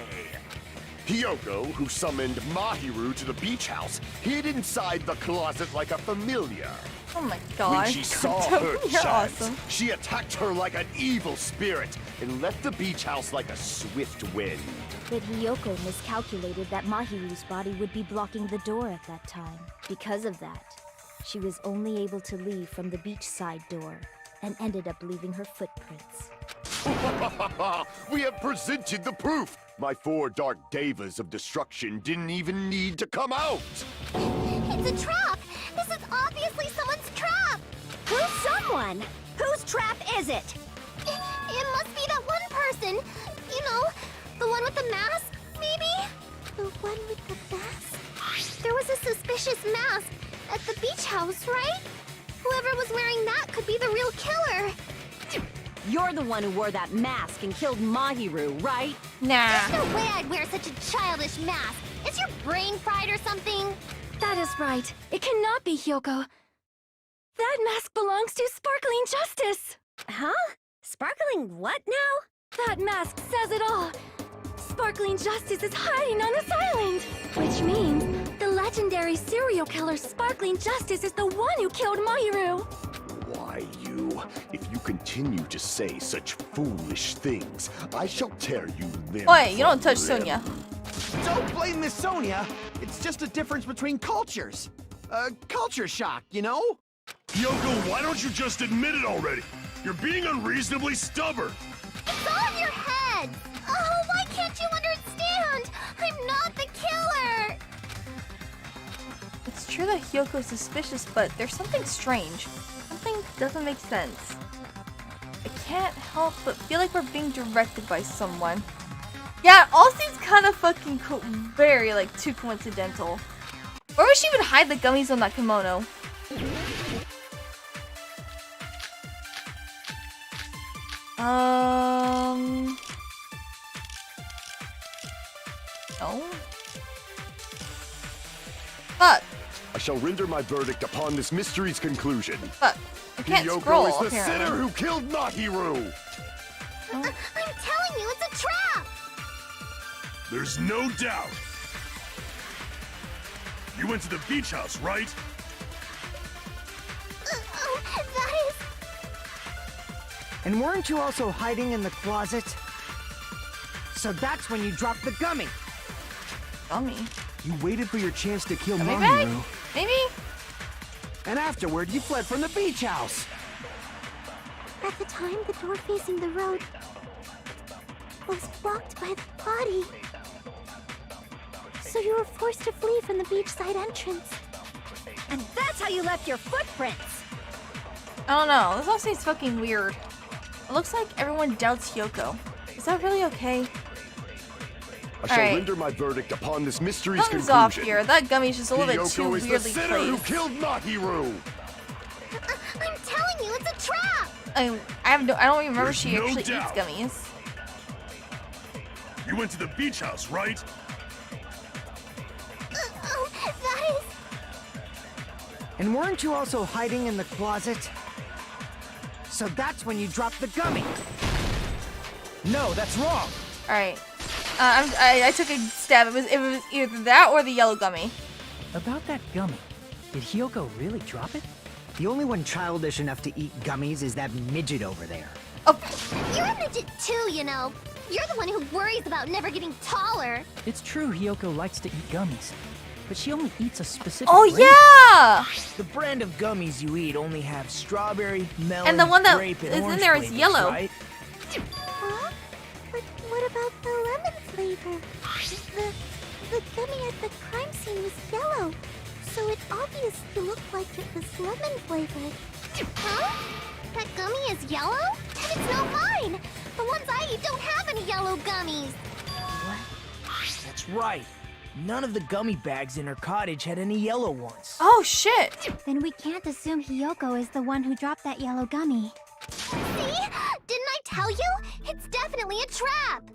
Hiyoko, who summoned Mahiru to the beach house, hid inside the closet like a familiar. Oh my god. When she saw her You're chance, awesome. she attacked her like an evil spirit and left the beach house like a swift wind. But Hiyoko miscalculated that Mahiru's body would be blocking the door at that time. Because of that, she was only able to leave from the beachside door and ended up leaving her footprints. We have presented the proof! My 4 dark devas of destruction didn't even need to come out! It's a trap! This is obviously someone's trap! Who's someone? Whose trap is it? It must be that one person! You know, the one with the mask, maybe? The one with the mask? There was a suspicious mask at the beach house, right? Whoever was wearing that could be the real killer! You're the one who wore that mask and killed Mahiru, right? Nah. There's no way I'd wear such a childish mask! Is your brain fried or something? That is right. It cannot be Hyoko. That mask belongs to Sparkling Justice! Huh? Sparkling what now? That mask says it all! Sparkling Justice is hiding on this island! Which means the legendary serial killer Sparkling Justice is the one who killed Mahiru! Why, you? If you continue to say such foolish things, I shall tear you limb Oi, you don't from touch limb. Sonia. Don't blame Miss Sonia. It's just a difference between cultures. Culture shock, you know? Hyoko, why don't you just admit it already? You're being unreasonably stubborn. It's all in your head! Oh, why can't you understand? I'm not the killer! It's true that Hyoko's suspicious, but there's something strange. Something doesn't make sense. I can't help but feel like we're being directed by someone. Yeah, it all seems kind of fucking very, like, too coincidental. Where would she even hide the gummies on that kimono? No. Fuck. I shall render my verdict upon this mystery's conclusion. Fuck. I can't Hyoko scroll, is the apparently. sinner who killed Mahiru! I'm telling you, it's a trap! There's no doubt. You went to the beach house, right? That is... And weren't you also hiding in the closet? So that's when you dropped the gummy. Gummy? You waited for your chance to kill Gummy bag? Mahiru. Maybe? And afterward, you fled from the beach house. At the time, the door facing the road was blocked by the body. So you were forced to flee from the beachside entrance. And that's how you left your footprints! I don't know. This all seems fucking weird. It looks like everyone doubts Hyoko. Is that really okay? I shall Alright. render my verdict upon this mystery's Something's conclusion. off here. That gummy's just a little bit too Hyoko is the weirdly sinner who placed. killed Mahiru! I'm telling you, it's a trap! I don't remember There's she no actually doubt. eats gummies. You went to the beach house, right? That is... And weren't you also hiding in the closet? So that's when you dropped the gummy. No, that's wrong. Alright. I took a stab. It was either that or the yellow gummy. About that gummy, did Hyoko really drop it? The only one childish enough to eat gummies is that midget over there. Oh, You're a midget too, you know. You're the one who worries about never getting taller. It's true Hyoko likes to eat gummies, but she only eats a specific oh brand. yeah! The brand of gummies you eat only have strawberry, melon, And the one that grape, and is in orange there is flavors, yellow. Right? Huh? But what about the lemon flavor? The gummy at the crime scene was yellow, so it obviously looked like it was lemon flavored. Huh? That gummy is yellow? And it's no mine! The ones I eat don't have any yellow gummies! That's right. None of the gummy bags in her cottage had any yellow ones. Oh shit! Then we can't assume Hyoko is the one who dropped that yellow gummy. See? Didn't I tell you? It's definitely a trap!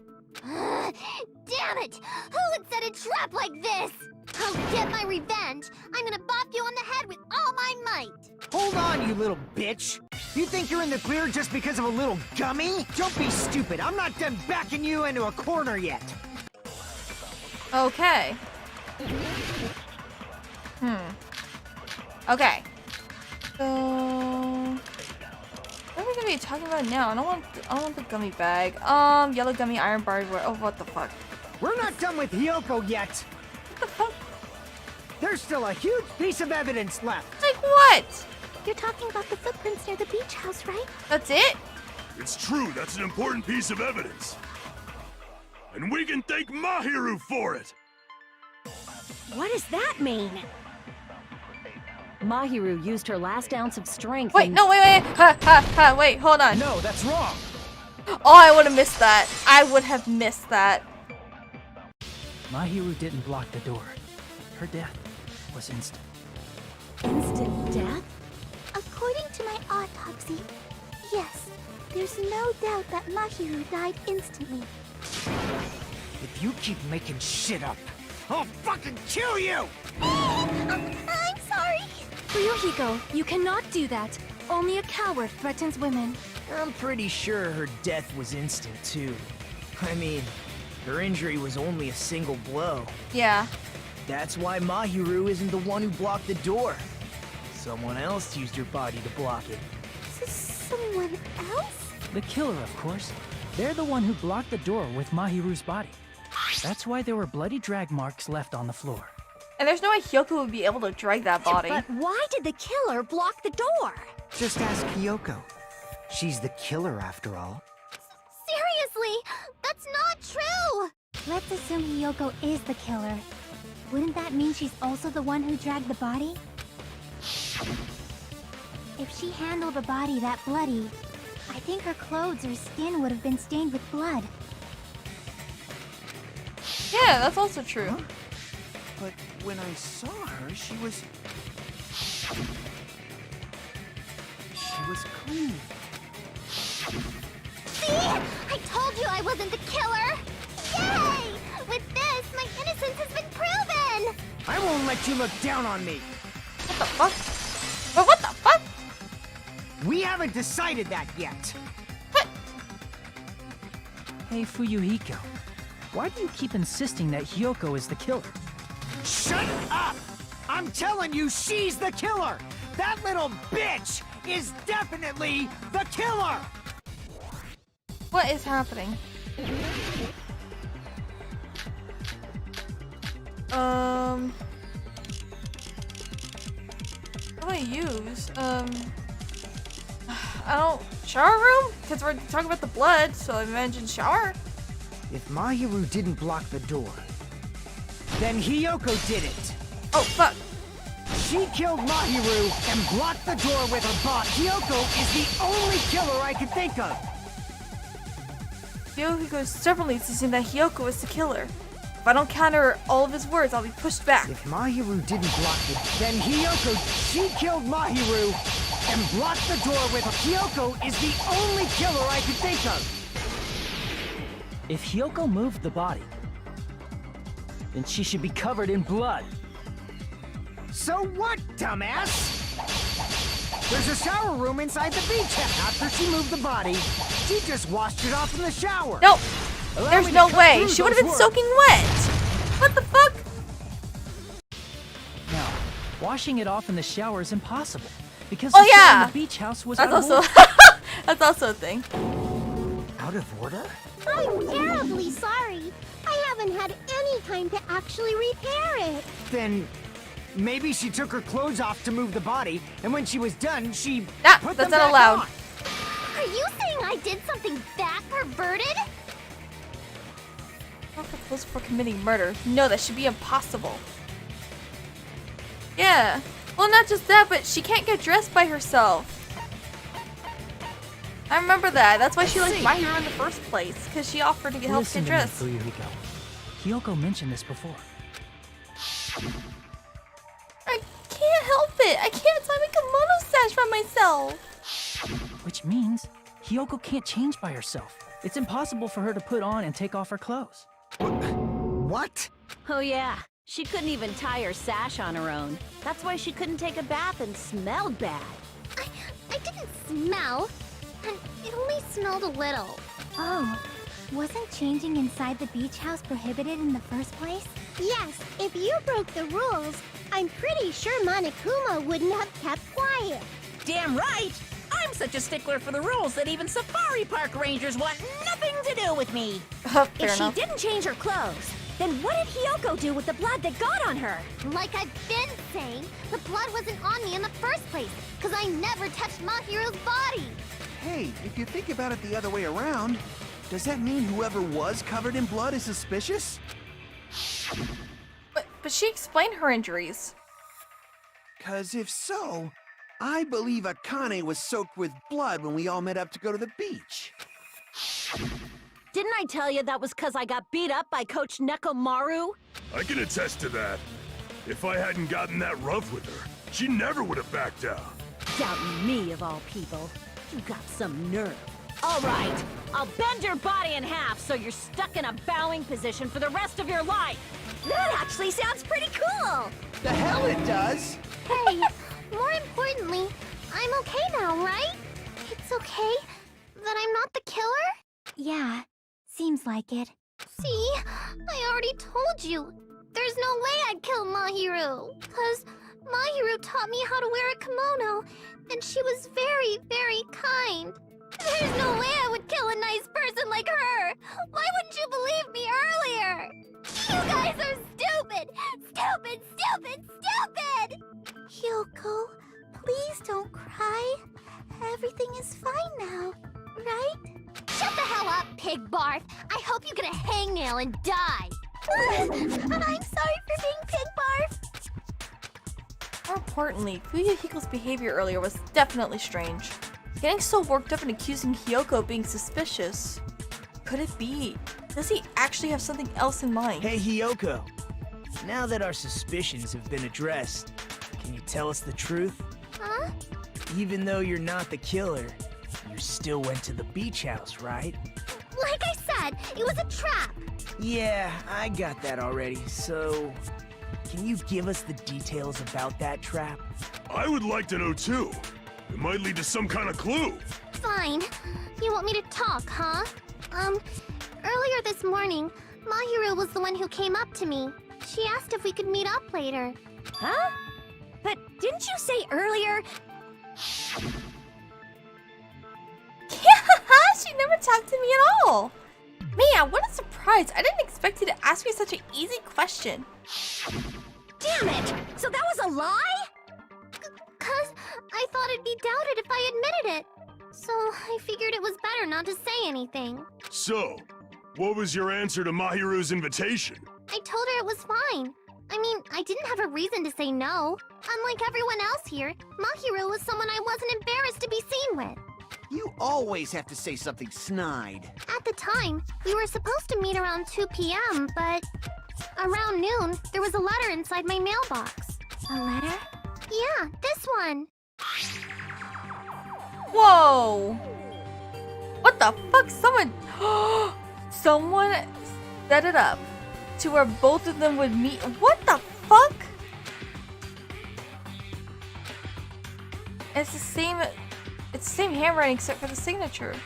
Damn it! Who would set a trap like this? I'll get my revenge! I'm gonna bop you on the head with all my might! Hold on, you little bitch! You think you're in the clear just because of a little gummy? Don't be stupid. I'm not done backing you into a corner yet. Okay. Okay. So, what are we gonna be talking about now? I don't want the gummy bag. Yellow gummy, iron bar. Oh, what the fuck? We're not done with Hyoko yet. What the fuck? There's still a huge piece of evidence left. Like what? You're talking about the footprints near the beach house, right? That's it? It's true, that's an important piece of evidence. And we can thank Mahiru for it! What does that mean? Mahiru used her last ounce of strength. Wait, no, wait. Ha, wait, hold on. No, that's wrong. Oh, I would have missed that. I would have missed that. Mahiru didn't block the door. Her death was instant. Instant death? According to my autopsy, yes, there's no doubt that Mahiru died instantly. If you keep making shit up, I'll fucking kill you! I'm sorry. Fuyuhiko, you cannot do that. Only a coward threatens women. I'm pretty sure her death was instant, too. I mean, her injury was only a single blow. Yeah. That's why Mahiru isn't the one who blocked the door. Someone else used her body to block it. Someone else? The killer, of course. They're the one who blocked the door with Mahiru's body. That's why there were bloody drag marks left on the floor. And there's no way Hyoko would be able to drag that body. But why did the killer block the door? Just ask Kyoko. She's the killer after all. Seriously, that's not true. Let's assume Hyoko is the killer. Wouldn't that mean she's also the one who dragged the body? If she handled the body that bloody, I think her clothes or skin would have been stained with blood. Yeah, that's also true. Huh? But when I saw her, she was clean. See? I told you I wasn't the killer! Yay! With this, my innocence has been proven! I won't let you look down on me. What the fuck? But what the fuck? We haven't decided that yet. Hey, Fuyuhiko. Why do you keep insisting that Hyoko is the killer? Shut up! I'm telling you, she's the killer! That little bitch is definitely the killer! What is happening? What do I use? I don't... Shower room? Because we're talking about the blood, so I imagine shower. If Mahiru didn't block the door, then Hyoko did it. Oh, fuck. She killed Mahiru and blocked the door with her bot. Hyoko is the only killer I can think of. Hyoko is stubbornly insisting that Hyoko is the killer. If I don't counter all of his words, I'll be pushed back. If Mahiru didn't block it, then Hyoko, she killed Mahiru and blocked the door with her. Hyoko is the only killer I can think of. If Hyoko moved the body, then she should be covered in blood. So what, dumbass? There's a shower room inside the beach. After she moved the body, she just washed it off in the shower. Nope. There's no way. She would have been soaking wet. What the fuck? Now, washing it off in the shower is impossible because Oh, the shower yeah. in the beach house was That's out of also order. that's also a thing. Out of order? I'm terribly sorry. I haven't had any time to actually repair it. Then maybe she took her clothes off to move the body, and when she was done, she Nah, put that's them not back allowed. on. Are you saying I did something that perverted? Not for clothes for committing murder. No, that should be impossible. Yeah. Well, not just that, but she can't get dressed by herself. I remember that. That's why she liked Mahiru in the first place, because she offered to help Listen get to me, dressed. Fuyuhiko. Hyoko mentioned this before. I can't help it. I can't tie my kimono sash by myself. Which means Hyoko can't change by herself. It's impossible for her to put on and take off her clothes. What? Oh yeah, she couldn't even tie her sash on her own. That's why she couldn't take a bath and smelled bad. I didn't smell. And it only smelled a little. Oh, wasn't changing inside the beach house prohibited in the first place? Yes, if you broke the rules, I'm pretty sure Monokuma wouldn't have kept quiet. Damn right! I'm such a stickler for the rules that even safari park rangers want nothing to do with me. Fair If she enough. didn't change her clothes, Then what did Hiyoko do with the blood that got on her? Like I've been saying, the blood wasn't on me in the first place, because I never touched Mahiru's body. Hey, if you think about it the other way around, does that mean whoever was covered in blood is suspicious? But she explained her injuries. 'Cause if so, I believe Akane was soaked with blood when we all met up to go to the beach. Didn't I tell you that was because I got beat up by Coach Nekomaru? I can attest to that. If I hadn't gotten that rough with her, she never would have backed down. Doubting me, of all people. You got some nerve. All right, I'll bend your body in half so you're stuck in a bowing position for the rest of your life. That actually sounds pretty cool! The hell it does! Hey, more importantly, I'm okay now, right? It's okay that I'm not the killer? Yeah, seems like it. See, I already told you. There's no way I'd kill Mahiru, 'cause Mahiru taught me how to wear a kimono, and she was very, very kind. There's no way I would kill a nice person like her! Why wouldn't you believe me earlier? You guys are stupid! Stupid, stupid, stupid! Hyoko, please don't cry. Everything is fine now, right? Shut the hell up, pig barf! I hope you get a hangnail and die! And I'm sorry for being pig barf! More importantly, Fuyuhiko's behavior earlier was definitely strange. Getting so worked up and accusing Hiyoko of being suspicious. Could it be? Does he actually have something else in mind? Hey, Hiyoko. Now that our suspicions have been addressed, can you tell us the truth? Huh? Even though you're not the killer, you still went to the beach house, right? Like I said, it was a trap! Yeah, I got that already, so... Can you give us the details about that trap? I would like to know too. It might lead to some kind of clue. Fine. You want me to talk, huh? Earlier this morning, Mahiru was the one who came up to me. She asked if we could meet up later. Huh? But didn't you say earlier? She never talked to me at all. Man, what a surprise. I didn't expect you to ask me such an easy question. Damn it! So that was a lie? 'Cause I thought it'd be doubted if I admitted it. So I figured it was better not to say anything. So, what was your answer to Mahiru's invitation? I told her it was fine. I mean, I didn't have a reason to say no. Unlike everyone else here, Mahiru was someone I wasn't embarrassed to be seen with. You always have to say something snide. At the time, we were supposed to meet around 2 p.m., but around noon, there was a letter inside my mailbox. A letter? Yeah, this one. Whoa! What the fuck? Someone set it up to where both of them would meet. What the fuck? It's the same handwriting except for the signature.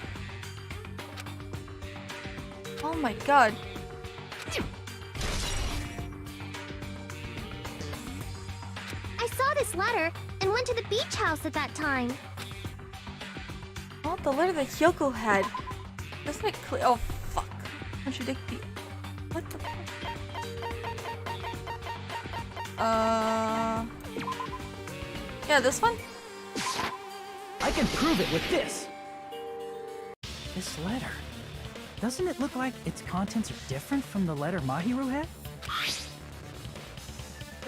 Oh my god. I saw this letter and went to the beach house at that time. Oh, the letter that Hyoko had. Doesn't it clear? Oh, fuck. Contradict the. What the fuck? Yeah, this one? I can prove it with this. This letter. Doesn't it look like its contents are different from the letter Mahiru had?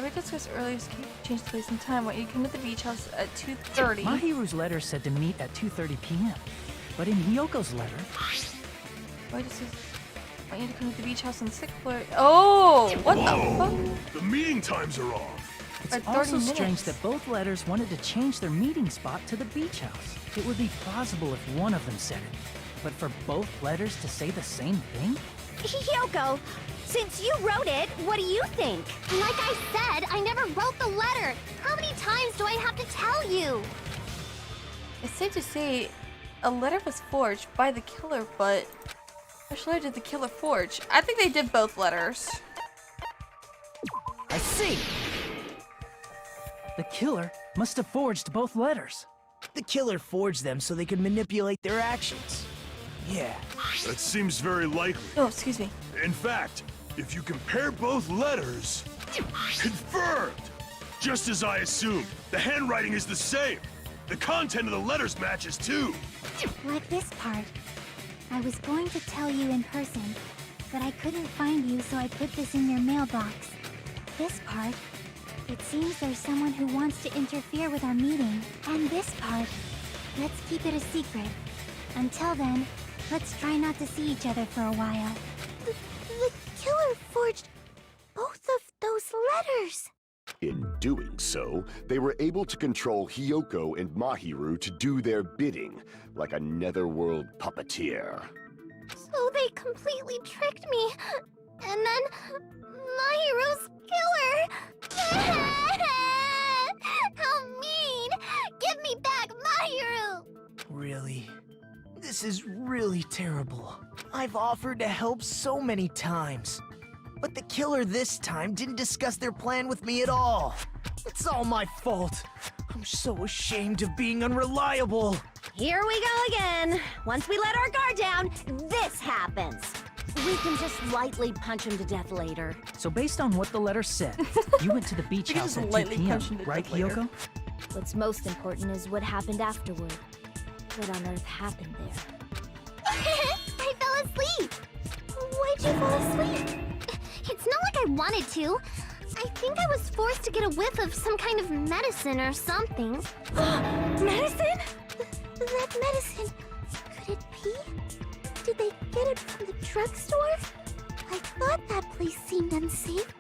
We discussed earlier, so can you change the place and time? Why you come to the beach house at 2:30? Mahiru's letter said to meet at 2:30 p.m. But in Hyoko's letter... Why does it... I want you to come to the beach house on the 6th floor. Oh! What the fuck? The meeting times are off. It's At 30 also strange minutes. that both letters wanted to change their meeting spot to the beach house. It would be plausible if one of them said it. But for both letters to say the same thing? Hyoko, since you wrote it, what do you think? Like I said, I never wrote the letter. How many times do I have to tell you? It's safe to say a letter was forged by the killer, but which letter did the killer forge? I think they did both letters. I see! The killer must have forged both letters. The killer forged them so they could manipulate their actions. Yeah. That seems very likely. Oh, excuse me. In fact, If you compare both letters... Confirmed! Just as I assumed, the handwriting is the same. The content of the letters matches too. Like this part. I was going to tell you in person, but I couldn't find you, so I put this in your mailbox. This part. It seems there's someone who wants to interfere with our meeting. And this part. Let's keep it a secret. Until then, let's try not to see each other for a while. The killer forged both of those letters! In doing so, they were able to control Hiyoko and Mahiru to do their bidding, like a netherworld puppeteer. So they completely tricked me. And then Mahiru's killer! How mean! Give me back Mahiru! Really? This is really terrible. I've offered to help so many times. But the killer this time didn't discuss their plan with me at all. It's all my fault. I'm so ashamed of being unreliable. Here we go again. Once we let our guard down, this happens. We can just lightly punch him to death later. So based on what the letter said, you went to the beach You house just at 2 lightly p.m., punch him to right, death later. Hiyoko? What's most important is what happened afterward. What on earth happened there? I fell asleep! Why'd you fall asleep? It's not like I wanted to. I think I was forced to get a whiff of some kind of medicine or something. Medicine? That medicine. Could it be? Did they get it from the drugstore? I thought that place seemed unsafe.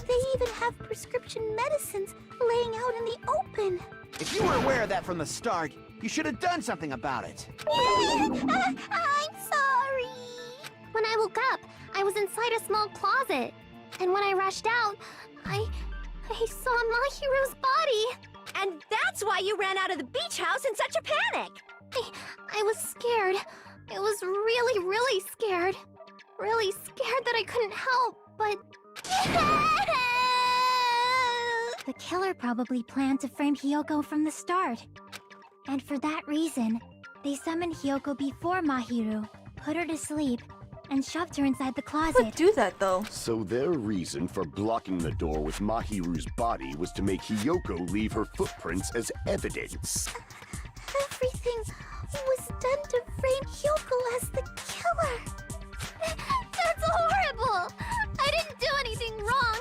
They even have prescription medicines laying out in the open. If you were aware of that from the start, you should have done something about it. I'm sorry. When I woke up, I was inside a small closet. And when I rushed out, I saw Mahiru's body. And that's why you ran out of the beach house in such a panic! I was scared. I was really, really scared. Really scared that I couldn't help, but... The killer probably planned to frame Hiyoko from the start. And for that reason, they summoned Hiyoko before Mahiru, put her to sleep, and shoved her inside the Who closet. would do that though? So their reason for blocking the door with Mahiru's body was to make Hiyoko leave her footprints as evidence. Everything was done to frame Hiyoko as the killer. That's horrible! I didn't do anything wrong,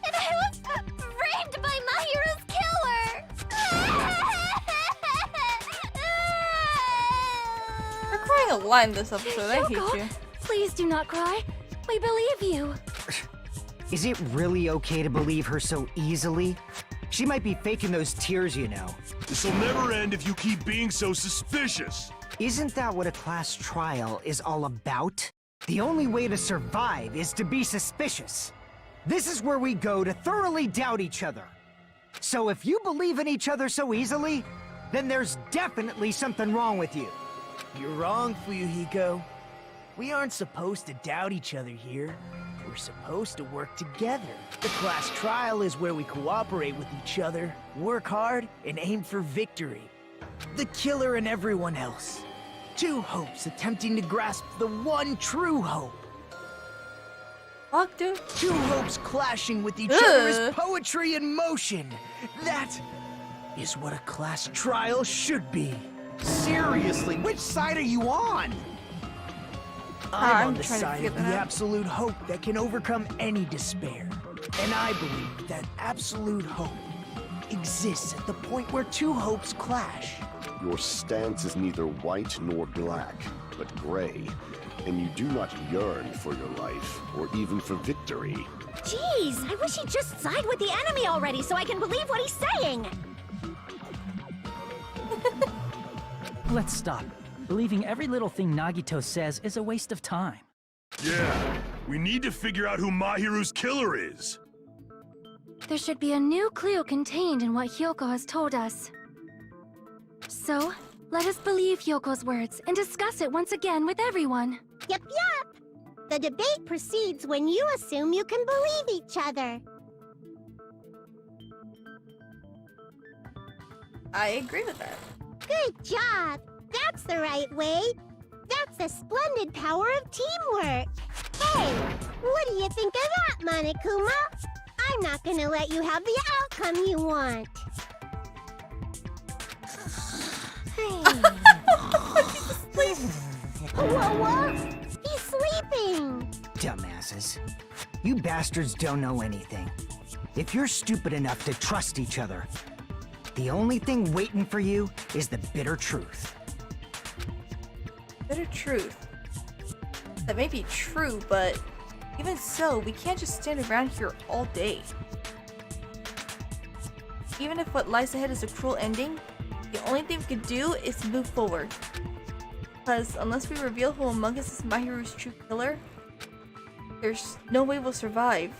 and I was framed by Mahiru's killer! You're crying a lot in this episode. I hate you. Please do not cry. We believe you. Is it really okay to believe her so easily? She might be faking those tears, you know. This'll never end if you keep being so suspicious. Isn't that what a class trial is all about? The only way to survive is to be suspicious. This is where we go to thoroughly doubt each other. So if you believe in each other so easily, then there's definitely something wrong with you. You're wrong, Fuyuhiko. We aren't supposed to doubt each other here. We're supposed to work together. The class trial is where we cooperate with each other, work hard, and aim for victory. The killer and everyone else. Two hopes attempting to grasp the one true hope. Fuck, dude. Two hopes clashing with each other is poetry in motion. That is what a class trial should be. Seriously, which side are you on? I'm on I'm the trying to side figure of the that out. absolute hope that can overcome any despair. And I believe that absolute hope exists at the point where two hopes clash. Your stance is neither white nor black, but gray, and you do not yearn for your life, or even for victory. Jeez, I wish he'd just side with the enemy already so I can believe what he's saying! Let's stop. Believing every little thing Nagito says is a waste of time. Yeah, we need to figure out who Mahiru's killer is. There should be a new clue contained in what Hiyoko has told us. So, let us believe Hyoko's words and discuss it once again with everyone. Yep. The debate proceeds when you assume you can believe each other. I agree with that. Good job! That's the right way! That's the splendid power of teamwork! Hey, What do you think of that, Monokuma? I'm not gonna let you have the outcome you want. Whoa, he's sleeping! Dumbasses. You bastards don't know anything. If you're stupid enough to trust each other, the only thing waiting for you is the bitter truth. Bitter truth. That may be true, but even so, we can't just stand around here all day. Even if what lies ahead is a cruel ending, the only thing we can do is move forward. Because unless we reveal who among us is Mahiru's true killer, there's no way we'll survive.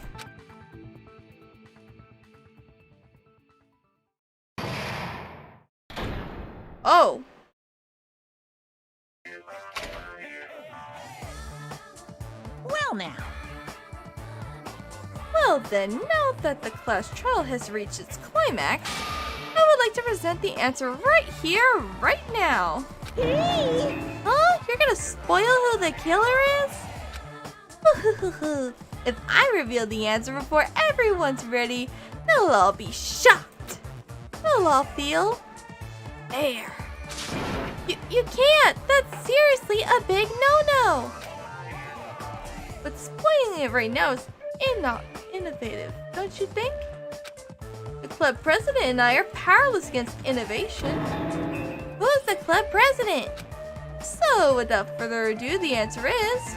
Oh! Well now. Well then, now that the class trial has reached its climax, I would like to present the answer right here, right now. Hey! Huh? You're gonna spoil who the killer is? If I reveal the answer before everyone's ready, they'll all be shocked. They'll all feel... there. You can't! That's seriously a big no-no! But spoiling it right now is not innovative, don't you think? The club president and I are powerless against innovation. Who's the club president? So, without further ado, the answer is...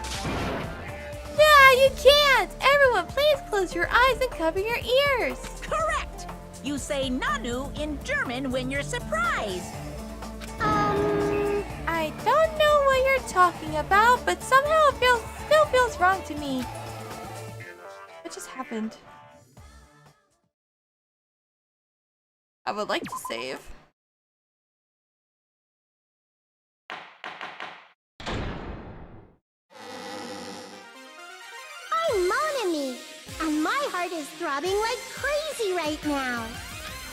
yeah, you can't! Everyone, please close your eyes and cover your ears! Correct! You say Nanu in German when you're surprised. I don't know what you're talking about, but somehow it still feels wrong to me. What just happened? I would like to save. I'm Monami, and my heart is throbbing like crazy right now.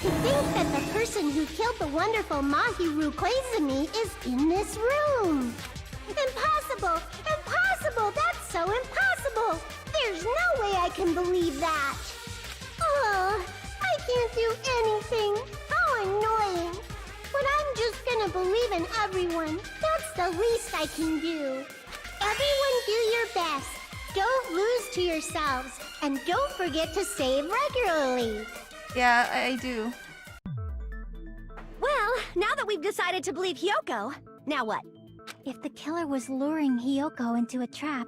To think that the person who killed the wonderful Mahiru Koizumi is in this room. Impossible! Impossible! That's so impossible! There's no way I can believe that! Oh, I can't do anything! How annoying! But I'm just gonna believe in everyone. That's the least I can do. Everyone do your best. Don't lose to yourselves. And don't forget to save regularly. Yeah, I do. Well, now that we've decided to believe Hyoko, now what? If the killer was luring Hyoko into a trap,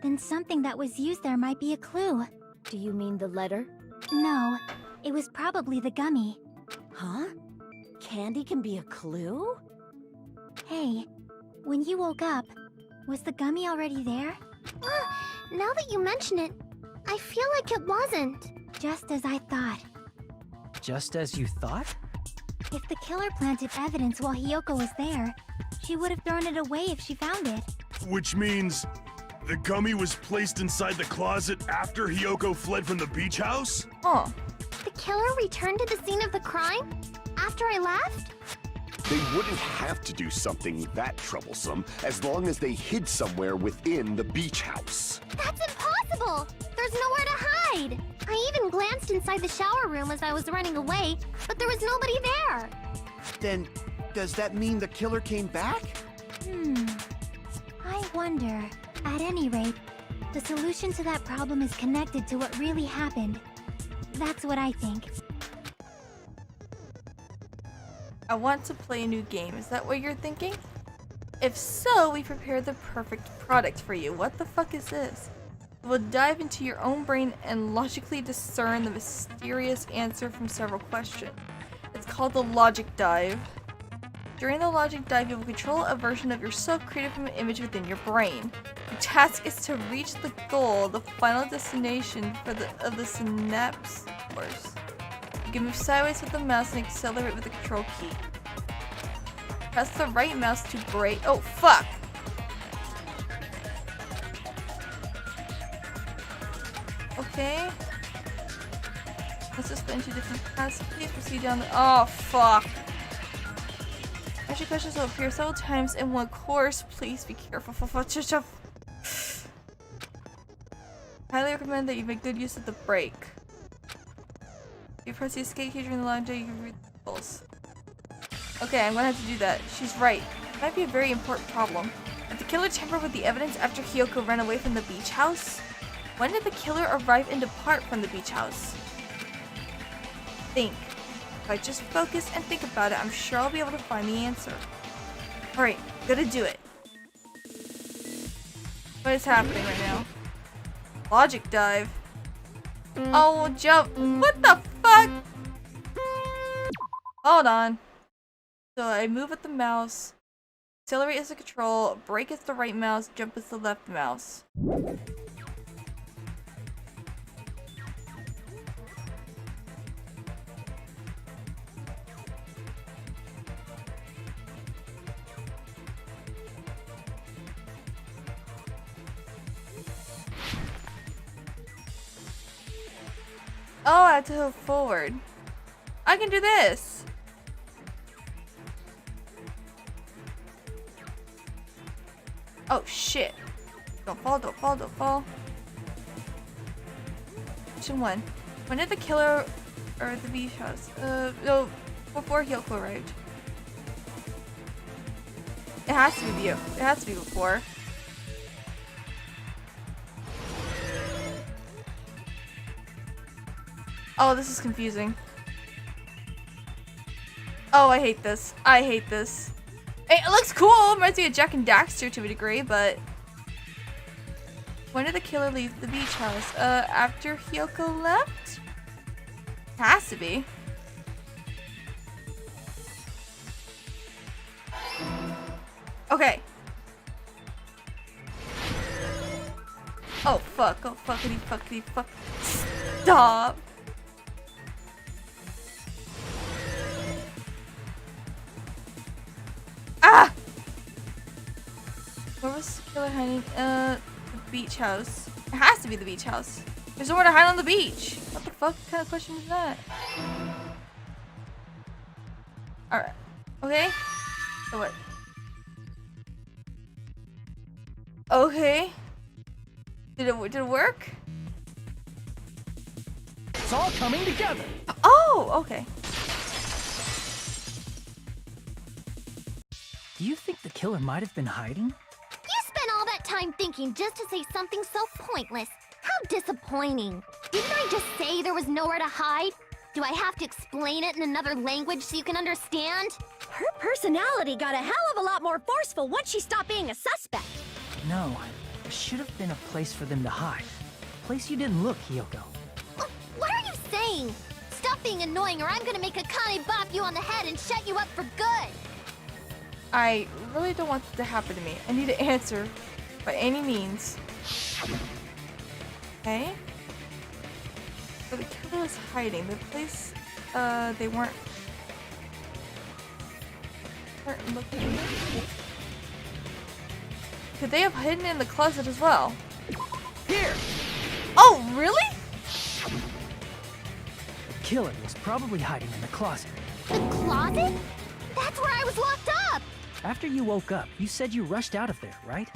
then something that was used there might be a clue. Do you mean the letter? No, it was probably the gummy. Huh? Candy can be a clue? Hey, when you woke up, was the gummy already there? Now that you mention it, I feel like it wasn't. Just as I thought. Just as you thought? If the killer planted evidence while Hyoko was there, she would have thrown it away if she found it. Which means the gummy was placed inside the closet after Hyoko fled from the beach house? Huh. The killer returned to the scene of the crime after I left? They wouldn't have to do something that troublesome as long as they hid somewhere within the beach house. That's impossible! There's nowhere to hide! I even glanced inside the shower room as I was running away, but there was nobody there! Then, does that mean the killer came back? I wonder. At any rate, the solution to that problem is connected to what really happened. That's what I think. I want to play a new game. Is that what you're thinking? If so, we prepared the perfect product for you. What the fuck is this? We'll dive into your own brain and logically discern the mysterious answer from several questions. It's called the Logic Dive. During the Logic Dive, you will control a version of yourself created from an image within your brain. Your task is to reach the goal, the final destination of the synapse course. You can move sideways with the mouse and accelerate with the control key. Press the right mouse to brake. Oh, fuck! Okay. Let's just split into different paths. Please proceed down the. Oh, fuck! Actually, questions will appear several times in one course. Please be careful. Highly recommend that you make good use of the brake. If you press the escape key during the long day, you can read the pulse. Okay, I'm gonna have to do that. She's right. It might be a very important problem. Did the killer tamper with the evidence after Hiyoko ran away from the beach house? When did the killer arrive and depart from the beach house? Think. If I just focus and think about it, I'm sure I'll be able to find the answer. Alright, gotta do it. What is happening right now? Logic dive. Oh, jump. What the fuck? Hold on. So I move with the mouse. Accelerate is the control. Brake is the right mouse. Jump is the left mouse. Oh, I have to go forward. I can do this. Oh shit. Don't fall, don't fall, don't fall. Question 1. When did the killer or the beach house? No, before Hiyoko arrived. It has to be before. Oh, this is confusing. Oh, I hate this. I hate this. It looks cool. Reminds me of Jack and Daxter to a degree, but... When did the killer leave the beach house? After Hiyoko left? Has to be. Okay. Oh, fuck. Oh, fuckity, fuckity, fuck. Stop. Ah! Where was the killer hiding? The beach house. It has to be the beach house. There's nowhere to hide on the beach. What the fuck kind of question is that? Alright. Okay. So what? Okay. Did it work? It's all coming together. Oh, okay. Do you think the killer might have been hiding? You spent all that time thinking just to say something so pointless. How disappointing. Didn't I just say there was nowhere to hide? Do I have to explain it in another language so you can understand? Her personality got a hell of a lot more forceful once she stopped being a suspect. No, there should have been a place for them to hide. A place you didn't look, Hiyoko. What are you saying? Stop being annoying or I'm gonna make Akane bop you on the head and shut you up for good. I really don't want this to happen to me. I need an answer by any means. Okay. So the killer is hiding. The place they weren't looking. Could they have hidden in the closet as well? Here! Oh, really? The killer was probably hiding in the closet. The closet? That's where I was locked up! After you woke up, you said you rushed out of there, right?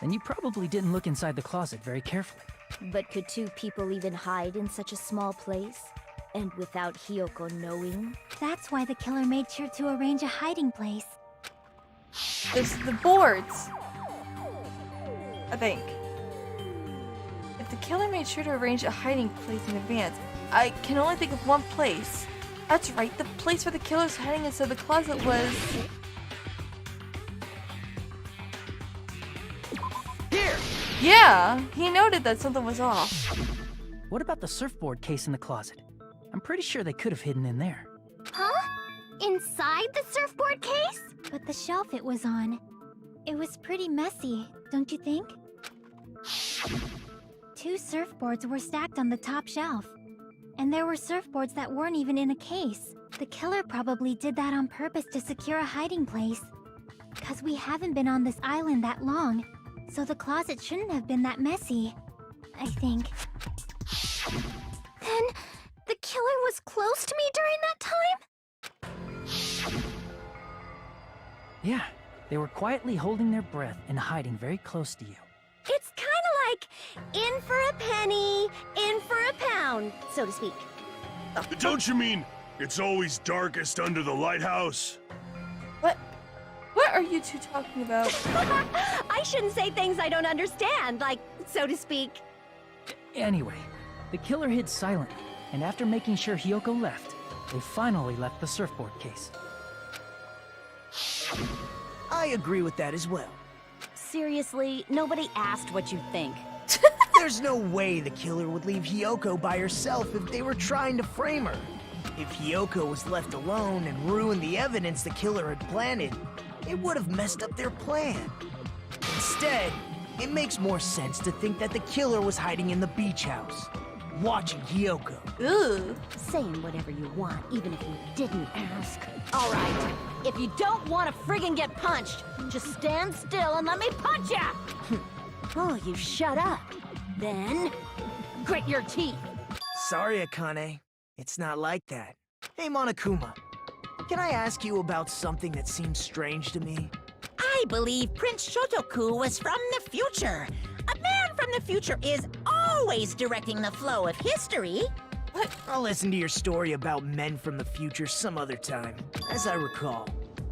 Then you probably didn't look inside the closet very carefully. But could two people even hide in such a small place? And without Hiyoko knowing? That's why the killer made sure to arrange a hiding place. There's the boards. I think. If the killer made sure to arrange a hiding place in advance, I can only think of one place. That's right, the place where the killer's hiding inside the closet was... Here! Yeah, he noted that something was off. What about the surfboard case in the closet? I'm pretty sure they could have hidden in there. Huh? Inside the surfboard case? But the shelf it was on. It was pretty messy, don't you think? 2 surfboards were stacked on the top shelf. And there were surfboards that weren't even in a case. The killer probably did that on purpose to secure a hiding place. 'Cause we haven't been on this island that long, so the closet shouldn't have been that messy, I think. Then, the killer was close to me during that time? Yeah, they were quietly holding their breath and hiding very close to you. It's kinda like In for a penny, in for a pound, so to speak. Don't you mean it's always darkest under the lighthouse? What are you two talking about? I shouldn't say things I don't understand, like, so to speak. Anyway, the killer hid silently, and after making sure Hiyoko left, they finally left the surfboard case. I agree with that as well. Seriously, nobody asked what you think. There's no way the killer would leave Hiyoko by herself if they were trying to frame her. If Hiyoko was left alone and ruined the evidence the killer had planted, it would have messed up their plan. Instead, it makes more sense to think that the killer was hiding in the beach house, watching Hiyoko. Ooh. Saying whatever you want, even if you didn't ask. All right, if you don't want to friggin' get punched, just stand still and let me punch ya! Oh, you shut up. Then, grit your teeth. Sorry, Akane. It's not like that. Hey, Monokuma. Can I ask you about something that seems strange to me? I believe Prince Shotoku was from the future. A man from the future is always directing the flow of history. What? I'll listen to your story about men from the future some other time. As I recall,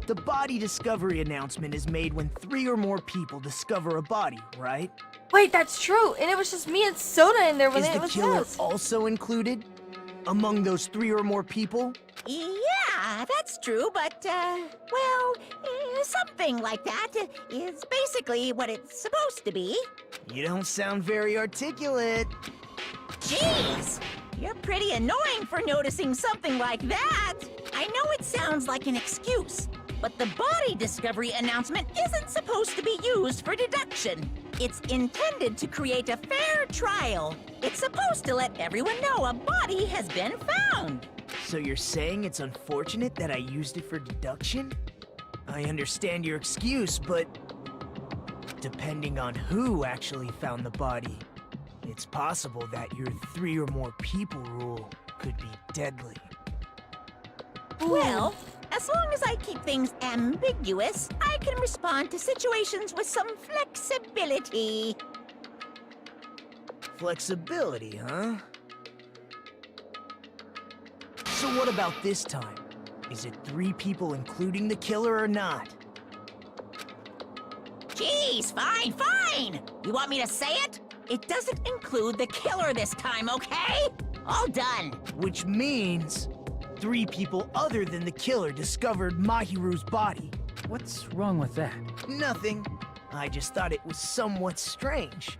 the body discovery announcement is made when 3 or more people discover a body, right? Wait, that's true. And it was just me and Soda in there when Is it the was killer us. also included among those 3 or more people? Yeah, that's true, but, well, something like that is basically what it's supposed to be. You don't sound very articulate. Jeez, you're pretty annoying for noticing something like that. I know it sounds like an excuse, but the body discovery announcement isn't supposed to be used for deduction. It's intended to create a fair trial. It's supposed to let everyone know a body has been found. So you're saying it's unfortunate that I used it for deduction? I understand your excuse, but depending on who actually found the body, it's possible that your 3 or more people rule could be deadly. Well, as long as I keep things ambiguous, I can respond to situations with some flexibility. Flexibility, huh? So what about this time? Is it 3 people including the killer or not? Jeez, fine. You want me to say it? It doesn't include the killer this time, okay? All done. Which means 3 people other than the killer discovered Mahiru's body. What's wrong with that? Nothing. I just thought it was somewhat strange.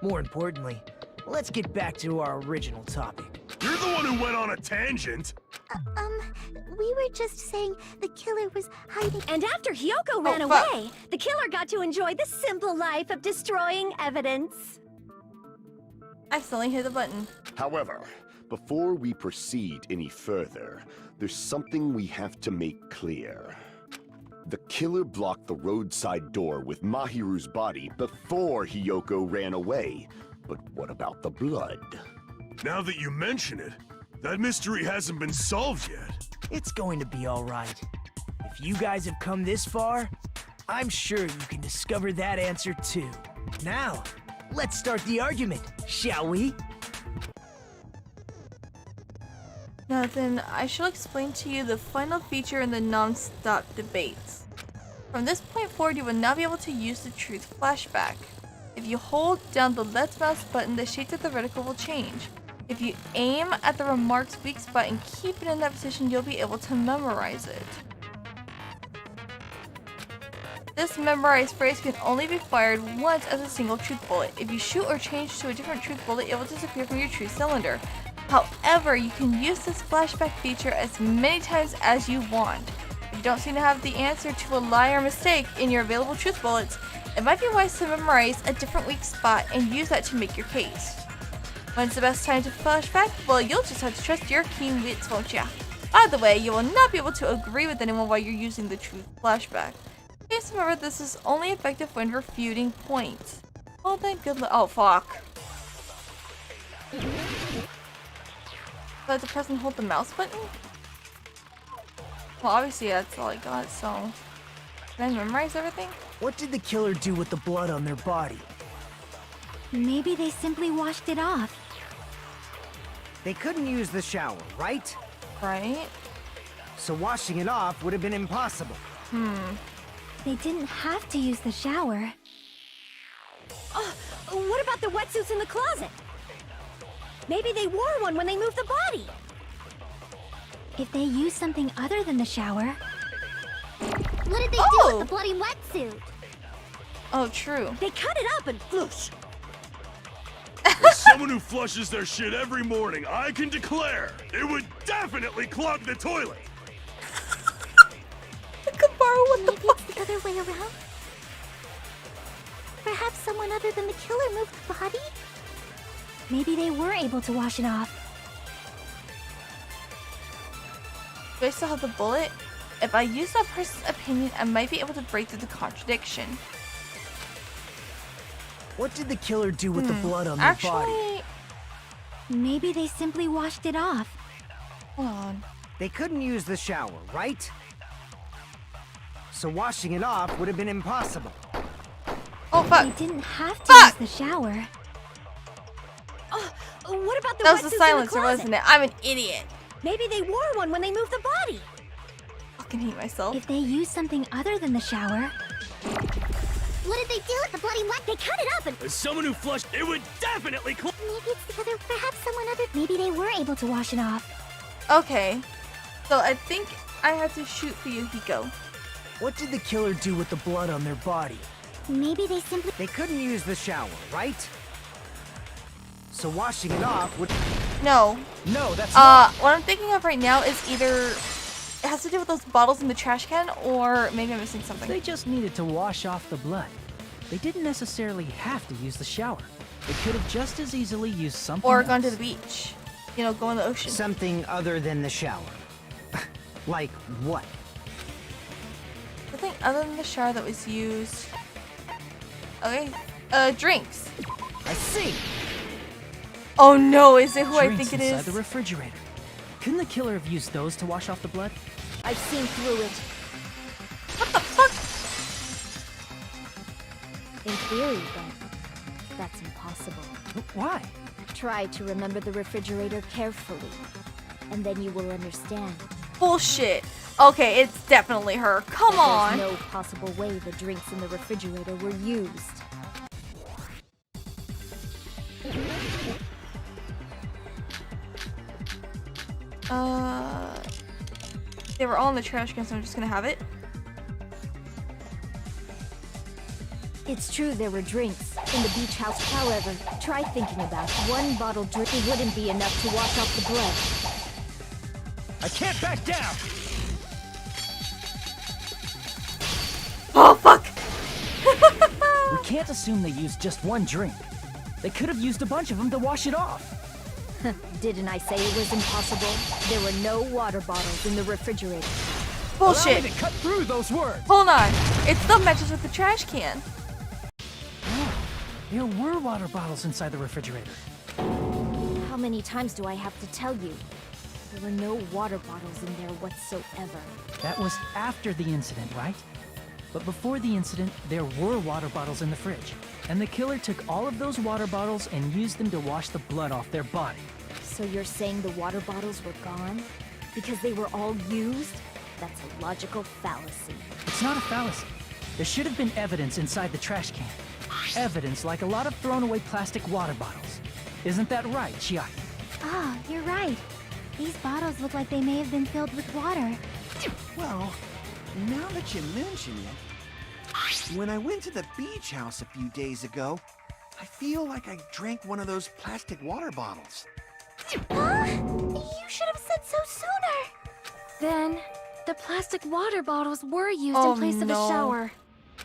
More importantly, let's get back to our original topic. You're the one who went on a tangent. We were just saying the killer was hiding. And after Hiyoko ran away, the killer got to enjoy the simple life of destroying evidence. I accidentally hit the button. However, before we proceed any further, there's something we have to make clear. The killer blocked the roadside door with Mahiru's body before Hiyoko ran away. But what about the blood? Now that you mention it, that mystery hasn't been solved yet. It's going to be all right. If you guys have come this far, I'm sure you can discover that answer too. Now, let's start the argument, shall we? Now then, I shall explain to you the final feature in the non-stop debates. From this point forward, you will now be able to use the truth flashback. If you hold down the left mouse button, the shape of the reticle will change. If you aim at the remark's weak spot and keep it in that position, you'll be able to memorize it. This memorized phrase can only be fired once as a single truth bullet. If you shoot or change to a different truth bullet, it will disappear from your truth cylinder. However, you can use this flashback feature as many times as you want. If you don't seem to have the answer to a lie or mistake in your available truth bullets, it might be wise to memorize a different weak spot and use that to make your case. When's the best time to flashback? Well, you'll just have to trust your keen wits, won't ya? By the way, you will not be able to agree with anyone while you're using the truth flashback. Please remember this is only effective when refuting points. Well then, good luck. Oh, fuck. Do I have to press and hold the mouse button? Well, obviously that's all I got, so... Can I memorize everything? What did the killer do with the blood on their body? Maybe they simply washed it off. They couldn't use the shower, right? Right? So washing it off would have been impossible. They didn't have to use the shower. What about the wetsuits in the closet? Maybe they wore one when they moved the body. If they used something other than the shower... What did they do with the bloody wetsuit? Oh, true. They cut it up and floosh. As someone who flushes their shit every morning, I can declare it would definitely clog the toilet. Maybe it's the other way around? Perhaps someone other than the killer moved the body? Maybe they were able to wash it off. Do I still have the bullet? If I use that person's opinion, I might be able to break through the contradiction. What did the killer do with the blood on their body? Maybe they simply washed it off. Hold on. They couldn't use the shower, right? So washing it off would have been impossible. Oh, fuck. They didn't have to use the shower. What about the That was wetsuits the in silencer, the closet? wasn't it? I'm an idiot. Maybe they wore one when they moved the body. I fucking hate myself. If they used something other than the shower... What did they do with the bloody wet? They cut it up and... As someone who flushed, it would definitely clog. Maybe it's the other... Perhaps someone other... Maybe they were able to wash it off. Okay. So I think I have to shoot for Yuhiko. What did the killer do with the blood on their body? Maybe they simply... They couldn't use the shower, right? So washing it off would... No. No, that's What I'm thinking of right now is either it has to do with those bottles in the trash can, or maybe I'm missing something. They just needed to wash off the blood. They didn't necessarily have to use the shower. They could have just as easily used something Or else. gone to the beach. You know, go in the ocean. Something other than the shower. Like what? Something other than the shower that was used. Okay. Drinks. I see. Oh no, is it who I Drinks think it inside is? the refrigerator. Couldn't the killer have used those to wash off the blood? I've seen through it. What the fuck? In theory, but that's impossible. Why? Try to remember the refrigerator carefully, and then you will understand. Bullshit. Okay, it's definitely her. Come on. There's no possible way the drinks in the refrigerator were used. They were all in the trash can, so I'm just gonna have it. It's true there were drinks in the beach house. However, try thinking about it. One bottle drink wouldn't be enough to wash off the blood. I can't back down. Oh fuck! We can't assume they used just one drink. They could have used a bunch of them to wash it off. Didn't I say it was impossible? There were no water bottles in the refrigerator. Bullshit. Allow me to cut through those words. Hold on. It still matches with the trash can. Oh, there were water bottles inside the refrigerator. How many times do I have to tell you? There were no water bottles in there whatsoever. That was after the incident, right? But before the incident, there were water bottles in the fridge. And the killer took all of those water bottles and used them to wash the blood off their body. So you're saying the water bottles were gone? Because they were all used? That's a logical fallacy. It's not a fallacy. There should have been evidence inside the trash can. Evidence like a lot of thrown away plastic water bottles. Isn't that right, Chiaki? Ah, you're right. These bottles look like they may have been filled with water. Well, now that you mention it, when I went to the beach house a few days ago, I feel like I drank one of those plastic water bottles. You should have said so sooner. Then, the plastic water bottles were used Oh, in place of no. a shower.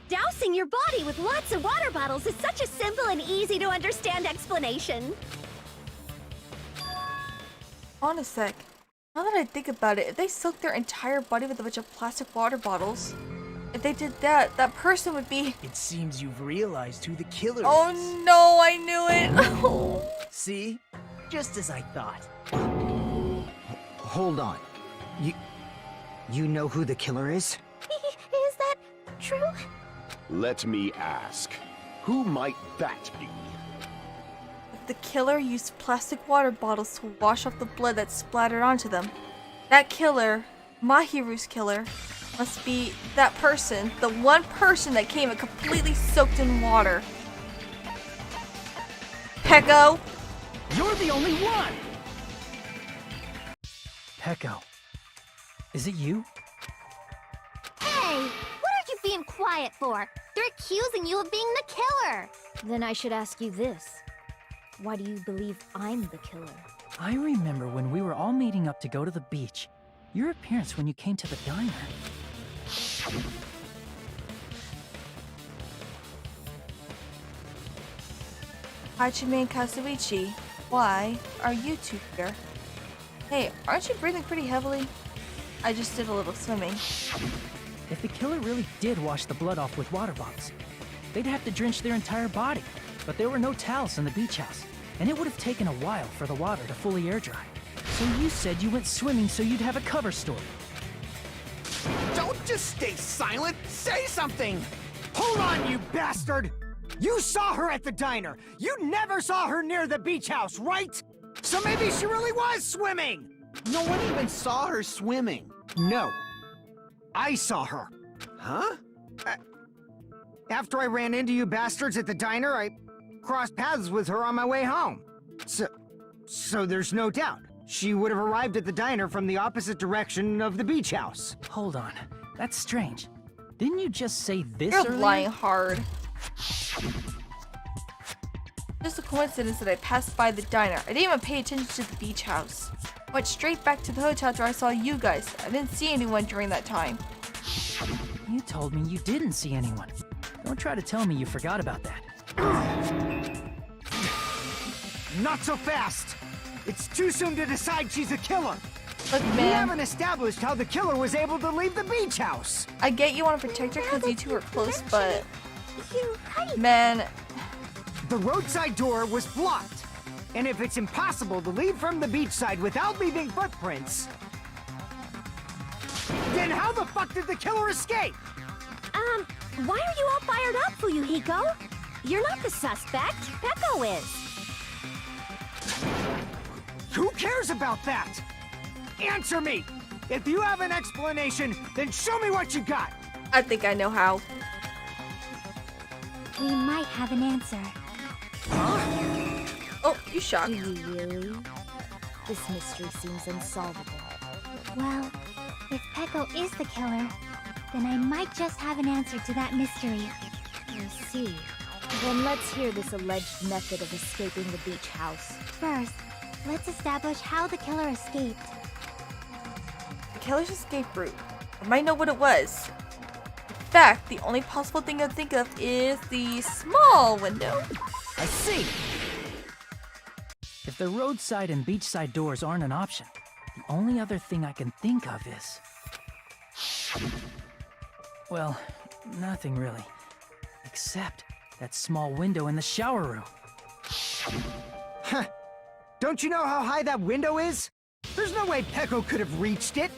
Dousing your body with lots of water bottles is such a simple and easy to understand explanation. On a sec. Now that I think about it, if they soaked their entire body with a bunch of plastic water bottles, if they did that, that person would be... It seems you've realized who the killer Oh is. no, I knew it! See? Just as I thought. Hold on. You know who the killer is? Is that true? Let me ask. Who might that be? the killer used plastic water bottles to wash off the blood that splattered onto them. That killer, Mahiru's killer, must be that person, the one person that came and completely soaked in water. Pecco! You're the only one! Pecco, is it you? Hey, what are you being quiet for? They're accusing you of being the killer. Then I should ask you this. Why do you believe I'm the killer? I remember when we were all meeting up to go to the beach. Your appearance when you came to the diner. Hachime and Kazuichi, why are you two here? Hey, aren't you breathing pretty heavily? I just did a little swimming. If the killer really did wash the blood off with water bottles, they'd have to drench their entire body. But there were no towels in the beach house, and it would have taken a while for the water to fully air dry. So you said you went swimming so you'd have a cover story. Don't just stay silent! Say something! Hold on, you bastard! You saw her at the diner! You never saw her near the beach house, right? So maybe she really was swimming! No one even saw her swimming. No. I saw her. Huh? After I ran into you bastards at the diner, I crossed paths with her on my way home. So there's no doubt. She would have arrived at the diner from the opposite direction of the beach house. Hold on, that's strange. Didn't you just say this You're earlier? lying hard. Just a coincidence that I passed by the diner. I didn't even pay attention to the beach house. Went straight back to the hotel where I saw you guys. I didn't see anyone during that time. You told me you didn't see anyone. Don't try to tell me you forgot about that. Not so fast! It's too soon to decide she's a killer! Look, We man, haven't established how the killer was able to leave the beach house! I get you want to protect her because you two are close, but... Man, The roadside door was blocked. And if it's impossible to leave from the beachside without leaving footprints, then how the fuck did the killer escape? Why are you all fired up, Fuyuhiko? You're not the suspect. Pecco is. Who cares about that? Answer me! If you have an explanation, then show me what you got! I think I know how. We might have an answer. Oh, you shocked. Do you really? This mystery seems unsolvable. Well, if Pecco is the killer, then I might just have an answer to that mystery. I see. Then let's hear this alleged method of escaping the beach house. First, let's establish how the killer escaped. The killer's escape route. I might know what it was. In fact, the only possible thing I think of is the small window. I see! If the roadside and beachside doors aren't an option, the only other thing I can think of is... Well, nothing really. Except that small window in the shower room. Huh. Don't you know how high that window is? There's no way Pecco could have reached it.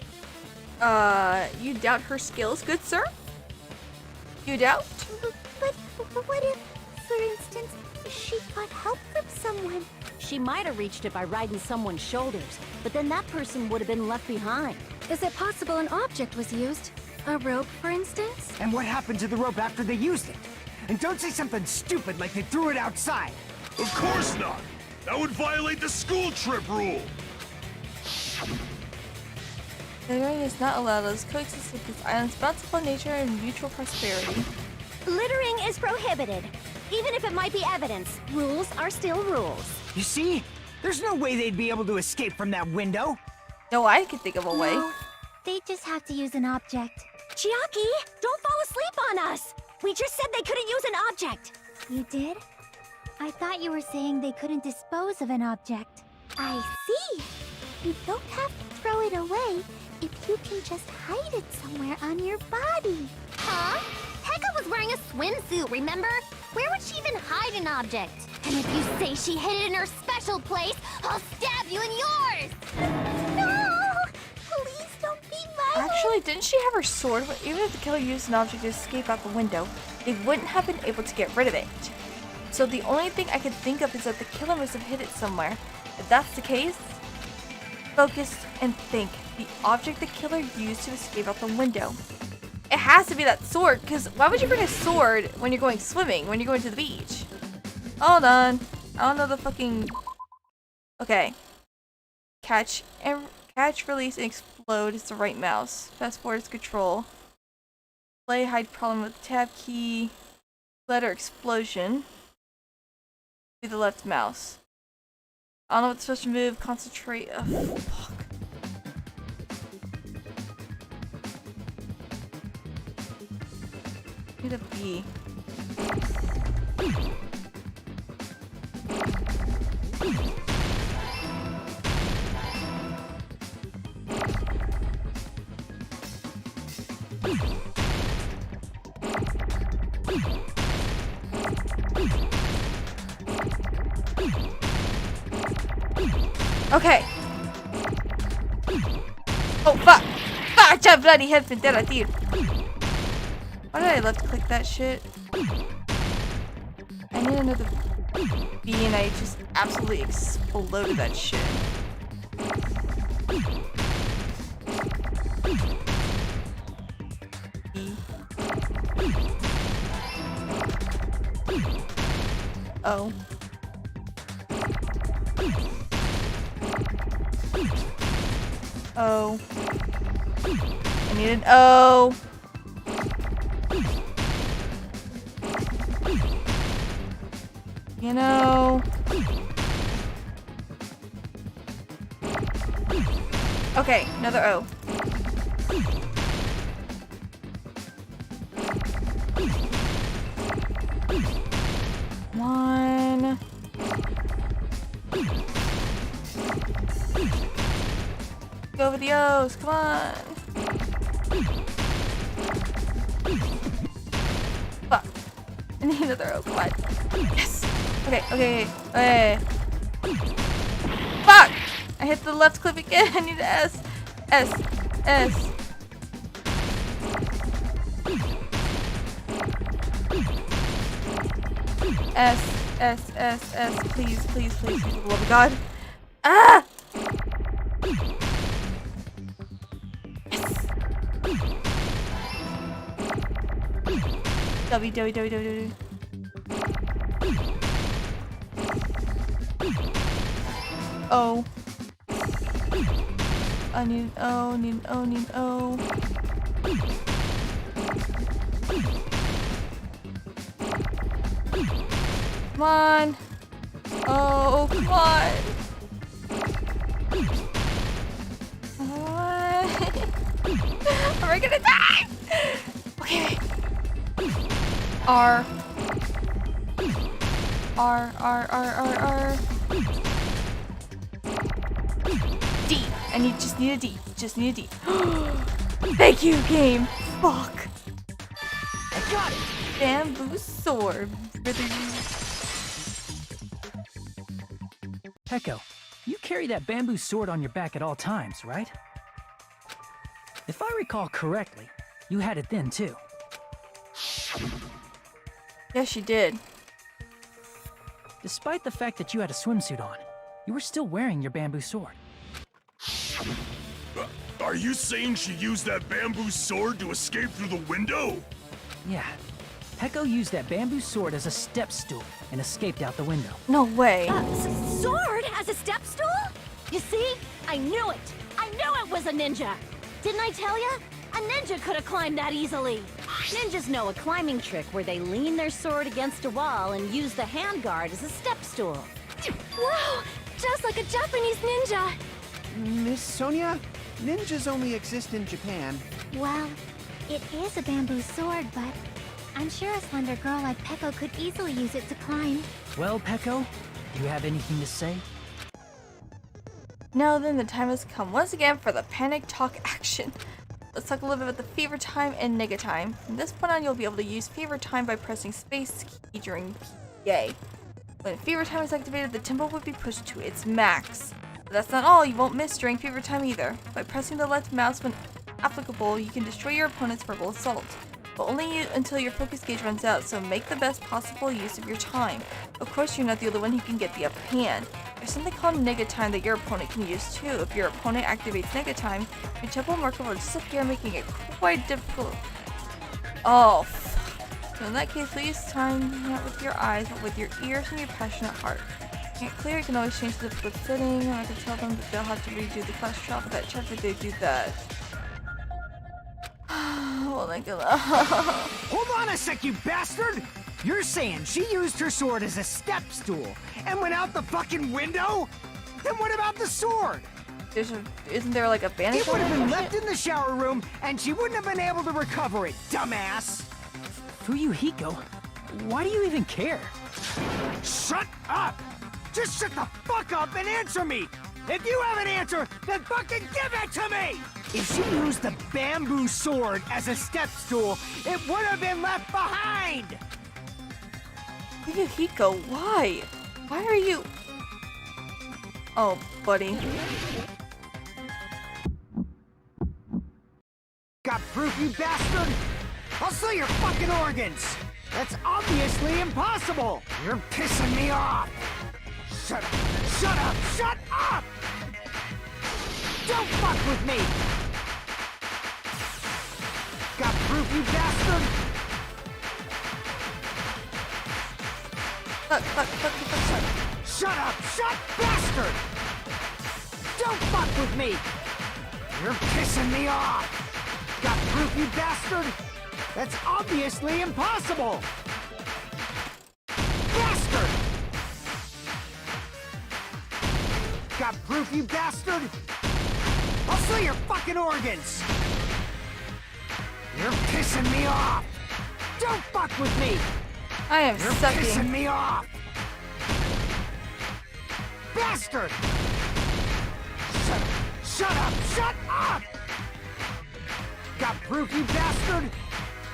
You doubt her skills, good sir? You doubt? But what if, for instance, she got help from someone? She might have reached it by riding someone's shoulders, but then that person would have been left behind. Is it possible an object was used? A rope, for instance? And what happened to the rope after they used it? And don't say something stupid like they threw it outside. Of course not! That would violate the school trip rule! Littering is not allowed as coexist with this island's bountiful nature and mutual prosperity. Littering is prohibited. Even if it might be evidence, rules are still rules. You see? There's no way they'd be able to escape from that window. No, I can think of a way. No, they just have to use an object. Chiaki, don't fall asleep on us! We just said they couldn't use an object! You did? I thought you were saying they couldn't dispose of an object. I see! You don't have to throw it away if you can just hide it somewhere on your body. Huh? Pekka was wearing a swimsuit, remember? Where would she even hide an object? And if you say she hid it in her special place, I'll stab you in yours! No! Please don't be violent! Actually, didn't she have her sword? Even if the killer used an object to escape out the window, they wouldn't have been able to get rid of it. So the only thing I can think of is that the killer must have hid it somewhere. If that's the case, focus and think. The object the killer used to escape out the window. It has to be that sword, because why would you bring a sword when you're going swimming, when you're going to the beach? Hold on. I don't know the fucking... Okay. Catch, release, and explode is the right mouse. Fast forward is control. Play, hide problem with tab key. Letter explosion. Be the left mouse. I don't know what's supposed to move. Concentrate. Ugh, fuck. Need a B. Okay. Oh fuck! Fuck! Ya bloody head pintera, dude. Why did I left click that shit? I need another B and I just absolutely exploded that shit. B. O. O. I need an O. You know. Okay, another O. One. Go with the O's, come on. Fuck. I need another O, come on. Yes. Okay. Fuck! I hit the left clip again. I need an S. S. S. S. Please, for the love of God. Ah! Yes. W. O. I need an O. Come on. Oh, come on. Am I gonna die? Okay. R. D. Just need a D. Thank you, game. Fuck. I got it. Bamboo sword. Peko, you carry that bamboo sword on your back at all times, right? If I recall correctly, you had it then too. Yes, you did. Despite the fact that you had a swimsuit on, you were still wearing your bamboo sword. Are you saying she used that bamboo sword to escape through the window? Yeah. Peko used that bamboo sword as a step stool and escaped out the window. No way. Sword as a step stool? You see? I knew it! I knew it was a ninja! Didn't I tell ya? A ninja could have climbed that easily. Ninjas know a climbing trick where they lean their sword against a wall and use the handguard as a step stool. Wow! Just like a Japanese ninja! Miss Sonia, ninjas only exist in Japan. Well, it is a bamboo sword, but I'm sure a slender girl like Peko could easily use it to climb. Well, Peko, do you have anything to say? Now then, the time has come once again for the panic talk action. Let's talk a little bit about the fever time and nega time. From this point on, you'll be able to use fever time by pressing space key during PA. When fever time is activated, the tempo will be pushed to its max. But that's not all, you won't miss during fever time either. By pressing the left mouse when applicable, you can destroy your opponent's verbal assault. but only until your focus gauge runs out, so make the best possible use of your time. Of course, you're not the only one who can get the upper hand. There's something called Nega Time that your opponent can use too. If your opponent activates Nega Time, your tempo will mark over just like you're making it quite difficult. Oh, so in that case, please time not with your eyes, but with your ears and your passionate heart. Can't clear, you can always change the difficult setting. I can tell them that they'll have to redo the class trial for that check if they do that. Well, thank you. Hold on a sec, you bastard! You're saying she used her sword as a step stool and went out the fucking window? Then what about the sword? Isn't there like a bandage? It would have been left in the shower room and she wouldn't have been able to recover it, dumbass! Fuyuhiko, why do you even care? Shut up! Just shut the fuck up and answer me! If you have an answer, then fucking give it to me! If she used the bamboo sword as a step stool, it would have been left behind! Fuyuhiko, why? Why are you... Oh, buddy. Got proof, you bastard? I'll sell your fucking organs! That's obviously impossible! You're pissing me off! Shut up! Shut up! Shut up! Don't fuck with me! Got proof, you bastard? Fuck. Shut up! Shut bastard! Don't fuck with me! You're pissing me off! Got proof, you bastard? That's obviously impossible! Bastard! Got proof, you bastard? I'll sell your fucking organs! You're pissing me off! Don't fuck with me! I am You're sucking. pissing me off! Bastard! Shut up! Shut up! Shut up! Got proof, you bastard?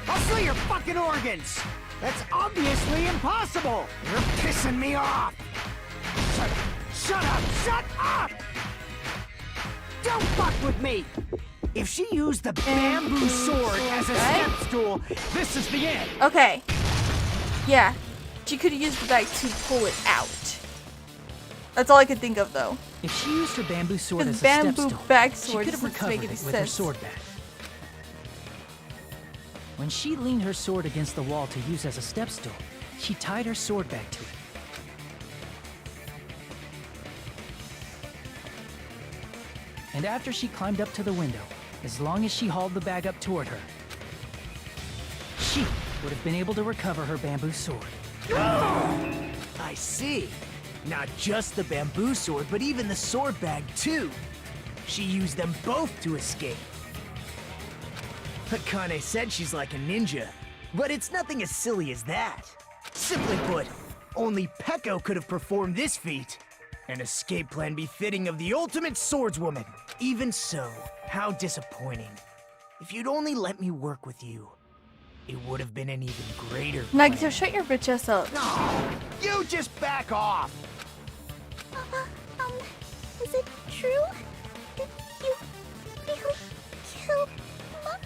I'll sell your fucking organs! That's obviously impossible! You're pissing me off! Shut up! Shut up! Shut up! Don't fuck with me! If she used the bamboo sword as a step stool, this is the end! Okay. Yeah. She could have used the bag to pull it out. That's all I could think of, though. If she used her bamboo sword as a bamboo step stool, bag she sword could have doesn't recovered make it any with her sense. sword bag. When she leaned her sword against the wall to use as a step stool, she tied her sword bag to it. And after she climbed up to the window, as long as she hauled the bag up toward her, she would have been able to recover her bamboo sword. I see. Not just the bamboo sword, but even the sword bag, too. She used them both to escape. Akane said she's like a ninja, but it's nothing as silly as that. Simply put, only Peko could have performed this feat. An escape plan befitting of the ultimate swordswoman. Even so, how disappointing. If you'd only let me work with you, it would have been an even greater plan. Nagito, shut your bitch ass up. No, you just back off. Is it true? Did you kill Mahiru?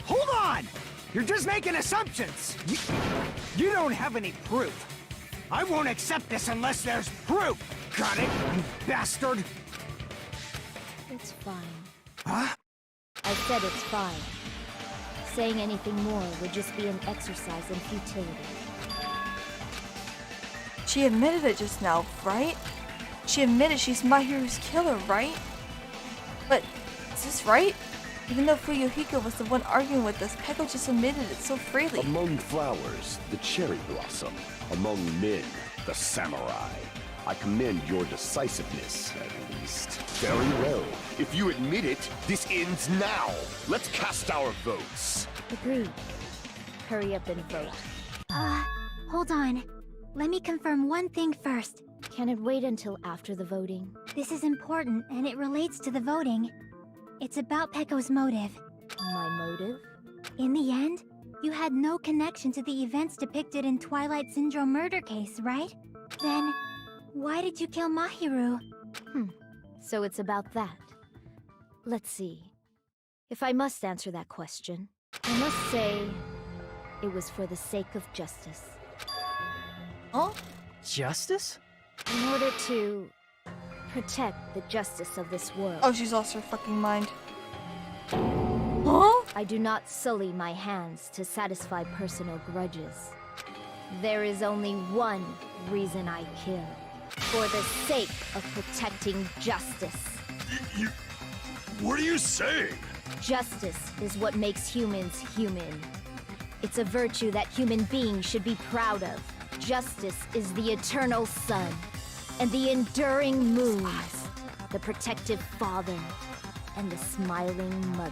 Hold on! You're just making assumptions! You don't have any proof. I won't accept this unless there's proof! Got it, you bastard? It's fine. Huh? I said it's fine. Saying anything more would just be an exercise in futility. She admitted it just now, right? She admitted she's Mahiru's killer, right? But, is this right? Even though Fuyuhiko was the one arguing with us, Peko just admitted it so freely. Among flowers, the cherry blossom. Among men, the samurai. I commend your decisiveness, at least. Very well. If you admit it, this ends now. Let's cast our votes. Agreed. Hurry up and vote. Hold on. Let me confirm one thing first. Can it wait until after the voting? This is important, and it relates to the voting. It's about Peko's motive. My motive? In the end, you had no connection to the events depicted in Twilight Syndrome murder case, right? Then, why did you kill Mahiru? So it's about that. Let's see. If I must answer that question, I must say, it was for the sake of justice. Huh? Justice? In order to protect the justice of this world. Oh, she's lost her fucking mind. Huh? I do not sully my hands to satisfy personal grudges. There is only one reason I kill. For the sake of protecting justice. You... What are you saying? Justice is what makes humans human. It's a virtue that human beings should be proud of. Justice is the eternal sun and the enduring moon, the protective father and the smiling mother.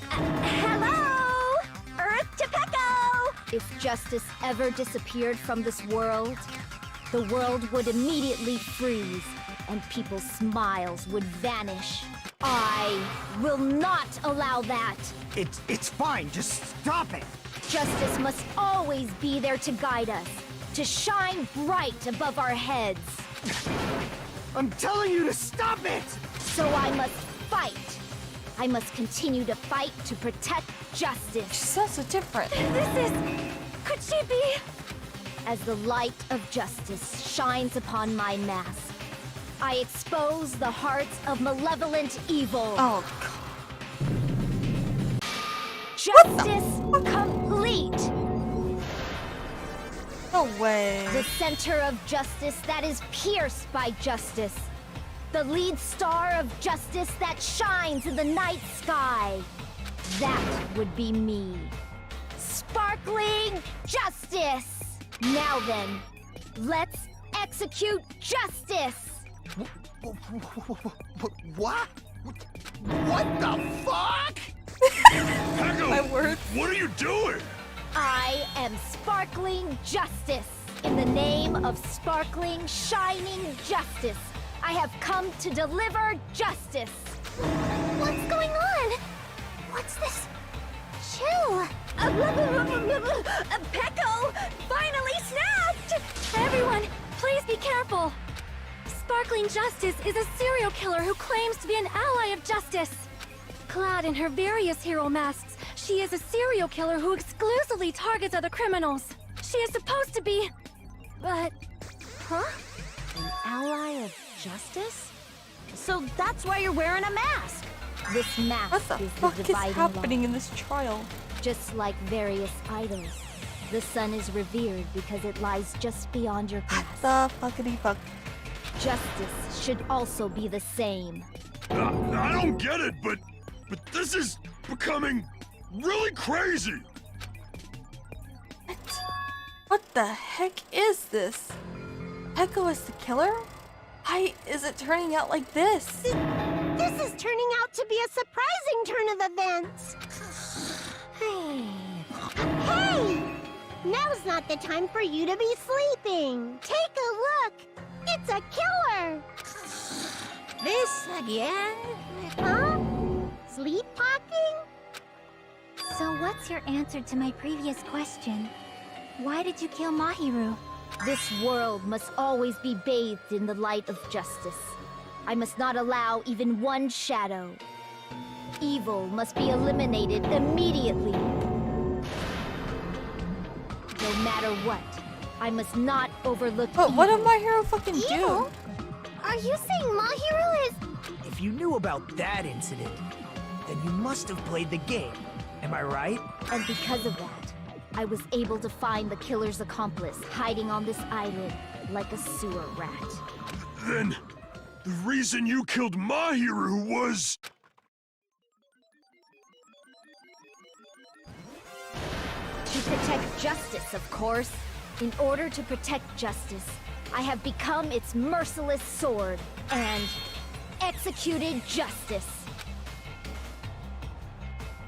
Hello! Earth to Pecco! If justice ever disappeared from this world, the world would immediately freeze and people's smiles would vanish. I will not allow that! It's fine, just stop it! Justice must always be there to guide us, to shine bright above our heads. I'm telling you to stop it! So I must fight. I must continue to fight to protect justice. She sounds so different. Could she be? As the light of justice shines upon my mask, I expose the hearts of malevolent evil. Oh, God. Justice complete! No way. The center of justice that is pierced by justice. The lead star of justice that shines in the night sky. That would be me. Sparkling justice! Now then, let's execute justice! What? What the fuck? Pecco, My word. what are you doing? I am sparkling justice. In the name of sparkling, shining justice, I have come to deliver justice. What's going on? What's this? Chill. Pecco! Finally snapped! Everyone, please be careful! Sparkling Justice is a serial killer who claims to be an ally of justice. Clad in her various hero masks, she is a serial killer who exclusively targets other criminals. She is supposed to be... but... Huh? An ally of justice? So that's why you're wearing a mask. This mask What the is fuck the is dividing happening line. in this trial? Just like various idols, the sun is revered because it lies just beyond your grasp. The fuckity fuck. Justice should also be the same. I don't get it, but this is becoming really crazy. What the heck is this? Pecco is the killer? Why is it turning out like this? This is turning out to be a surprising turn of events. Hey! Now's not the time for you to be sleeping. Take a look. It's a killer. This again? Huh? Sleepwalking? So what's your answer to my previous question? Why did you kill Mahiru? This world must always be bathed in the light of justice. I must not allow even one shadow. Evil must be eliminated immediately. No matter what, I must not overlook But evil. what did my hero fucking do? Evil? Are you saying Mahiru is... If you knew about that incident, then you must have played the game. Am I right? And because of that, I was able to find the killer's accomplice hiding on this island like a sewer rat. Then, the reason you killed Mahiru was... To protect justice, of course. In order to protect justice, I have become its merciless sword and executed justice.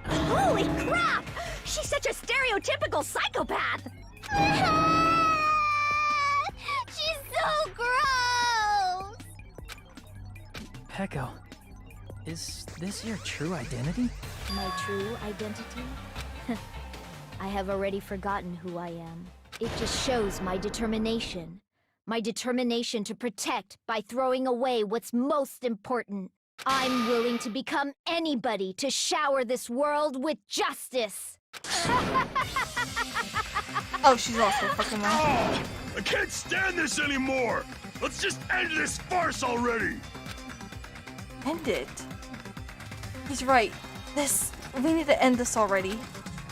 Holy crap! She's such a stereotypical psychopath! She's so gross! Pecco, is this your true identity? My true identity? I have already forgotten who I am. It just shows my determination. My determination to protect by throwing away what's most important. I'm willing to become anybody to shower this world with justice. Oh, she's also fucking wrong. Oh, I can't stand this anymore! Let's just end this farce already! End it. He's right. We need to end this already.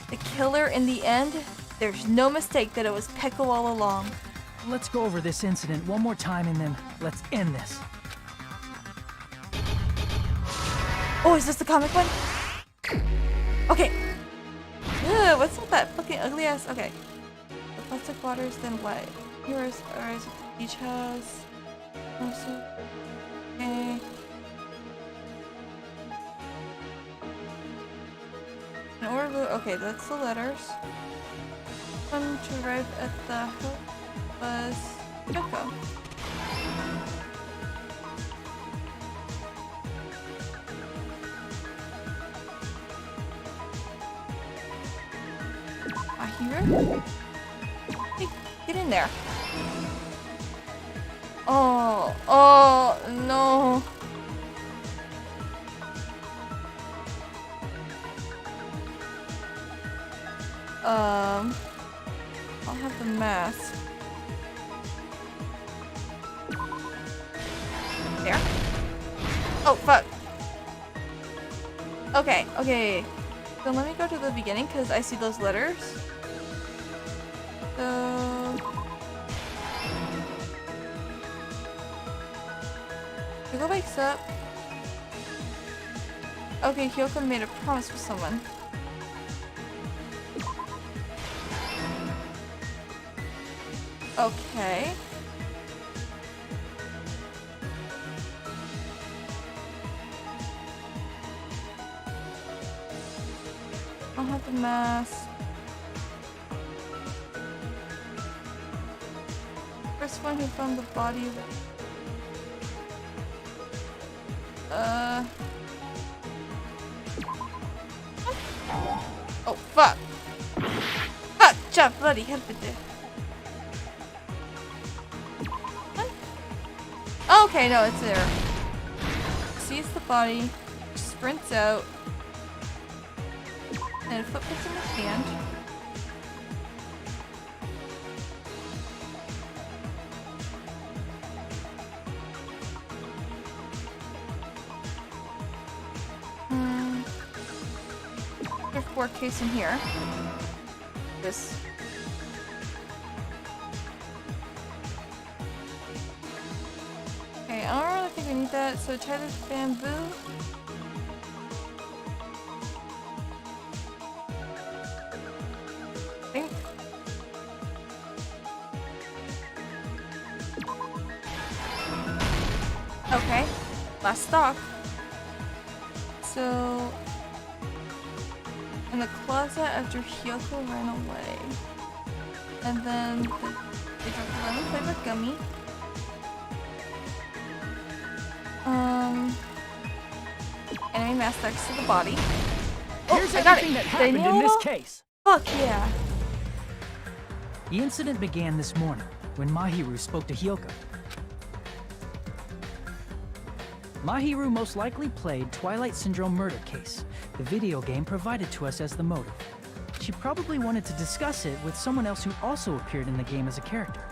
The killer in the end, there's no mistake that it was Peko all along. Let's go over this incident one more time and then let's end this. Oh, is this the comic one? Okay. Ugh, what's with that fucking ugly ass? Okay. The plastic waters, then what? Heroes arrives at the beach house. Okay. In order to, okay, that's the letters. One to arrive at the house was Yoko. Here? Hey, get in there. Oh, no. I'll have the mask. There. Oh, fuck. Okay. So let me go to the beginning because I see those letters. So Hyoko wakes up. Okay, Hyoko made a promise with someone. Okay. I'll have the mask. First one who found the body. Oh, fuck. Fuck, Jeff, bloody help it there. Okay, no, it's there. Sees the body, sprints out, and a footprint in his hand. There's 4 case in here. This. Okay, I don't really think we need that, so try this bamboo. Think. Okay, last stock. So, in the closet after Hyoko ran away. And then they dropped the lemon flavored gummy. Enemy mask next to the body. Here's I got everything it. that happened in this case. Fuck yeah. The incident began this morning when Mahiru spoke to Hyoko. Mahiru most likely played Twilight Syndrome Murder Case, the video game provided to us as the motive. She probably wanted to discuss it with someone else who also appeared in the game as a character.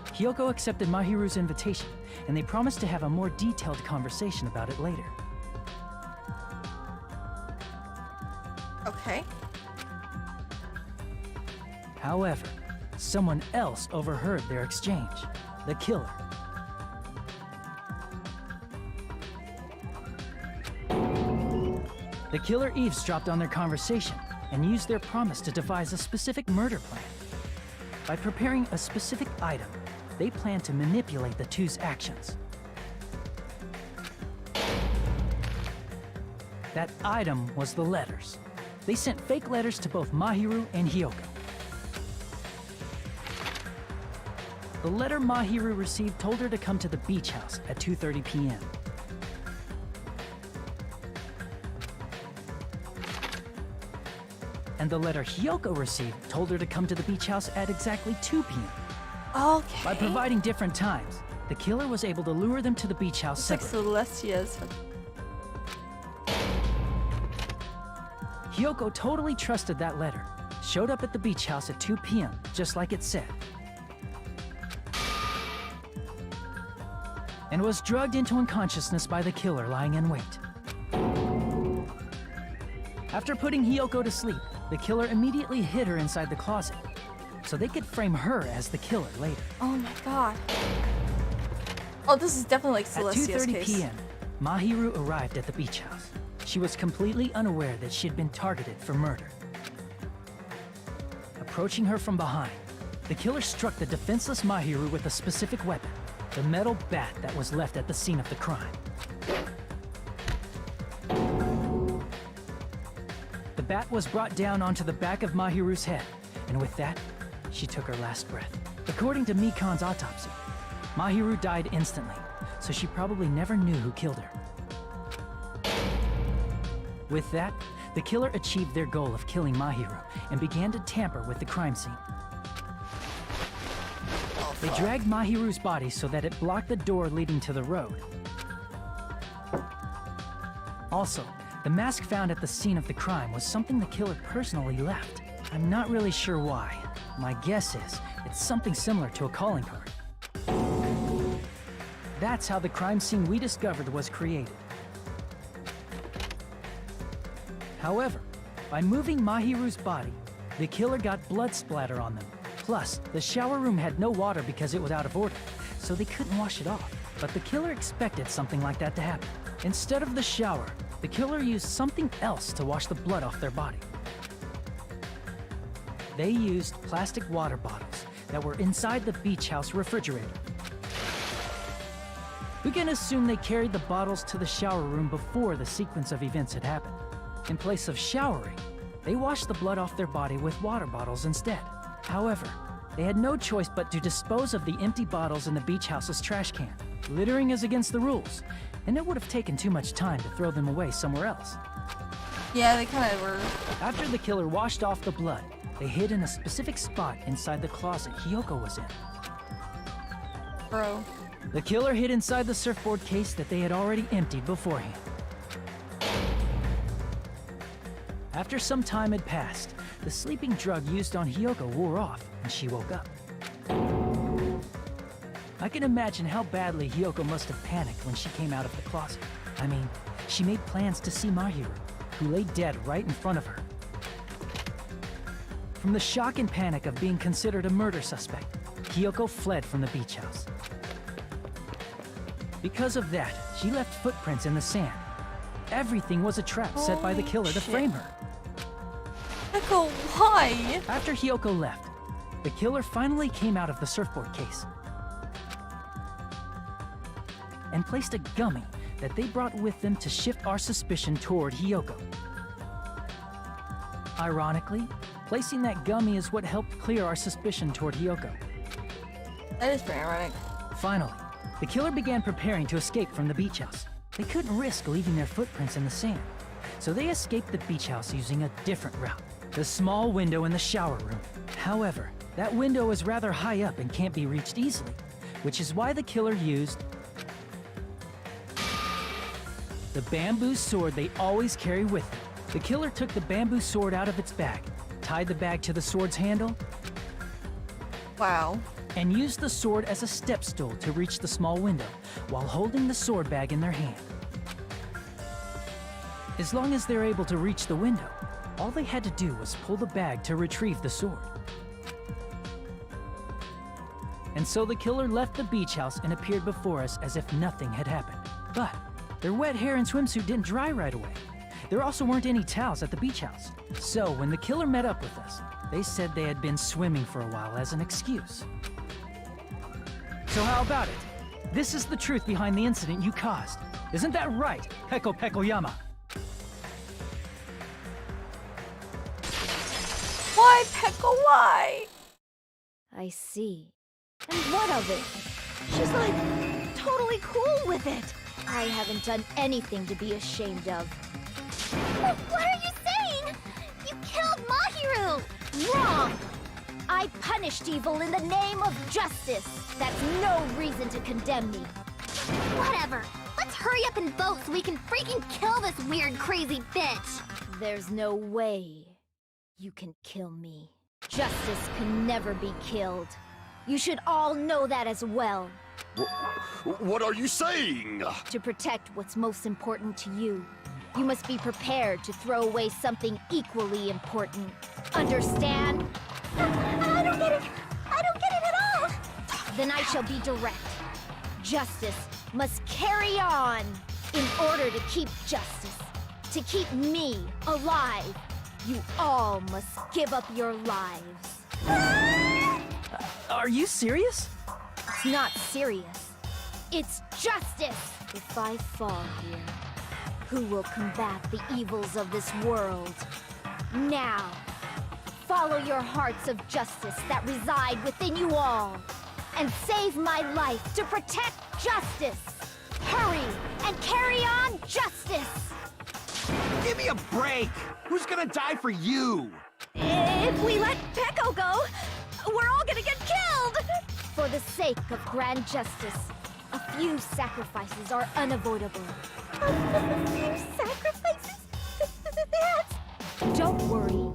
Hyoko accepted Mahiru's invitation, and they promised to have a more detailed conversation about it later. Okay. However, someone else overheard their exchange. The killer. The killer eavesdropped on their conversation and used their promise to devise a specific murder plan. By preparing a specific item, they planned to manipulate the two's actions. That item was the letters. They sent fake letters to both Mahiru and Hyoko. The letter Mahiru received told her to come to the beach house at 2:30 p.m. And the letter Hyoko received told her to come to the beach house at exactly 2 p.m. Okay. By providing different times, the killer was able to lure them to the beach house It's like separately. Celestia's. Hiyoko totally trusted that letter, showed up at the beach house at 2 p.m., just like it said, and was drugged into unconsciousness by the killer lying in wait. After putting Hiyoko to sleep, the killer immediately hid her inside the closet, so they could frame her as the killer later. Oh my god. Oh, this is definitely like At Celestia's 2:30 case. p.m., Mahiru arrived at the beach house. She was completely unaware that she had been targeted for murder. Approaching her from behind, the killer struck the defenseless Mahiru with a specific weapon, the metal bat that was left at the scene of the crime. The bat was brought down onto the back of Mahiru's head, and with that, she took her last breath. According to Mikan's autopsy, Mahiru died instantly, so she probably never knew who killed her. With that, the killer achieved their goal of killing Mahiru and began to tamper with the crime scene. They dragged Mahiru's body so that it blocked the door leading to the road. Also, the mask found at the scene of the crime was something the killer personally left. I'm not really sure why. My guess is it's something similar to a calling card. That's how the crime scene we discovered was created. However, by moving Mahiru's body, the killer got blood splatter on them. Plus, the shower room had no water because it was out of order, so they couldn't wash it off. But the killer expected something like that to happen. Instead of the shower, the killer used something else to wash the blood off their body. They used plastic water bottles that were inside the beach house refrigerator. We can assume they carried the bottles to the shower room before the sequence of events had happened. In place of showering, they washed the blood off their body with water bottles instead. However, they had no choice but to dispose of the empty bottles in the beach house's trash can. Littering is against the rules, and it would have taken too much time to throw them away somewhere else. Yeah, they kind of were. After the killer washed off the blood, they hid in a specific spot inside the closet Hiyoko was in. Bro. The killer hid inside the surfboard case that they had already emptied beforehand. After some time had passed, the sleeping drug used on Hiyoko wore off, and she woke up. I can imagine how badly Hiyoko must have panicked when she came out of the closet. I mean, she made plans to see Mahiru, who lay dead right in front of her. From the shock and panic of being considered a murder suspect, Hiyoko fled from the beach house. Because of that, she left footprints in the sand. Everything was a trap set by the killer to frame her. Echo, why? After Hiyoko left, the killer finally came out of the surfboard case and placed a gummy that they brought with them to shift our suspicion toward Hiyoko. Ironically, placing that gummy is what helped clear our suspicion toward Hiyoko. That is pretty ironic. Finally, the killer began preparing to escape from the beach house. They couldn't risk leaving their footprints in the sand, so they escaped the beach house using a different route. The small window in the shower room. However, that window is rather high up and can't be reached easily, which is why the killer used the bamboo sword they always carry with them. The killer took the bamboo sword out of its bag, tied the bag to the sword's handle, Wow. and used the sword as a step stool to reach the small window while holding the sword bag in their hand. As long as they're able to reach the window, all they had to do was pull the bag to retrieve the sword. And so the killer left the beach house and appeared before us as if nothing had happened. But their wet hair and swimsuit didn't dry right away. There also weren't any towels at the beach house. So when the killer met up with us, they said they had been swimming for a while as an excuse. So how about it? This is the truth behind the incident you caused. Isn't that right, Peko Pekoyama? Why, Pekka, why? I see. And what of it? She's like, totally cool with it. I haven't done anything to be ashamed of. What are you saying? You killed Mahiru! Wrong! I I punished evil in the name of justice. That's no reason to condemn me. Whatever. Let's hurry up and vote so we can freaking kill this weird, crazy bitch. There's no way you can kill me. Justice can never be killed. You should all know that as well. What are you saying? To protect what's most important to you, you must be prepared to throw away something equally important. Understand? I don't get it. I don't get it at all. Then I shall be direct. Justice must carry on. In order to keep justice, to keep me alive, you all must give up your lives. Are you serious? It's not serious. It's justice. If I fall here, who will combat the evils of this world? Now, follow your hearts of justice that reside within you all, and save my life to protect justice. Hurry and carry on justice. Give me a break! Who's gonna die for you? If we let Peko go, we're all gonna get killed! For the sake of grand justice, a few sacrifices are unavoidable. A few sacrifices? That's... Don't worry.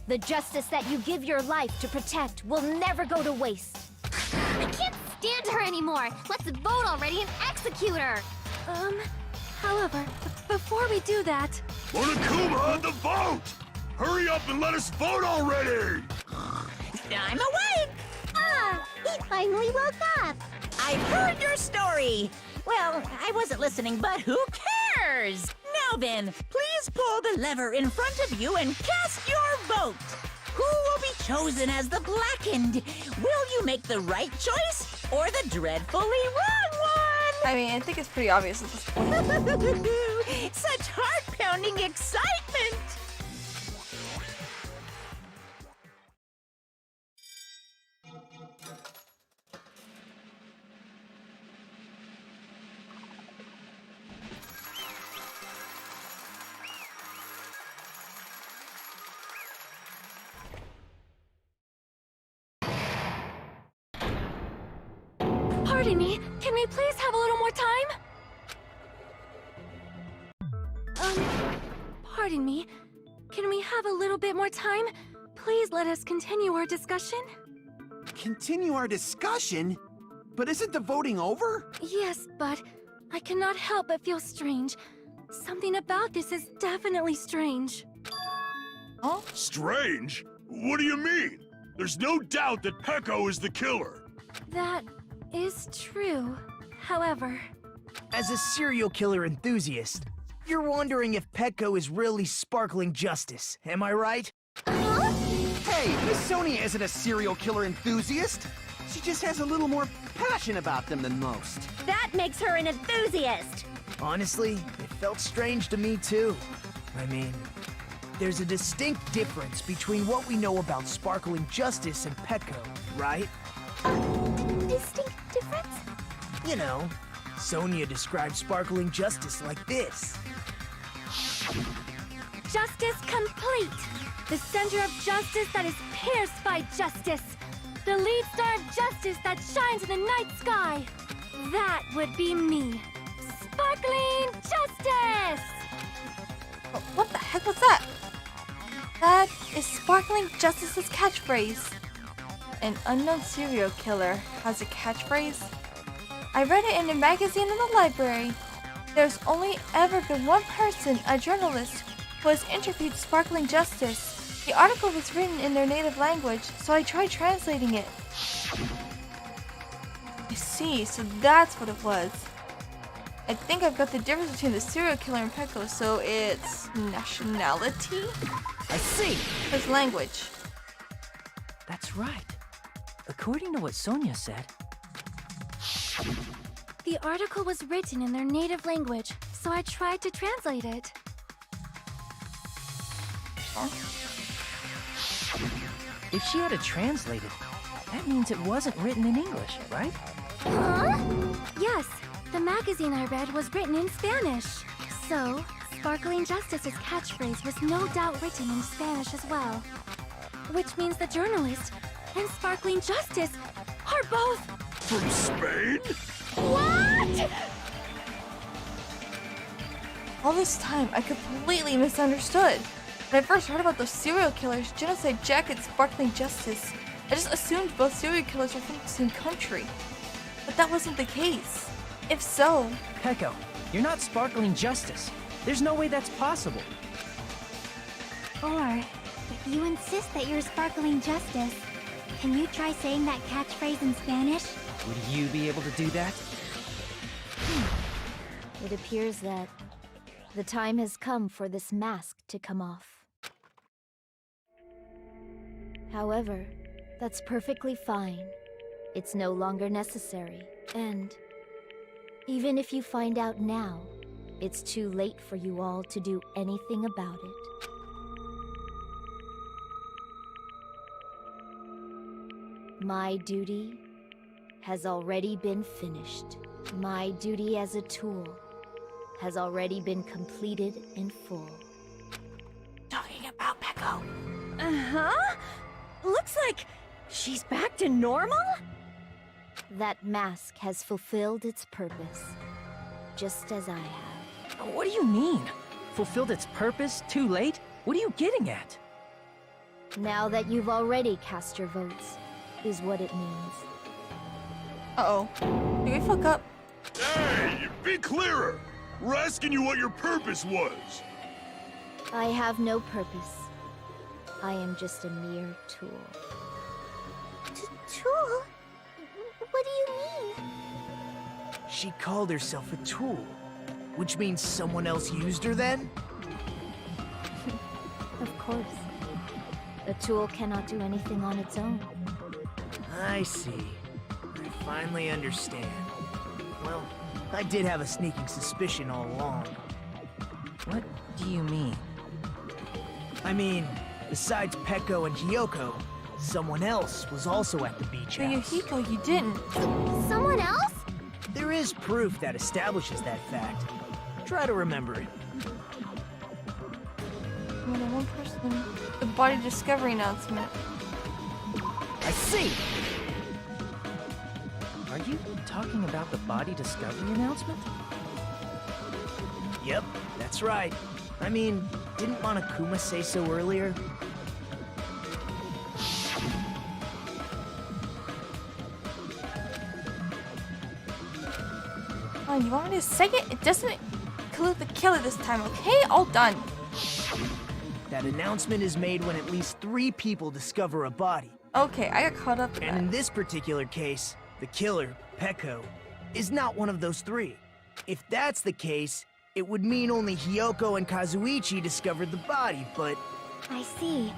The justice that you give your life to protect will never go to waste. I can't stand her anymore. Let's vote already and execute her. However, before we do that... Monokuma, the vote! Hurry up and let us vote already! I'm awake! Ah, he finally woke up. I've heard your story. Well, I wasn't listening, but who cares? Now then, please pull the lever in front of you and cast your vote. Who will be chosen as the blackened? Will you make the right choice or the dreadfully wrong one? I mean, I think it's pretty obvious at this point. Such heart-pounding excitement! Pardon me, can we please have a little more time? Pardon me, can we have a little bit more time? Please let us continue our discussion. Continue our discussion? But isn't the voting over? Yes, but I cannot help but feel strange. Something about this is definitely strange. Huh? Strange? What do you mean? There's no doubt that Peko is the killer. That is true. However... As a serial killer enthusiast, you're wondering if Peko is really sparkling justice, am I right? Hey, Miss Sonia isn't a serial killer enthusiast. She just has a little more passion about them than most. That makes her an enthusiast! Honestly, it felt strange to me too. I mean, there's a distinct difference between what we know about sparkling justice and Peko, right? Distinct difference? You know, Sonia described sparkling justice like this. Justice complete! The center of justice that is pierced by justice! The lead star of justice that shines in the night sky! That would be me! Sparkling Justice! Oh, what the heck was that? That is Sparkling Justice's catchphrase. An unknown serial killer has a catchphrase? I read it in a magazine in the library. There's only ever been one person, a journalist, who has interviewed Sparkling Justice. The article was written in their native language, so I tried translating it. I see, so that's what it was. I think I've got the difference between the serial killer and Peko, so it's nationality? I see! His language. That's right. According to what Sonia said... The article was written in their native language, so I tried to translate it. If she had to translate it, that means it wasn't written in English, right? Huh? Yes, the magazine I read was written in Spanish. So, Sparkling Justice's catchphrase was no doubt written in Spanish as well. Which means the journalist, and Sparkling Justice are both... From Spain? What?! All this time, I completely misunderstood. When I first heard about those serial killers, Genocide Jack and Sparkling Justice, I just assumed both serial killers were from the same country. But that wasn't the case. If so... Peko, you're not Sparkling Justice. There's no way that's possible. Or, if you insist that you're Sparkling Justice, can you try saying that catchphrase in Spanish? Would you be able to do that? It appears that the time has come for this mask to come off. However, that's perfectly fine. It's no longer necessary. And even if you find out now, it's too late for you all to do anything about it. My duty has already been finished. My duty as a tool has already been completed in full. Talking about Peko. Uh-huh? Looks like she's back to normal? That mask has fulfilled its purpose, just as I have. What do you mean? Fulfilled its purpose? Too late? What are you getting at? Now that you've already cast your votes, is what it means. Uh-oh. Did we fuck up? Hey, be clearer! We're asking you what your purpose was! I have no purpose. I am just a mere tool. Tool? What do you mean? She called herself a tool, which means someone else used her then? Of course. A tool cannot do anything on its own. I see. I finally understand. Well, I did have a sneaking suspicion all along. What do you mean? I mean, besides Peko and Hiyoko, someone else was also at the beach For house. Yuhiko, you didn't. Someone else? There is proof that establishes that fact. Try to remember it. More than one person. The body discovery announcement. I see! Are you talking about the body discovery announcement? Yep, that's right. I mean, didn't Monokuma say so earlier? Oh, you want me to say it? It doesn't include the killer this time, okay? All done. That announcement is made when at least 3 people discover a body. Okay, I got caught up in And that. in this particular case, the killer, Peko, is not one of those 3. If that's the case, it would mean only Hiyoko and Kazuichi discovered the body, but... I see.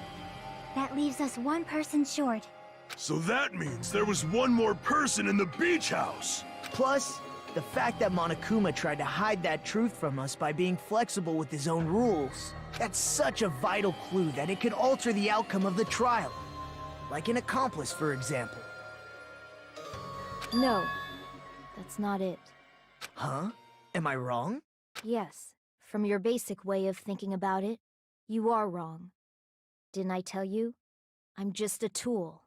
That leaves us one person short. So that means there was one more person in the beach house! Plus, the fact that Monokuma tried to hide that truth from us by being flexible with his own rules. That's such a vital clue that it could alter the outcome of the trial. Like an accomplice, for example. No, that's not it. Huh? Am I wrong? Yes, from your basic way of thinking about it, you are wrong. Didn't I tell you? I'm just a tool.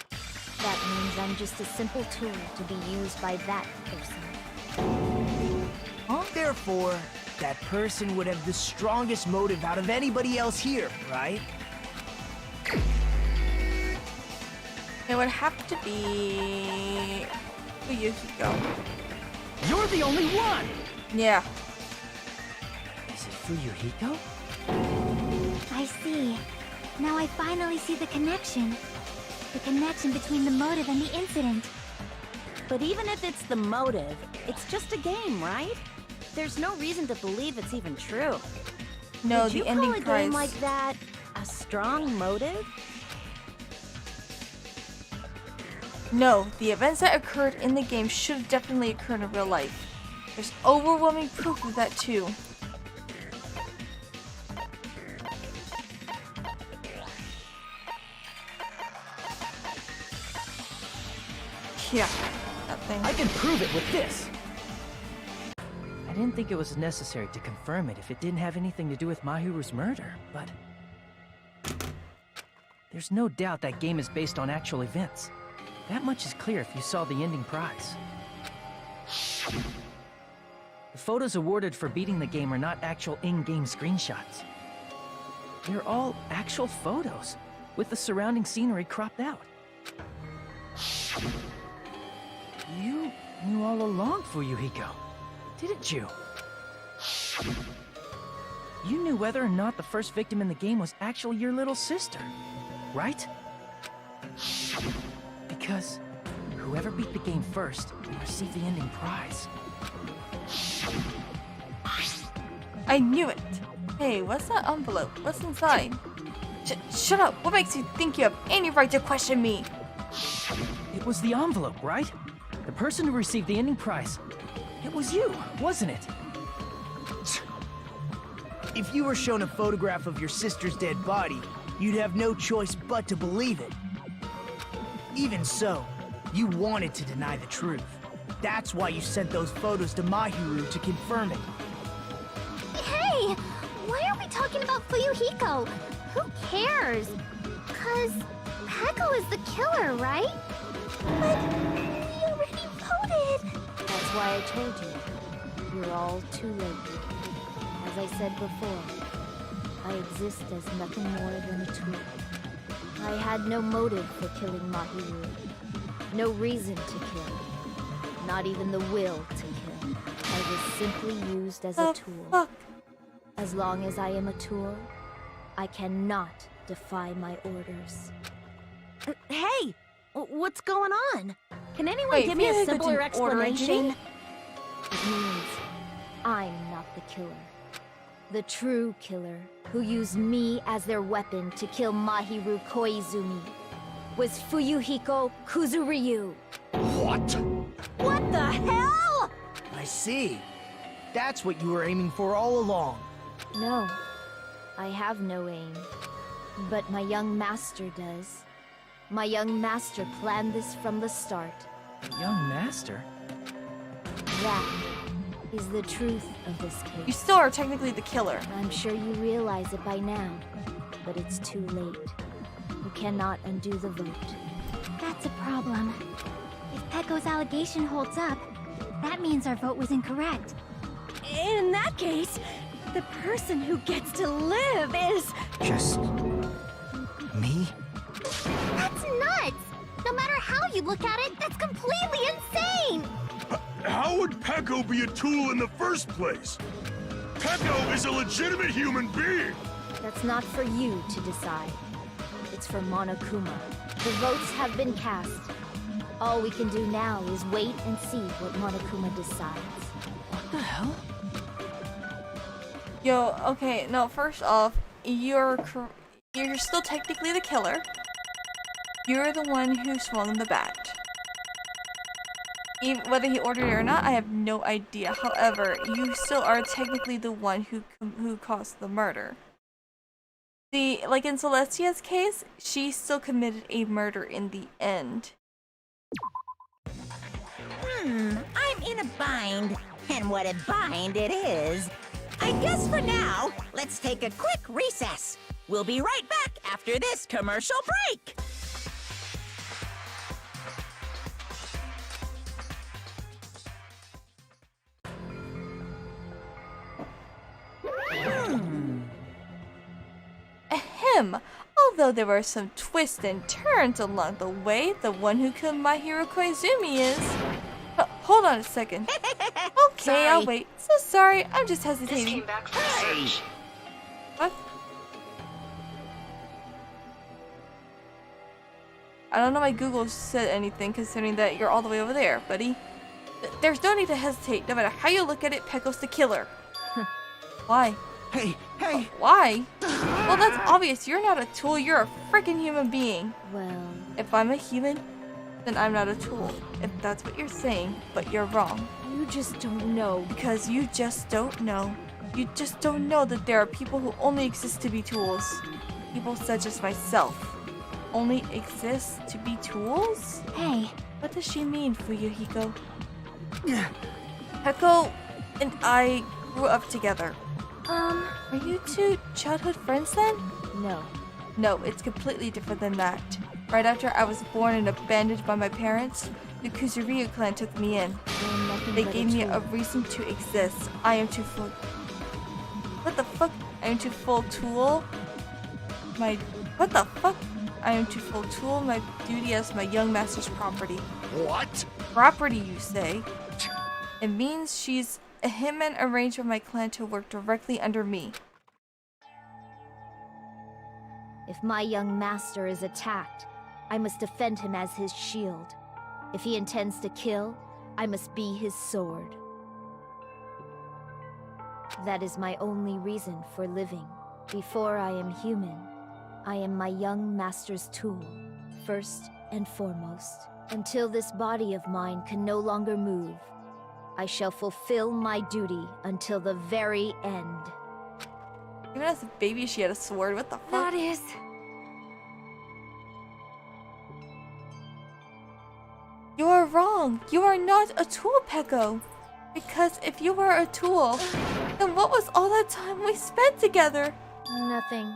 That means I'm just a simple tool to be used by that person. Huh? Therefore, that person would have the strongest motive out of anybody else here, right? It would have to be... Yuhiko. You're the only one! Yeah. Is it Fuyuhiko? I see. Now I finally see the connection. The connection between the motive and the incident. But even if it's the motive, it's just a game, right? There's no reason to believe it's even true. No, Would the you ending call a prize. game like that a strong motive? No, the events that occurred in the game should have definitely occurred in real life. There's overwhelming proof of that too. Yeah, that thing. I can prove it with this! I didn't think it was necessary to confirm it if it didn't have anything to do with Mahiru's murder, but... There's no doubt that game is based on actual events. That much is clear if you saw the ending prize. The photos awarded for beating the game are not actual in-game screenshots. They're all actual photos, with the surrounding scenery cropped out. You knew all along, Fuyuhiko, didn't you? You knew whether or not the first victim in the game was actually your little sister, right? Because whoever beat the game first will receive the ending prize. I knew it. Hey, what's that envelope? What's inside? Shut up. What makes you think you have any right to question me? It was the envelope, right? The person who received the ending prize. It was you, wasn't it? If you were shown a photograph of your sister's dead body, you'd have no choice but to believe it. Even so, you wanted to deny the truth. That's why you sent those photos to Mahiru to confirm it. Hey! Why are we talking about Fuyuhiko? Who cares? 'Cause Peko is the killer, right? But we already voted! That's why I told you. You're all too late. As I said before, I exist as nothing more than a tool. I had no motive for killing Mahiru. No reason to kill. Not even the will to kill. I was simply used as a tool. Fuck. As long as I am a tool, I cannot defy my orders. Hey! What's going on? Can anyone Wait, give me a Fuyuhiko simpler didn't order it, did he? It means I'm not the killer. The true killer, who used me as their weapon to kill Mahiru Koizumi, was Fuyuhiko Kuzuryu. What? What the hell? I see. That's what you were aiming for all along. No, I have no aim. But my young master does. My young master planned this from the start. Young master? That is the truth of this You case. still are technically the killer. I'm sure you realize it by now, but it's too late. You cannot undo the vote. That's a problem. If Peko's allegation holds up, that means our vote was incorrect. In that case, the person who gets to live is... Just... me? That's nuts! No matter how you look at it, that's completely insane! How would Peko be a tool in the first place? Peko is a legitimate human being! That's not for you to decide. It's for Monokuma. The votes have been cast. All we can do now is wait and see what Monokuma decides. What the hell? Yo, okay, no, first off, you're still technically the killer. You're the one who swung the bat. Even whether he ordered it or not, I have no idea. However, you still are technically the one who caused the murder. Like in Celestia's case, she still committed a murder in the end. I'm in a bind. And what a bind it is. I guess for now, let's take a quick recess. We'll be right back after this commercial break. Ahem. Although there were some twists and turns along the way, the one who killed Mahiru Koizumi is... Oh, hold on a second. Okay, I'll wait. So sorry, I'm just hesitating. Hey! What? I don't know why Google said anything considering that you're all the way over there, buddy. There's no need to hesitate. No matter how you look at it, Peko's the killer. Why? Hey, hey! Why? Well, that's obvious. You're not a tool. You're a freaking human being. Well, If I'm a human, then I'm not a tool. If that's what you're saying, but you're wrong. you just don't know. Because you just don't know. You just don't know that there are people who only exist to be tools. People such as myself. Only exist to be tools? Hey, What does she mean, Fuyuhiko? Peko and I grew up together. Are you two childhood friends then? No, No, it's completely different than that. Right after I was born and abandoned by my parents, the Kuzuryu clan took me in. They gave me a reason to exist. I am too full. What the fuck? I am too full tool? What the fuck? I am too full tool my duty as my young master's property. What? Property, you say? It means she's a hitman arranged with my clan to work directly under me. If my young master is attacked, I must defend him as his shield. If he intends to kill, I must be his sword. That is my only reason for living. Before I am human, I am my young master's tool, first and foremost. Until this body of mine can no longer move, I shall fulfill my duty until the very end. Even as a baby, she had a sword. What the fuck? That is... You are wrong. You are not a tool, Peko. Because if you were a tool, then what was all that time we spent together? Nothing.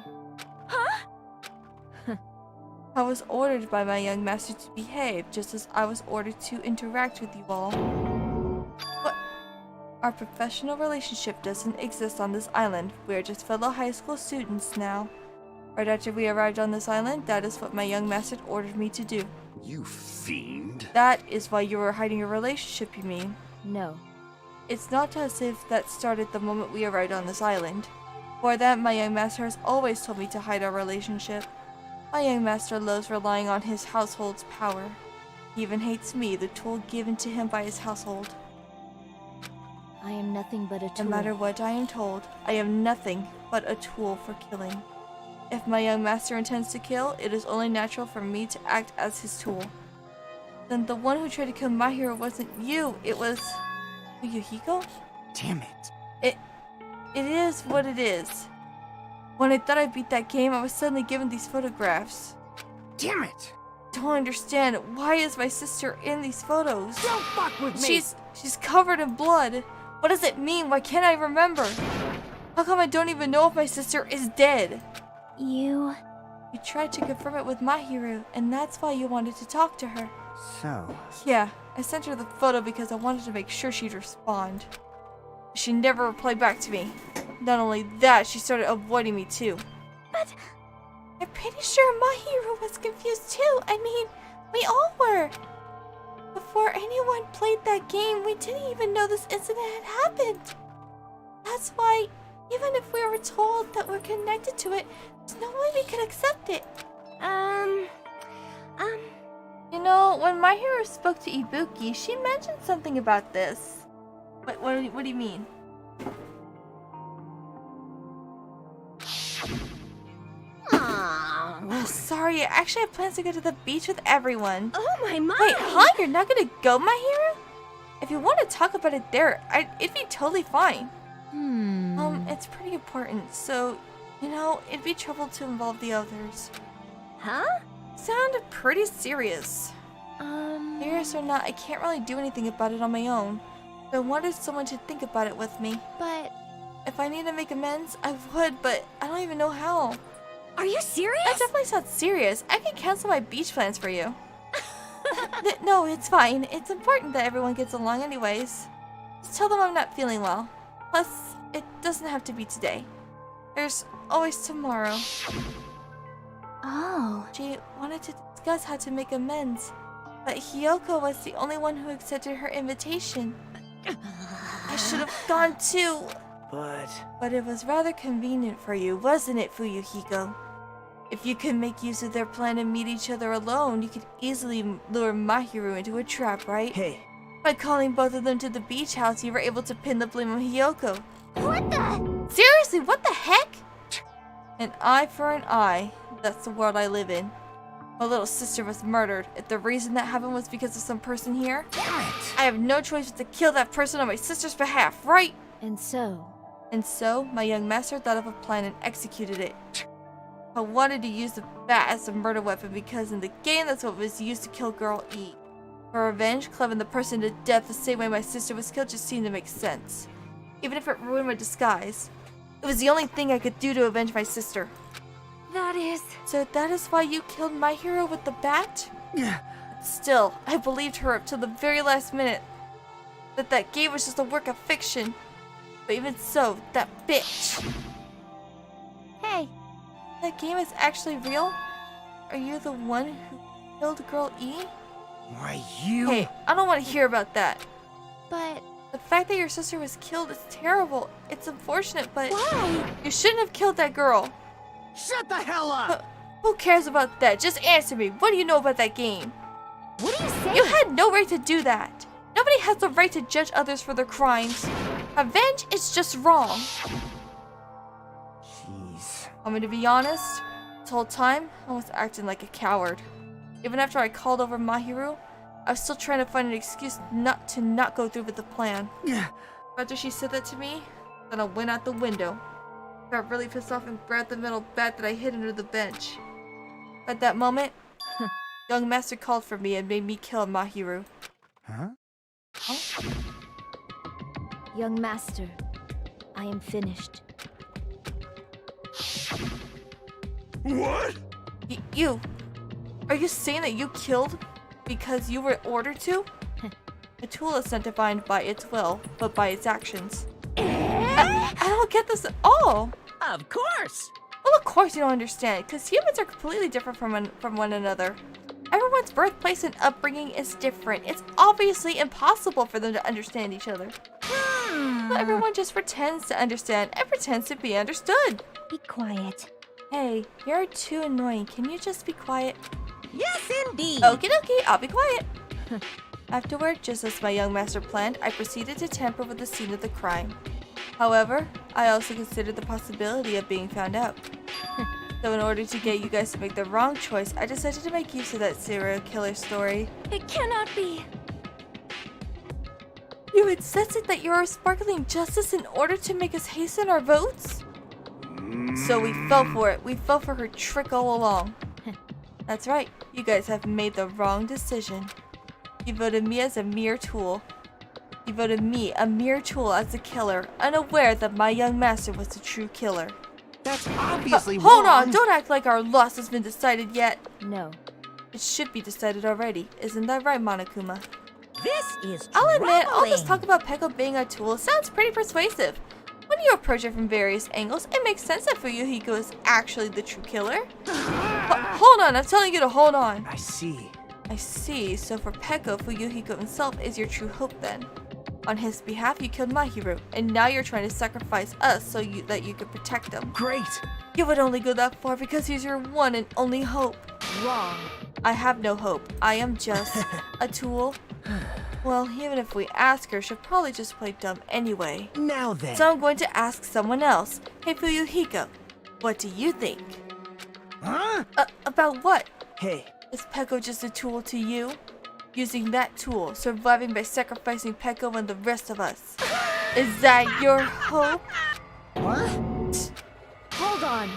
I was ordered by my young master to behave, just as I was ordered to interact with you all. What? Our professional relationship doesn't exist on this island. We are just fellow high school students now. Right after we arrived on this island, that is what my young master ordered me to do. You fiend. That is why you were hiding your relationship, you mean? No. It's not as if that started the moment we arrived on this island. For that, my young master has always told me to hide our relationship. My young master loves relying on his household's power. He even hates me, the tool given to him by his household. I am nothing but a tool. No matter what I am told, I am nothing but a tool for killing. If my young master intends to kill, it is only natural for me to act as his tool. Then the one who tried to kill my hero wasn't you, it was... Yuhiko? Damn it. It is what it is. When I thought I beat that game, I was suddenly given these photographs. Damn it. Don't understand. Why is my sister in these photos? Don't fuck with me. She's covered in blood. What does it mean? Why can't I remember? How come I don't even know if my sister is dead? You tried to confirm it with Mahiru, and that's why you wanted to talk to her. So... Yeah, I sent her the photo because I wanted to make sure she'd respond. She never replied back to me. Not only that, she started avoiding me too. But... I'm pretty sure Mahiru was confused too. I mean, we all were. Before anyone played that game, we didn't even know this incident had happened. That's why, even if we were told that we're connected to it, there's no way we could accept it. You know, when Mahiru spoke to Ibuki, she mentioned something about this. What do you mean? Oh, sorry, I actually have plans to go to the beach with everyone. Oh my mind! Wait, huh? You're not gonna go, Mahiru? If you want to talk about it there, it'd be totally fine. It's pretty important, so, you know, it'd be trouble to involve the others. Huh? Sounded pretty serious. Serious or not, I can't really do anything about it on my own. So I wanted someone to think about it with me. But... If I need to make amends, I would, but I don't even know how. Are you serious? That definitely sounds serious. I can cancel my beach plans for you. No, it's fine. It's important that everyone gets along anyways. Just tell them I'm not feeling well. Plus, it doesn't have to be today. There's always tomorrow. Oh. She wanted to discuss how to make amends, but Hiyoko was the only one who accepted her invitation. I should have gone too. But it was rather convenient for you, wasn't it, Fuyuhiko? If you could make use of their plan and meet each other alone, you could easily lure Mahiru into a trap, right? Hey. By calling both of them to the beach house, you were able to pin the blame on Hiyoko. What the? Seriously, what the heck? An eye for an eye. That's the world I live in. My little sister was murdered. If the reason that happened was because of some person here, Damn it. I have no choice but to kill that person on my sister's behalf, right? And so, my young master thought of a plan and executed it. I wanted to use the bat as a murder weapon because in the game that's what was used to kill Girl E. For revenge, clubbing the person to death the same way my sister was killed just seemed to make sense. Even if it ruined my disguise. It was the only thing I could do to avenge my sister. That is... So that is why you killed my hero with the bat? Still, I believed her up till the very last minute that game was just a work of fiction. But even so, that bitch. Hey, That game is actually real? Are you the one who killed Girl E? Why, you... Hey, I don't want to hear about that. But... The fact that your sister was killed is terrible. It's unfortunate, but... Why? You shouldn't have killed that girl. Shut the hell up! Who cares about that? Just answer me. What do you know about that game? What are you saying? You had no right to do that. Nobody has the right to judge others for their crimes. Avenge is just wrong. Jeez. Want me to be honest? This whole time, I was acting like a coward. Even after I called over Mahiru, I was still trying to find an excuse not to go through with the plan. After she said that to me, then I went out the window. Got really pissed off and grabbed the metal bat that I hid under the bench. At that moment, young master called for me and made me kill Mahiru. Huh? young master, I am finished. What? You. Are you saying that you killed because you were ordered to? A tool is not defined by its will, but by its actions. I don't get this at all. Of course! Well, of course you don't understand, because humans are completely different from one another. Everyone's birthplace and upbringing is different. It's obviously impossible for them to understand each other. But everyone just pretends to understand and pretends to be understood. Be quiet. Hey, you're too annoying. Can you just be quiet? Yes, indeed. Okie dokie, I'll be quiet. Afterward, just as my young master planned, I proceeded to tamper with the scene of the crime. However, I also considered the possibility of being found out. So in order to get you guys to make the wrong choice, I decided to make use of that serial killer story. It cannot be. You insisted that you are sparkling justice in order to make us hasten our votes? So we fell for it. We fell for her trick all along. That's right. You guys have made the wrong decision. You voted me as a mere tool. You voted me, a mere tool, as the killer, unaware that my young master was the true killer. That's obviously wrong. Hold on, don't act like our loss has been decided yet. No. It should be decided already. Isn't that right, Monokuma? This is I'll admit, all this troubling. talk about Peko being a tool sounds pretty persuasive. When you approach it from various angles, it makes sense that Fuyuhiko is actually the true killer. Hold on, I'm telling you to hold on. I see. I see, so for Peko, Fuyuhiko himself is your true hope then. On his behalf, you killed Mahiru, and now you're trying to sacrifice us so that you could protect him. Great! You would only go that far because he's your one and only hope. Wrong. I have no hope. I am just a tool. Well, even if we ask her, she'll probably just play dumb anyway. Now then. So I'm going to ask someone else. Hey, Fuyuhiko, what do you think? Huh? About what? Hey, Is Peko just a tool to you? Using that tool, surviving by sacrificing Peko and the rest of us. Is that your hope? what? Hold on.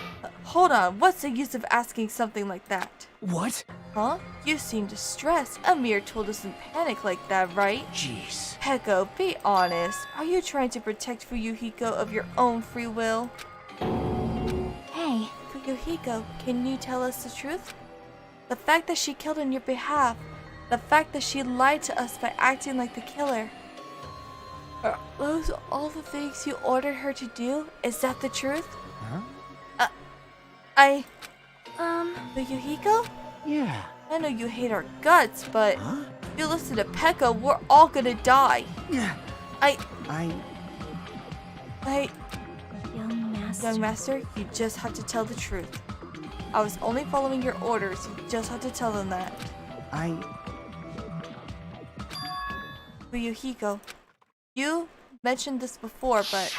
Hold on, what's the use of asking something like that? What? Huh? You seem distressed. A mere tool doesn't panic like that, right? Jeez. Peko, be honest. Are you trying to protect Fuyuhiko of your own free will? Hey, Fuyuhiko, can you tell us the truth? The fact that she killed on your behalf. The fact that she lied to us by acting like the killer. Are those all the things you ordered her to do? Is that the truth? Huh? Fuyuhiko? Yeah. I know you hate our guts, but Huh? if you listen to Peko, we're all gonna die. Yeah. I, young master. young master, you just have to tell the truth. I was only following your orders. You just have to tell them that. Fuyuhiko, you mentioned this before, but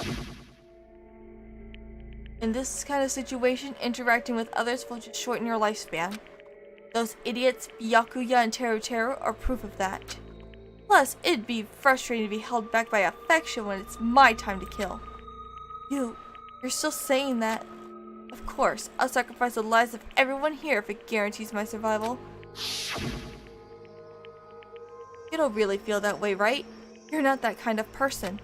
in this kind of situation, interacting with others will just shorten your lifespan. Those idiots, Byakuya and Teru are proof of that. Plus, it'd be frustrating to be held back by affection when it's my time to kill. You're still saying that? Of course, I'll sacrifice the lives of everyone here if it guarantees my survival. You don't really feel that way, right? You're not that kind of person.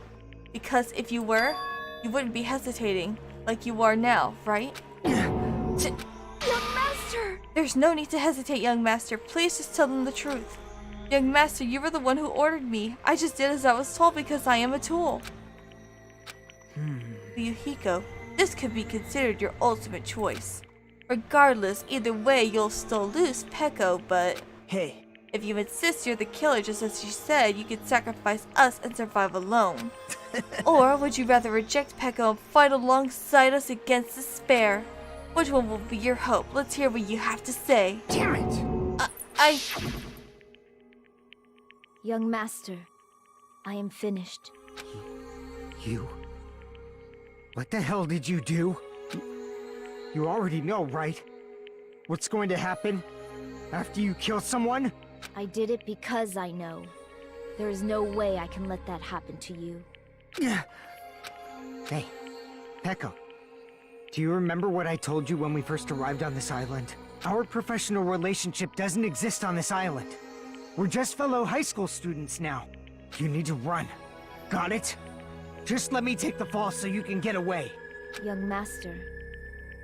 Because if you were, you wouldn't be hesitating like you are now, right? Master! There's no need to hesitate, young master. Please just tell them the truth. Young master, you were the one who ordered me. I just did as I was told because I am a tool. Fuyuhiko, this could be considered your ultimate choice. Regardless, either way, you'll still lose Peko, but... Hey. If you insist you're the killer just as you said, you could sacrifice us and survive alone. Or would you rather reject Peko and fight alongside us against despair? Which one will be your hope? Let's hear what you have to say. Damn it! Young master, I am finished. You? What the hell did you do? You already know, right? What's going to happen after you kill someone? I did it because I know. There is no way I can let that happen to you. Hey, Peko. Do you remember what I told you when we first arrived on this island? Our professional relationship doesn't exist on this island. We're just fellow high school students now. You need to run. Got it? Just let me take the fall so you can get away. Young master,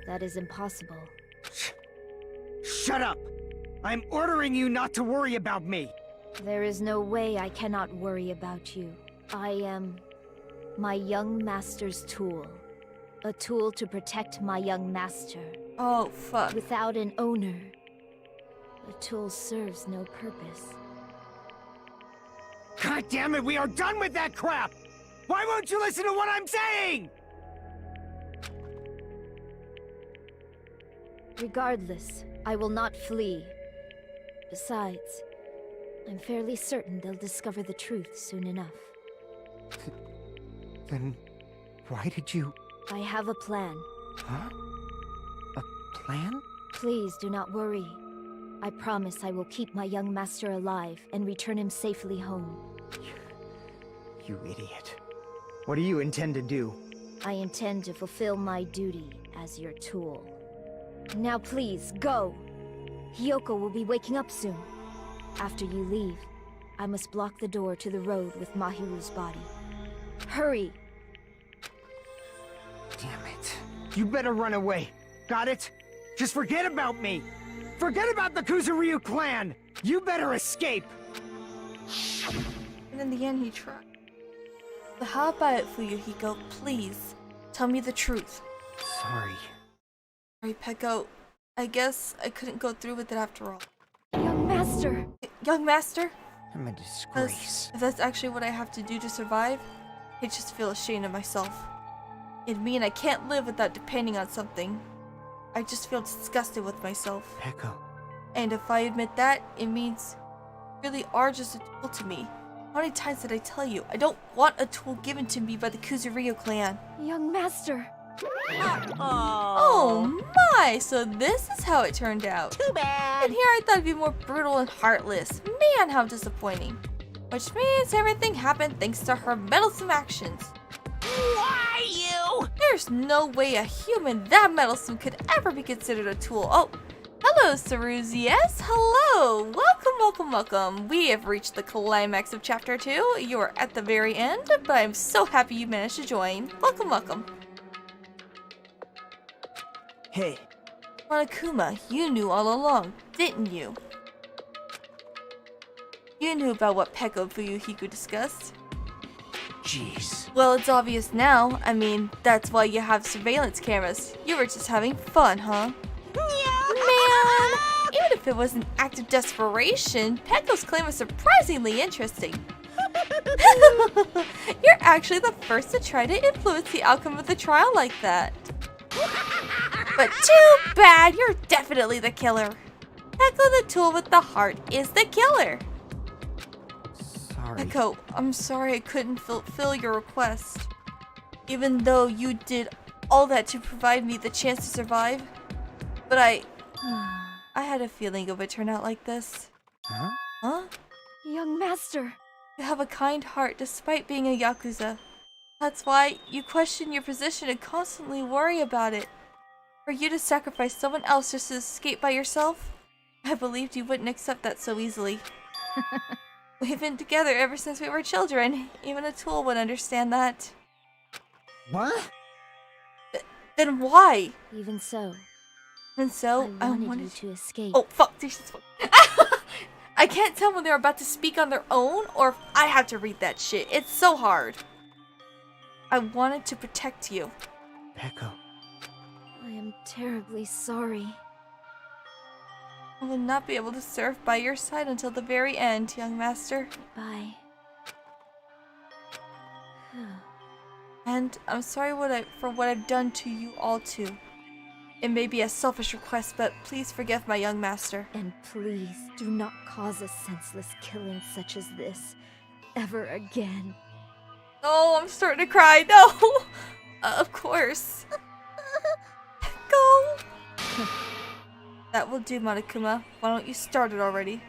that is impossible. Shut up! I'm ordering you not to worry about me! There is no way I cannot worry about you. I am my young master's tool. A tool to protect my young master. Oh, fuck. Without an owner, the tool serves no purpose. God damn it, we are done with that crap! Why won't you listen to what I'm saying? Regardless, I will not flee. Besides, I'm fairly certain they'll discover the truth soon enough. Then, why did you... I have a plan. Huh? A plan? Please do not worry. I promise I will keep my young master alive and return him safely home. You idiot. What do you intend to do? I intend to fulfill my duty as your tool. Now please, go! Hiyoko will be waking up soon. After you leave, I must block the door to the road with Mahiru's body. Hurry! Damn it. You better run away. Got it? Just forget about me! Forget about the Kuzuryu clan! You better escape! And in the end, he tried. So how about it, Fuyuhiko? Please, tell me the truth. Sorry. Sorry, Peko. I guess I couldn't go through with it after all. Young master! Young master? I'm a disgrace. If that's actually what I have to do to survive, I just feel ashamed of myself. It'd mean I can't live without depending on something. I just feel disgusted with myself. Peko. And if I admit that, it means you really are just a tool to me. How many times did I tell you? I don't want a tool given to me by the Kuzuryu clan. Young master! Oh my! So this is how it turned out. Too bad. And here I thought it'd be more brutal and heartless. Man, how disappointing. Which means everything happened thanks to her meddlesome actions. Why you? There's no way a human that meddlesome could ever be considered a tool. Oh, hello, Saruz. Yes, hello. Welcome. We have reached the climax of Chapter 2. You are at the very end, but I'm so happy you managed to join. Welcome. Hey. Monokuma, you knew all along, didn't you? You knew about what Peko and Fuyuhiko discussed. Jeez. Well, it's obvious now. I mean, that's why you have surveillance cameras. You were just having fun, huh? Man, even if it was an act of desperation, Peko's claim was surprisingly interesting. You're actually the first to try to influence the outcome of the trial like that. But too bad, you're definitely the killer. Peko the tool with the heart is the killer. Sorry. Peko, I'm sorry I couldn't fulfill your request. Even though you did all that to provide me the chance to survive. But I had a feeling it would turn out like this. Huh? Huh? Young master! You have a kind heart despite being a Yakuza. That's why you question your position and constantly worry about it. For you to sacrifice someone else just to escape by yourself? I believed you wouldn't accept that so easily. We've been together ever since we were children. Even a tool would understand that. What? Then why? Even so, And so I wanted wanted you to escape. Oh fuck! I can't tell when they're about to speak on their own or if I have to read that shit. It's so hard. I wanted to protect you. Peko. I am terribly sorry. I will not be able to serve by your side until the very end, young master. Bye. And I'm sorry for what I've done to you all too. It may be a selfish request, but please forgive my young master. And please do not cause a senseless killing such as this ever again. Oh, I'm starting to cry. No! Of course. Go! That will do, Monokuma. Why don't you start it already?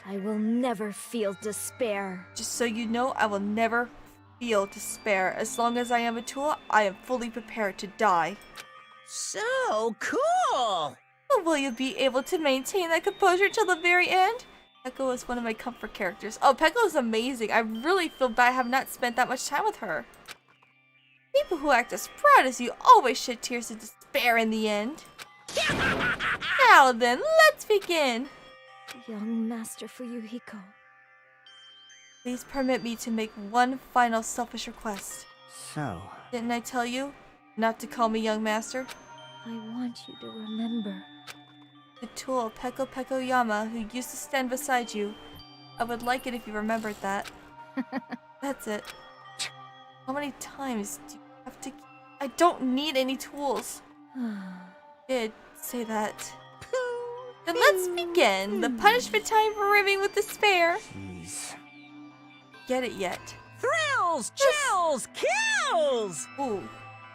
I will never feel despair. Just so you know, I will never feel despair. As long as I am a tool, I am fully prepared to die. So cool! But will you be able to maintain that composure till the very end? Peko is one of my comfort characters. Oh, Peko is amazing. I really feel bad I have not spent that much time with her. People who act as proud as you always shed tears of despair in the end. Now then, let's begin. Young Master Fuyuhiko. Please permit me to make one final selfish request. So... Didn't I tell you not to call me young master? I want you to remember. The tool Peko Yama, who used to stand beside you. I would like it if you remembered that. That's it. How many times do you have to... I don't need any tools. Did say that. Then let's begin. The punishment time for rimming with despair. Jeez. Get it yet? Thrills, chills, kills! Ooh.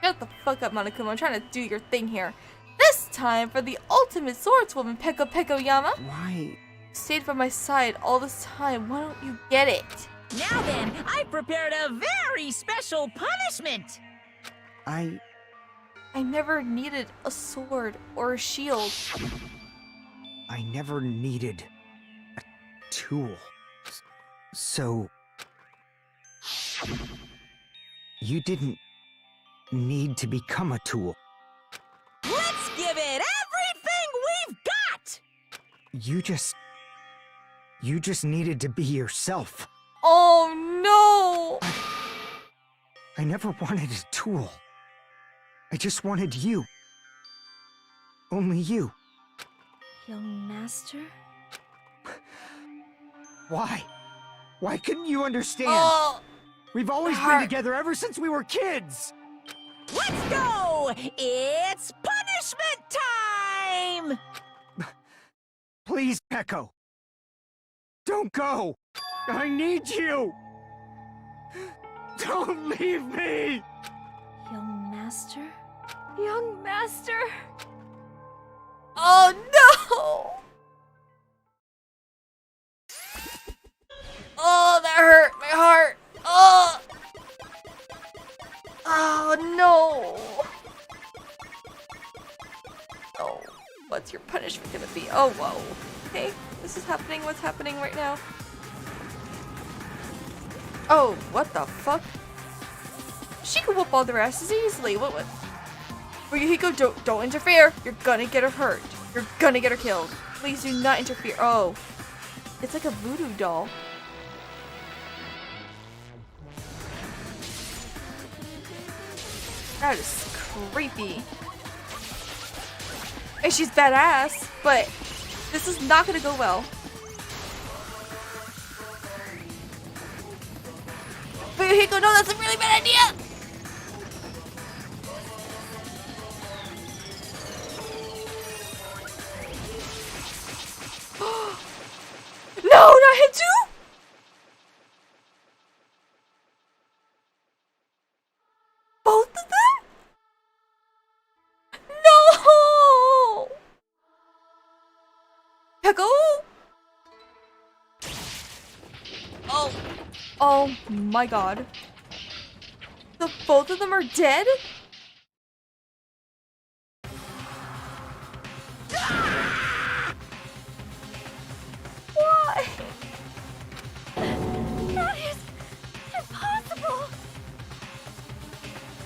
Shut the fuck up, Monokuma. I'm trying to do your thing here. This time for the ultimate swordswoman, Peko Yama. Why? You stayed by my side all this time. Why don't you get it? Now then, I prepared a very special punishment. I never needed a sword or a shield. I never needed a tool. So... You didn't need to become a tool. Let's give it everything we've got! You just needed to be yourself. Oh no! I never wanted a tool. I just wanted you. Only you. Young Master? Why? Why couldn't you understand? Oh, We've always been together ever since we were kids! Let's go! It's punishment time! Please, Peko. Don't go! I need you! Don't leave me! Young Master? Young Master? Oh no! Oh, that hurt my heart. Oh! Oh no! Oh, what's your punishment gonna be? Oh, whoa. Okay, this is happening. What's happening right now? Oh, what the fuck? She can whoop all their asses easily. What? Fuyuhiko, don't interfere. You're gonna get her hurt. You're gonna get her killed. Please do not interfere. Oh, it's like a voodoo doll. That is creepy. And she's badass, but this is not gonna go well. Fuyuhiko, no, that's a really bad idea! No, not him too! Both of them? No! Peko? Oh. Oh my god. The both of them are dead? Why? That is impossible!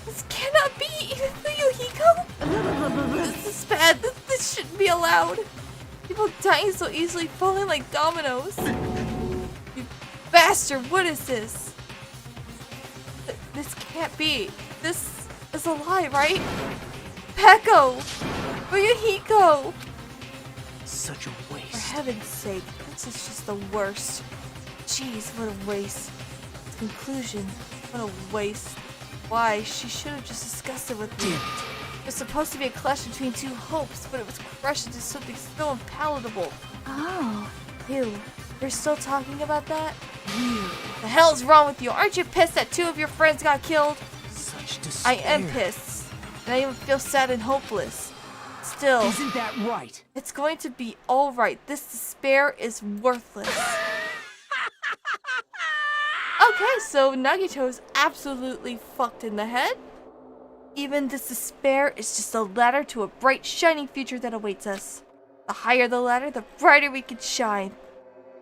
This cannot be! Fuyuhiko? This is bad. This be allowed. People dying so easily, falling like dominoes. You bastard, what is this? This can't be. This is a lie, right? Peko! Fuyuhiko! Such a waste. For heaven's sake, this is just the worst. Jeez, what a waste. Conclusion, what a waste. Why, she should have just discussed it with me. It was supposed to be a clash between two hopes, but it was crushed into something so unpalatable. Oh. Ew, you're still talking about that? Ew. The hell's wrong with you? Aren't you pissed that 2 of your friends got killed? Such despair. I am pissed. And I even feel sad and hopeless. Still, Isn't that right? it's going to be alright. This despair is worthless. Okay, so Nagito's absolutely fucked in the head. Even this despair is just a ladder to a bright, shining future that awaits us. The higher the ladder, the brighter we can shine.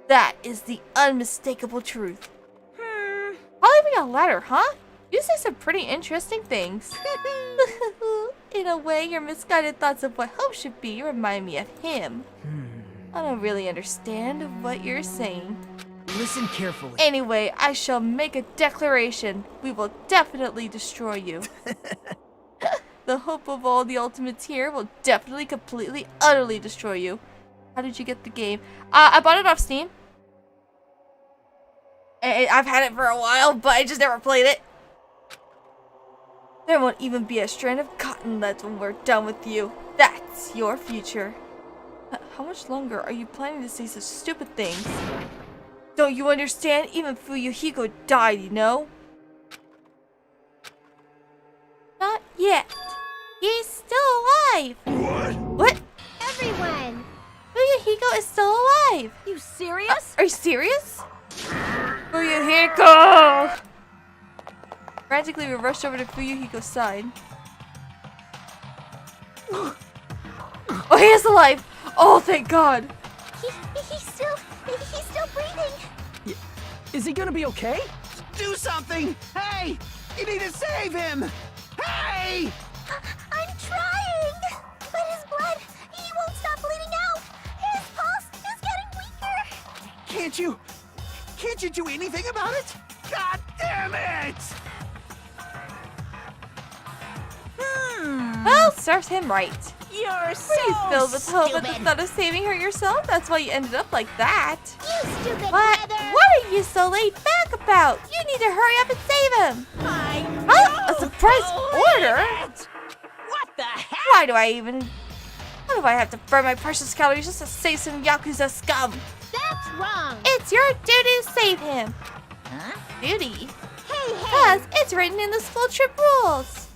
That is the unmistakable truth. Probably a ladder, huh? You say some pretty interesting things. In a way, your misguided thoughts of what hope should be remind me of him. I don't really understand what you're saying. Listen carefully. Anyway, I shall make a declaration. We will definitely destroy you. The hope of all the ultimates here will definitely, completely, utterly destroy you. How did you get the game? I bought it off Steam. I've had it for a while, but I just never played it. There won't even be a strand of cotton left when we're done with you. That's your future. How much longer are you planning to say such stupid things? Don't you understand? Even Fuyuhiko died, you know? Not yet. He's still alive. What? Everyone! Fuyuhiko is still alive. You serious? Are you serious? Fuyuhiko! Frantically, we rushed over to Fuyuhiko's side. Oh, he is alive! Oh, thank God! He's still breathing. Is he gonna be okay? Do something! Hey! You need to save him! Hey! I'm trying! But his blood, he won't stop bleeding out! His pulse is getting weaker! Can't you do anything about it? God damn it! Well, serves him right. You're so Were you filled with hope at the stupid. thought of saving her yourself? That's why you ended up like that. You stupid What? brother! What are you so laid back about? You need to hurry up and save him. I A surprise order? What the heck? Why do I have to burn my precious calories just to save some Yakuza scum? That's wrong! It's your duty to save him. Huh? Duty? Hey, hey! Yes, it's written in the school trip rules.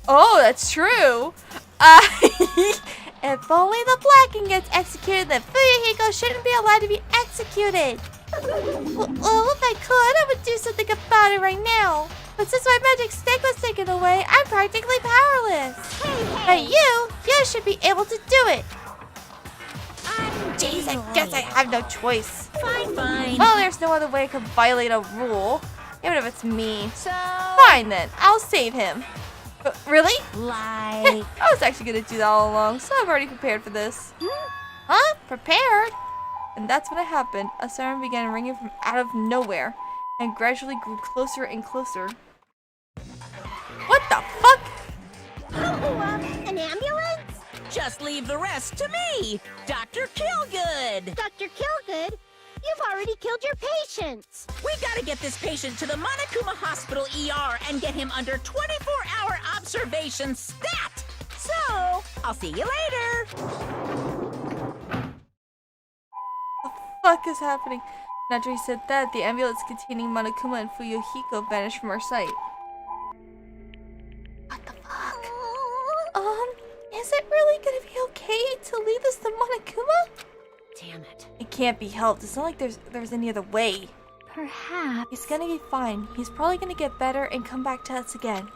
Oh, that's true. If only the Blacken gets executed, then Fuyuhiko shouldn't be allowed to be executed. Well, if I could, I would do something about it right now. But since my magic stick was taken away, I'm practically powerless. But you should be able to do it. Jeez, I guess I have no choice. Fine. Well, there's no other way I could violate a rule, even if it's me. So, Fine then, I'll save him. But really? like, I was actually gonna do that all along, so I'm already prepared for this. Huh? Prepared? And that's when it happened. A siren began ringing from out of nowhere, and gradually grew closer and closer. What the fuck? An ambulance? just leave the rest to me, Dr. Killgood. Dr. Killgood, you've already killed your patients. We gotta get this patient to the Monokuma Hospital ER and get him under 24-hour observation stat. So, I'll see you later. What the fuck is happening? And after he said that, the ambulance containing Monokuma and Fuyuhiko vanished from our sight. What the fuck? Is it really gonna be okay to leave this to Monokuma? Damn it. It can't be helped. It's not like there's any other way. Perhaps. He's gonna be fine. He's probably gonna get better and come back to us again.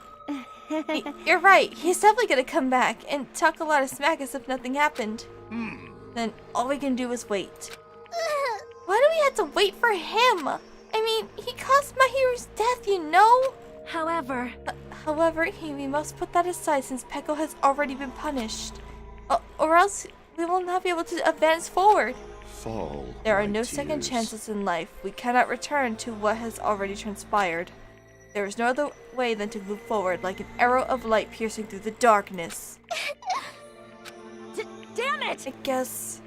You're right. He's definitely gonna come back and talk a lot of smack as if nothing happened. Then all we can do is wait. Why do we have to wait for him? I mean, he caused Mahiru's death, you know? However, However, we must put that aside since Peko has already been punished. Or else we will not be able to advance forward. Fall. There are my no second tears. chances in life. We cannot return to what has already transpired. There is no other way than to move forward like an arrow of light piercing through the darkness. Damn it! I guess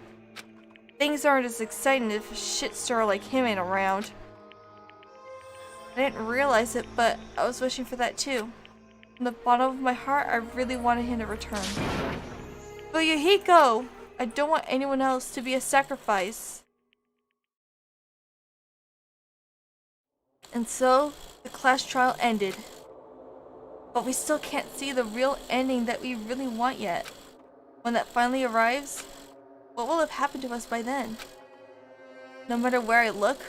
things aren't as exciting if a shitstar like him ain't around. I didn't realize it, but I was wishing for that too. From the bottom of my heart, I really wanted him to return. But Yuhiko! I don't want anyone else to be a sacrifice. And so, the class trial ended. But we still can't see the real ending that we really want yet. When that finally arrives, what will have happened to us by then? No matter where I look,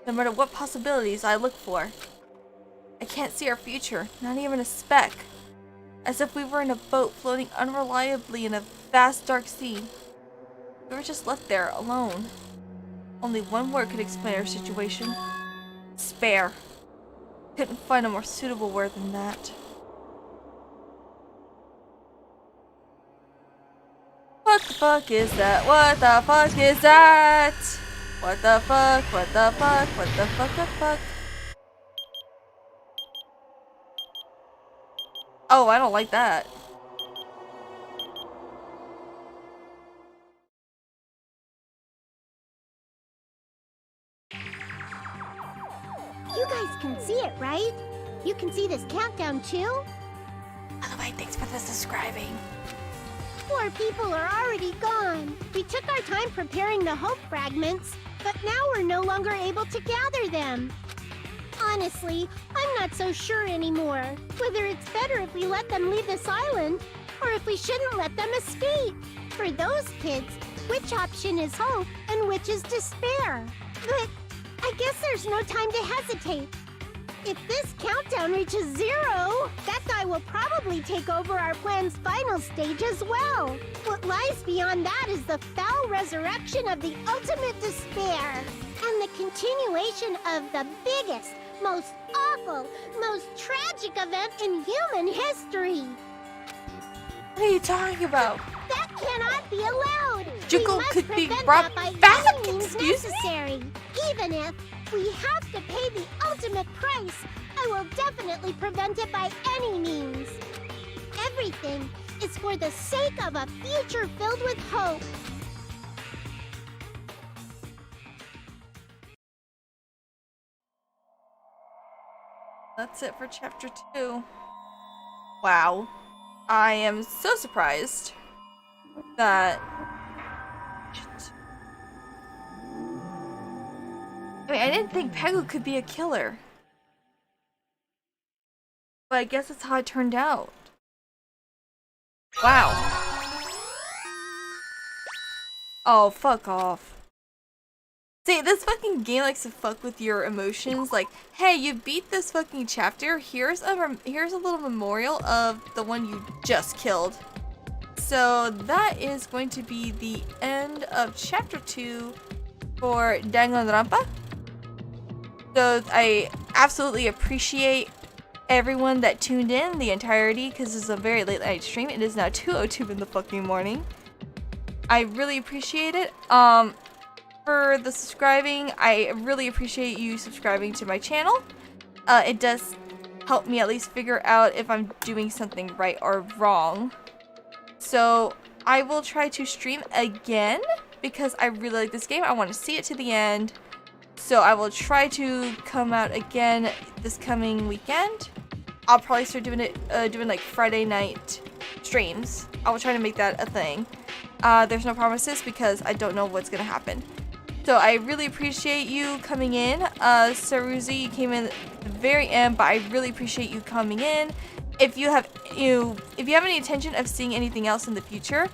no matter what possibilities I look for, I can't see our future, not even a speck. As if we were in a boat floating unreliably in a vast dark sea. We were just left there, alone. Only one word could explain our situation. Despair. Couldn't find a more suitable word than that. What the fuck is that? What the fuck is that? What the fuck? What the fuck? What the fuck? The fuck? Oh, I don't like that. You guys can see it, right? You can see this countdown too? Oh, wait, thanks for the subscribing. 4 people are already gone. We took our time preparing the hope fragments, but now we're no longer able to gather them. Honestly, I'm not so sure anymore whether it's better if we let them leave this island or if we shouldn't let them escape. For those kids, which option is hope and which is despair? But I guess there's no time to hesitate. If this countdown reaches 0, that guy will probably take over our plan's final stage as well. What lies beyond that is the foul resurrection of the ultimate despair and the continuation of the biggest, most awful, most tragic event in human history. What are you talking about? That cannot be allowed. Juko We must could be prevent brought that by back, any means excuse me? necessary. Even if we have to pay the ultimate price, I will definitely prevent it by any means. Everything is for the sake of a future filled with hope. That's it for chapter 2. Wow. I am so surprised that... I mean, I didn't think Pegu could be a killer. But I guess that's how it turned out. Wow. Oh, fuck off. See, this fucking game likes to fuck with your emotions. Like, hey, you beat this fucking chapter. Here's a little memorial of the one you just killed. So that is going to be the end of chapter 2 for Danganronpa. So I absolutely appreciate everyone that tuned in the entirety because this is a very late night stream. It is now 2:02 in the fucking morning. I really appreciate it. For the subscribing, I really appreciate you subscribing to my channel. It does help me at least figure out if I'm doing something right or wrong. So I will try to stream again because I really like this game. I want to see it to the end. So I will try to come out again this coming weekend. I'll probably start doing it, doing like Friday night streams. I will try to make that a thing. There's no promises because I don't know what's gonna happen. So I really appreciate you coming in. Saruzi, you came in at the very end, but I really appreciate you coming in. If you have any intention of seeing anything else in the future,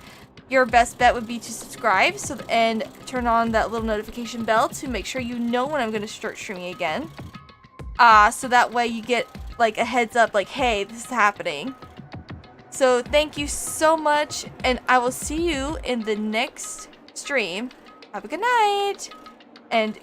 your best bet would be to subscribe and turn on that little notification bell to make sure you know when I'm going to start streaming again. So that way you get like a heads up like, hey, this is happening. So thank you so much, and I will see you in the next stream. Have a good night, and